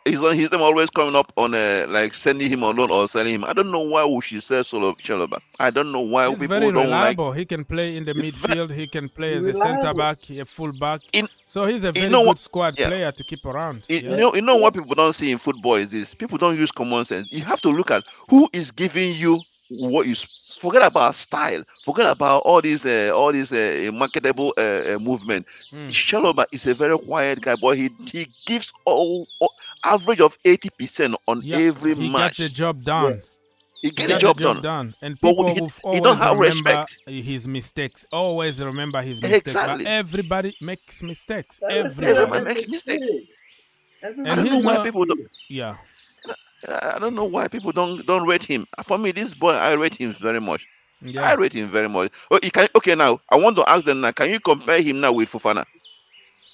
His name always coming up on like sending him on loan or selling him. I don't know why we should sell Chalobah. I don't know why he's people very don't reliable. like. He can play in the midfield. He can play as a centre back, a full back. So he's a very good squad player to keep around. You know what people don't see in football is this: people don't use common sense. You have to look at who is giving you what you. Forget about style. Forget about all these marketable movement. Chalobah is a very quiet guy, but he gives average of 80% on every match. He got the job done. Yes. He got the job done. And people will always remember his mistakes. Always remember his mistakes. Exactly. But everybody makes mistakes. Everybody makes mistakes. And I don't know why people don't. Yeah. I don't know why people don't rate him. For me, this boy, I rate him very much. Yeah. I rate him very much. Okay, now I want to ask them now. Can you compare him now with Fofana?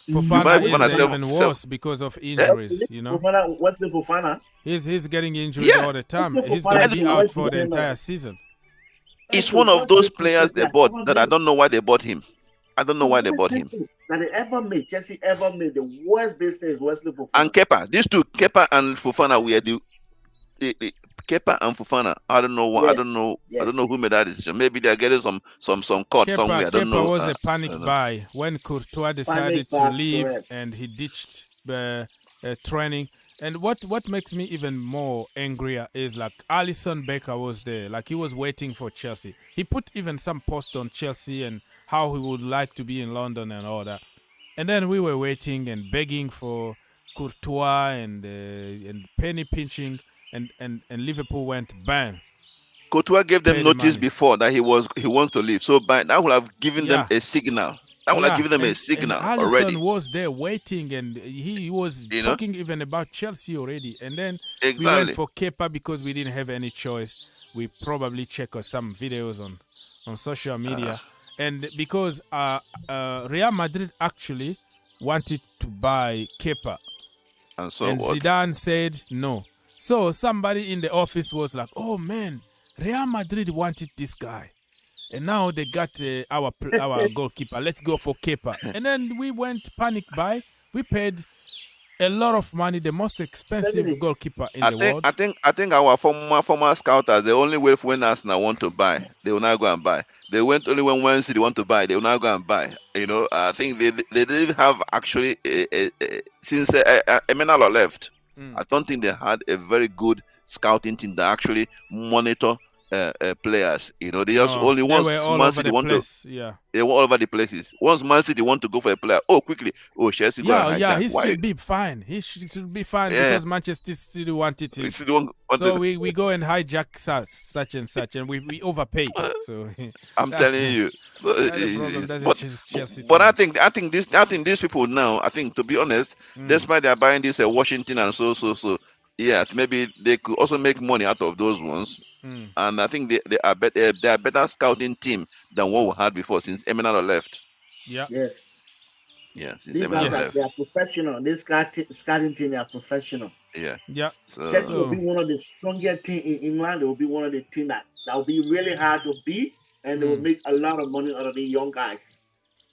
Fofana is even worse because of injuries. Fofana, what's the Fofana? He's getting injured all the time. He's going to be out for the entire season. It's one of those players they bought that I don't know why they bought him. I don't know why they bought him. That Chelsea ever made the worst business Wesley Fofana. And Kepa, these two, Kepa and Fofana, were the Kepa and Fofana. I don't know what. Yes. I don't know who made that decision. Maybe they are getting some cut somewhere. I don't know. Kepa was a panic buy when Courtois decided to leave and he ditched the training. And what makes me even more angrier is like Alisson Becker was there, like he was waiting for Chelsea. He put even some post on Chelsea and how he would like to be in London and all that. And then we were waiting and begging for Courtois and penny pinching. And Liverpool went bang. Courtois gave them notice before that he wants to leave. So that would have given them a signal. That would have given them a signal already. Alisson was there waiting, and he was talking even about Chelsea already. And then we went for Kepa because we didn't have any choice. We probably checked some videos on social media, and because Real Madrid actually wanted to buy Kepa, and Zidane said no. So somebody in the office was like, "Oh man, Real Madrid wanted this guy, and now they got our goalkeeper. Let's go for Kepa." And then we went panic buy. We paid a lot of money, the most expensive goalkeeper in the world. I think our former scouters, the only way when Arsenal want to buy, they will now go and buy. They went only when one city want to buy, they will now go and buy. You know, I think they didn't have actually since Emenalo left. I don't think they had a very good scouting team that actually monitor players. You know, they just only once Man City want to. They were all over the places. Once Man City want to go for a player, quickly, Chelsea go and he should be fine. He should be fine because Manchester City wanted him. So we go and hijack such and such, and we overpay. So I'm telling you. Chelsea. But I think these people now, I think, to be honest, despite they're buying this Washington and so. Yeah, maybe they could also make money out of those ones. And I think they are better scouting team than what we had before since Emenalo left. Yeah. Yes. Yeah. Since These Emenalo guys left. they are professional. This scouting team, they are professional. Yeah. Yeah. Chelsea will be one of the strongest team in England. They will be one of the team that will be really hard to beat, and they will make a lot of money out of the young guys.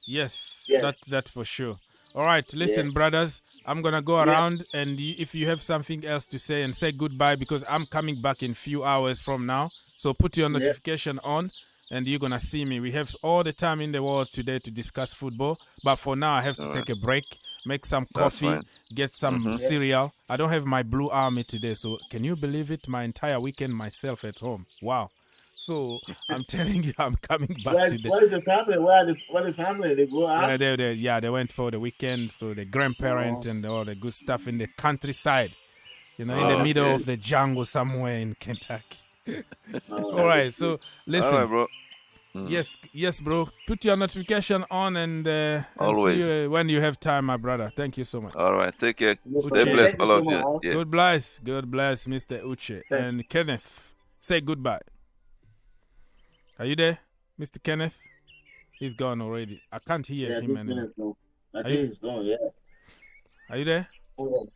Yes. That for sure. All right, listen, brothers. I'm going to go around, and if you have something else to say, and say goodbye, because I'm coming back in a few hours from now. So put your notification on, and you're going to see me. We have all the time in the world today to discuss football. But for now, I have to take a break, make some coffee, get some cereal. I don't have my Blue Army today, so can you believe it? My entire weekend myself at home. Wow. So I'm telling you, I'm coming back today. What is the family? What is family? They go out? They went for the weekend for the grandparent and all the good stuff in the countryside. You know, in the middle of the jungle somewhere in Kentucky. All right, so listen. All right, bro. Yes, bro. Put your notification on and see you when you have time, my brother. Thank you so much. All right, take care. Stay blessed, all of you. Yeah. God bless, Mr. Uche. And Kenneth, say goodbye. Are you there, Mr. Kenneth? He's gone already. I can't hear him anymore. I think he's gone, Are you there? Oh.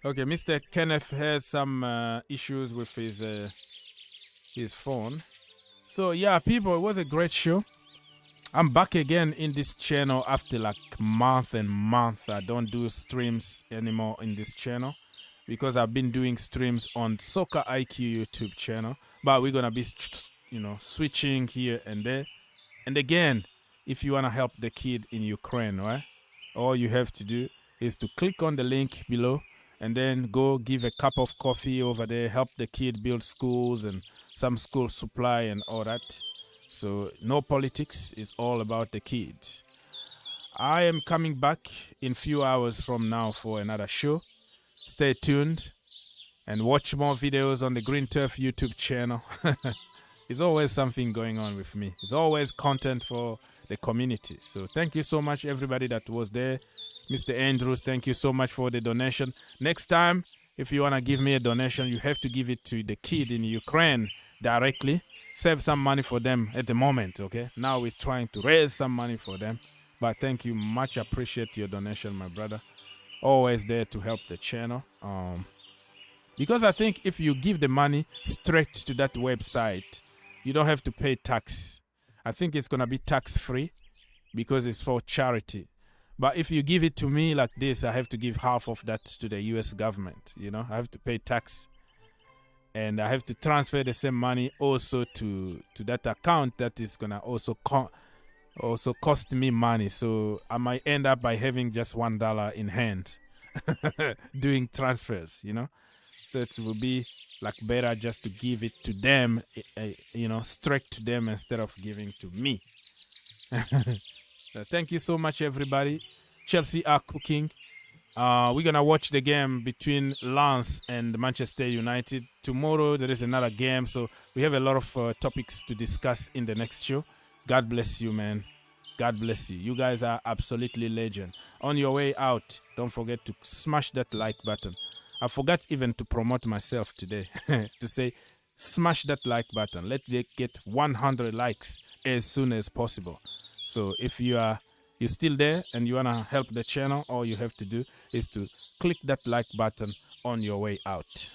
Okay, Mr. Kenneth has some issues with his phone. So, yeah, people, it was a great show. I'm back again in this channel after like month and month. I don't do streams anymore in this channel, because I've been doing streams on Soccer IQ YouTube channel. But we're going to be, switching here and there. And again, if you want to help the kid in Ukraine, right? All you have to do is to click on the link below and then go give a cup of coffee over there, help the kid build schools and some school supply and all that. So no politics, it's all about the kids. I am coming back in few hours from now for another show. Stay tuned and watch more videos on the Green Turf YouTube channel. It's always something going on with me. It's always content for the community. So thank you so much, everybody that was there. Mr. Andrews, thank you so much for the donation. Next time, if you want to give me a donation, you have to give it to the kid in Ukraine directly. Save some money for them at the moment, okay? Now we're trying to raise some money for them. But thank you. Much appreciate your donation, my brother. Always there to help the channel. Because I think if you give the money straight to that website, you don't have to pay tax. I think it's going to be tax-free because it's for charity. But if you give it to me like this, I have to give half of that to the U.S. government. You know, I have to pay tax. And I have to transfer the same money also to that account that is going to also cost me money. So I might end up by having just $1 in hand doing transfers, you know. So it will be like better just to give it to them, straight to them instead of giving to me. Thank you so much, everybody. Chelsea are cooking. We're going to watch the game between Lens and Manchester United. Tomorrow, there is another game. So we have a lot of topics to discuss in the next show. God bless you, man. God bless you. You guys are absolutely legend. On your way out, don't forget to smash that like button. I forgot even to promote myself today to say smash that like button. Let's get 100 likes as soon as possible. So if you you're still there and you want to help the channel, all you have to do is to click that like button on your way out.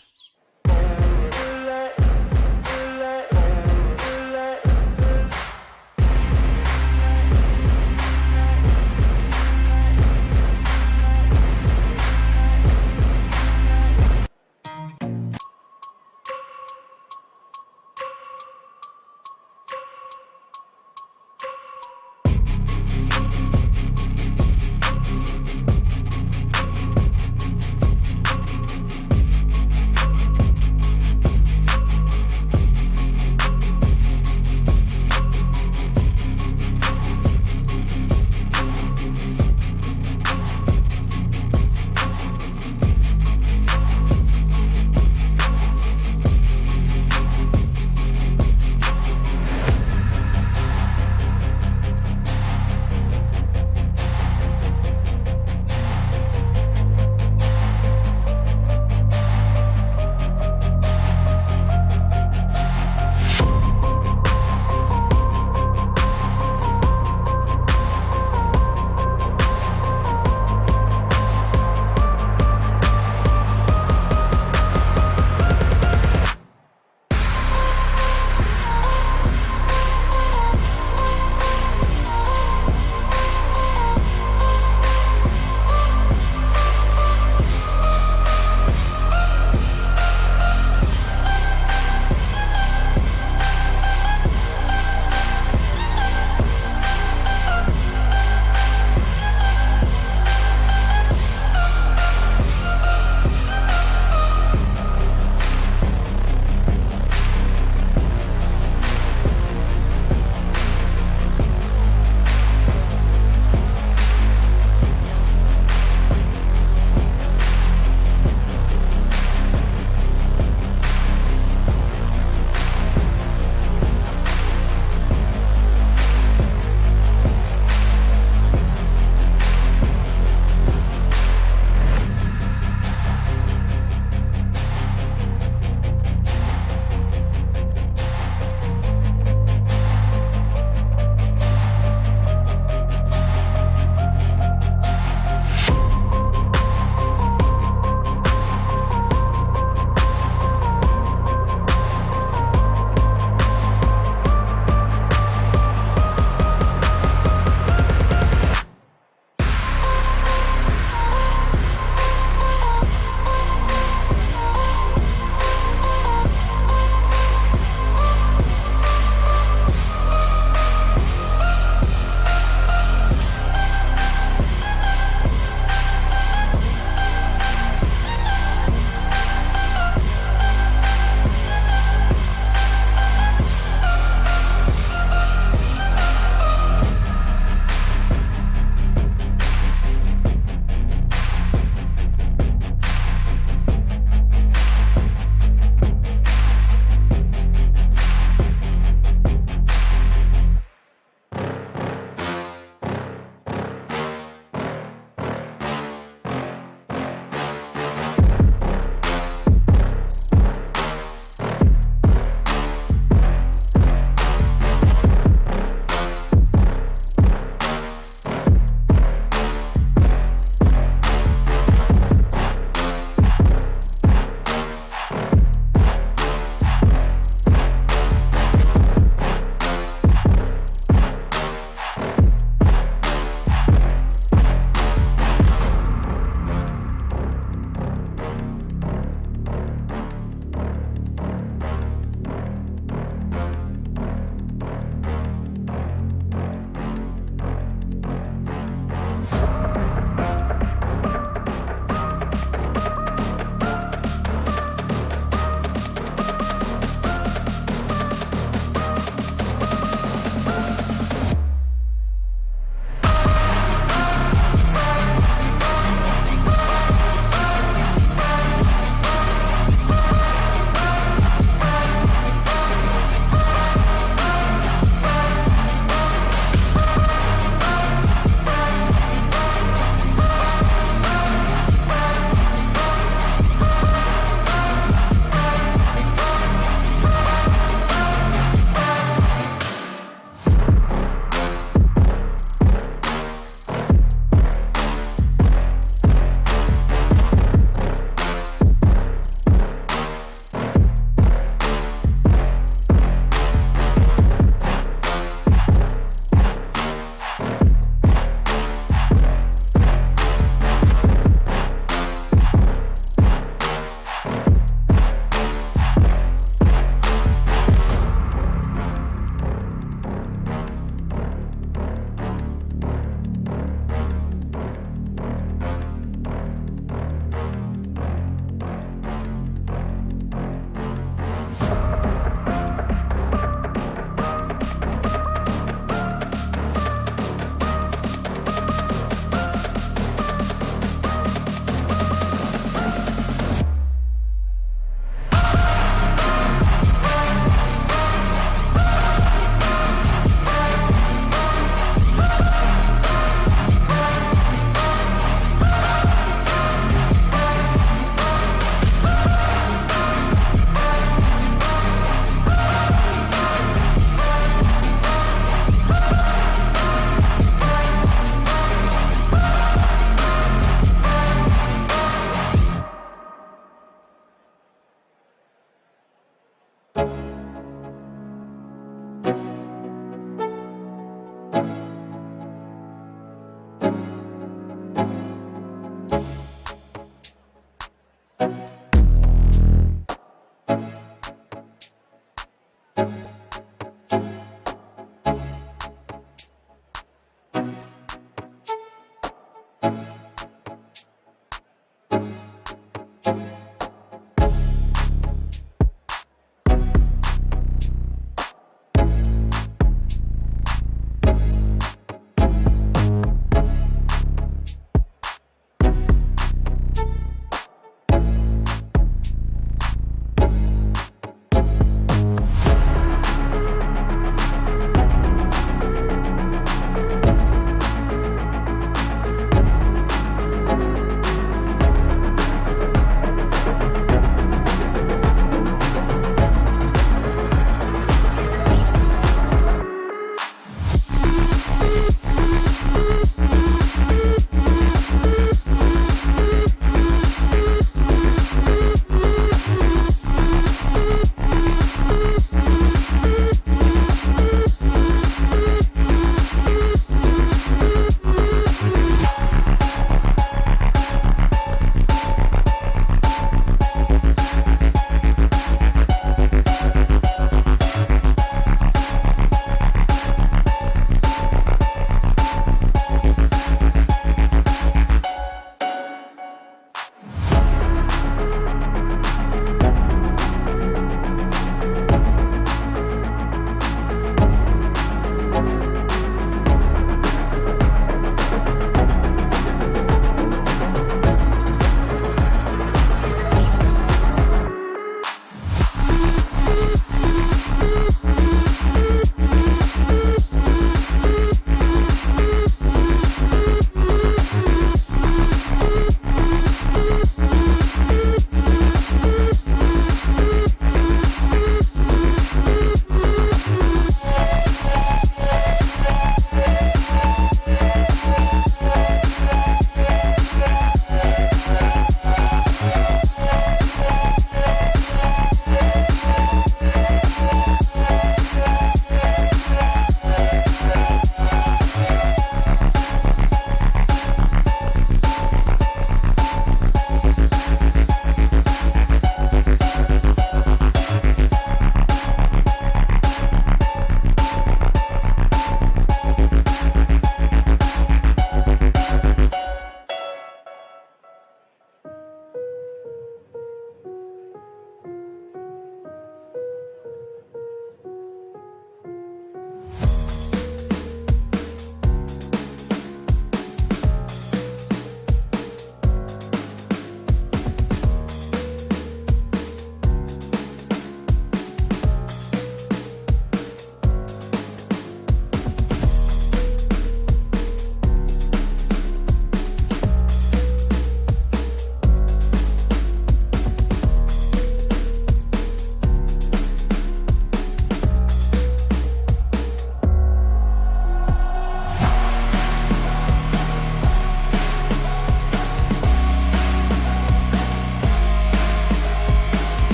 Bye.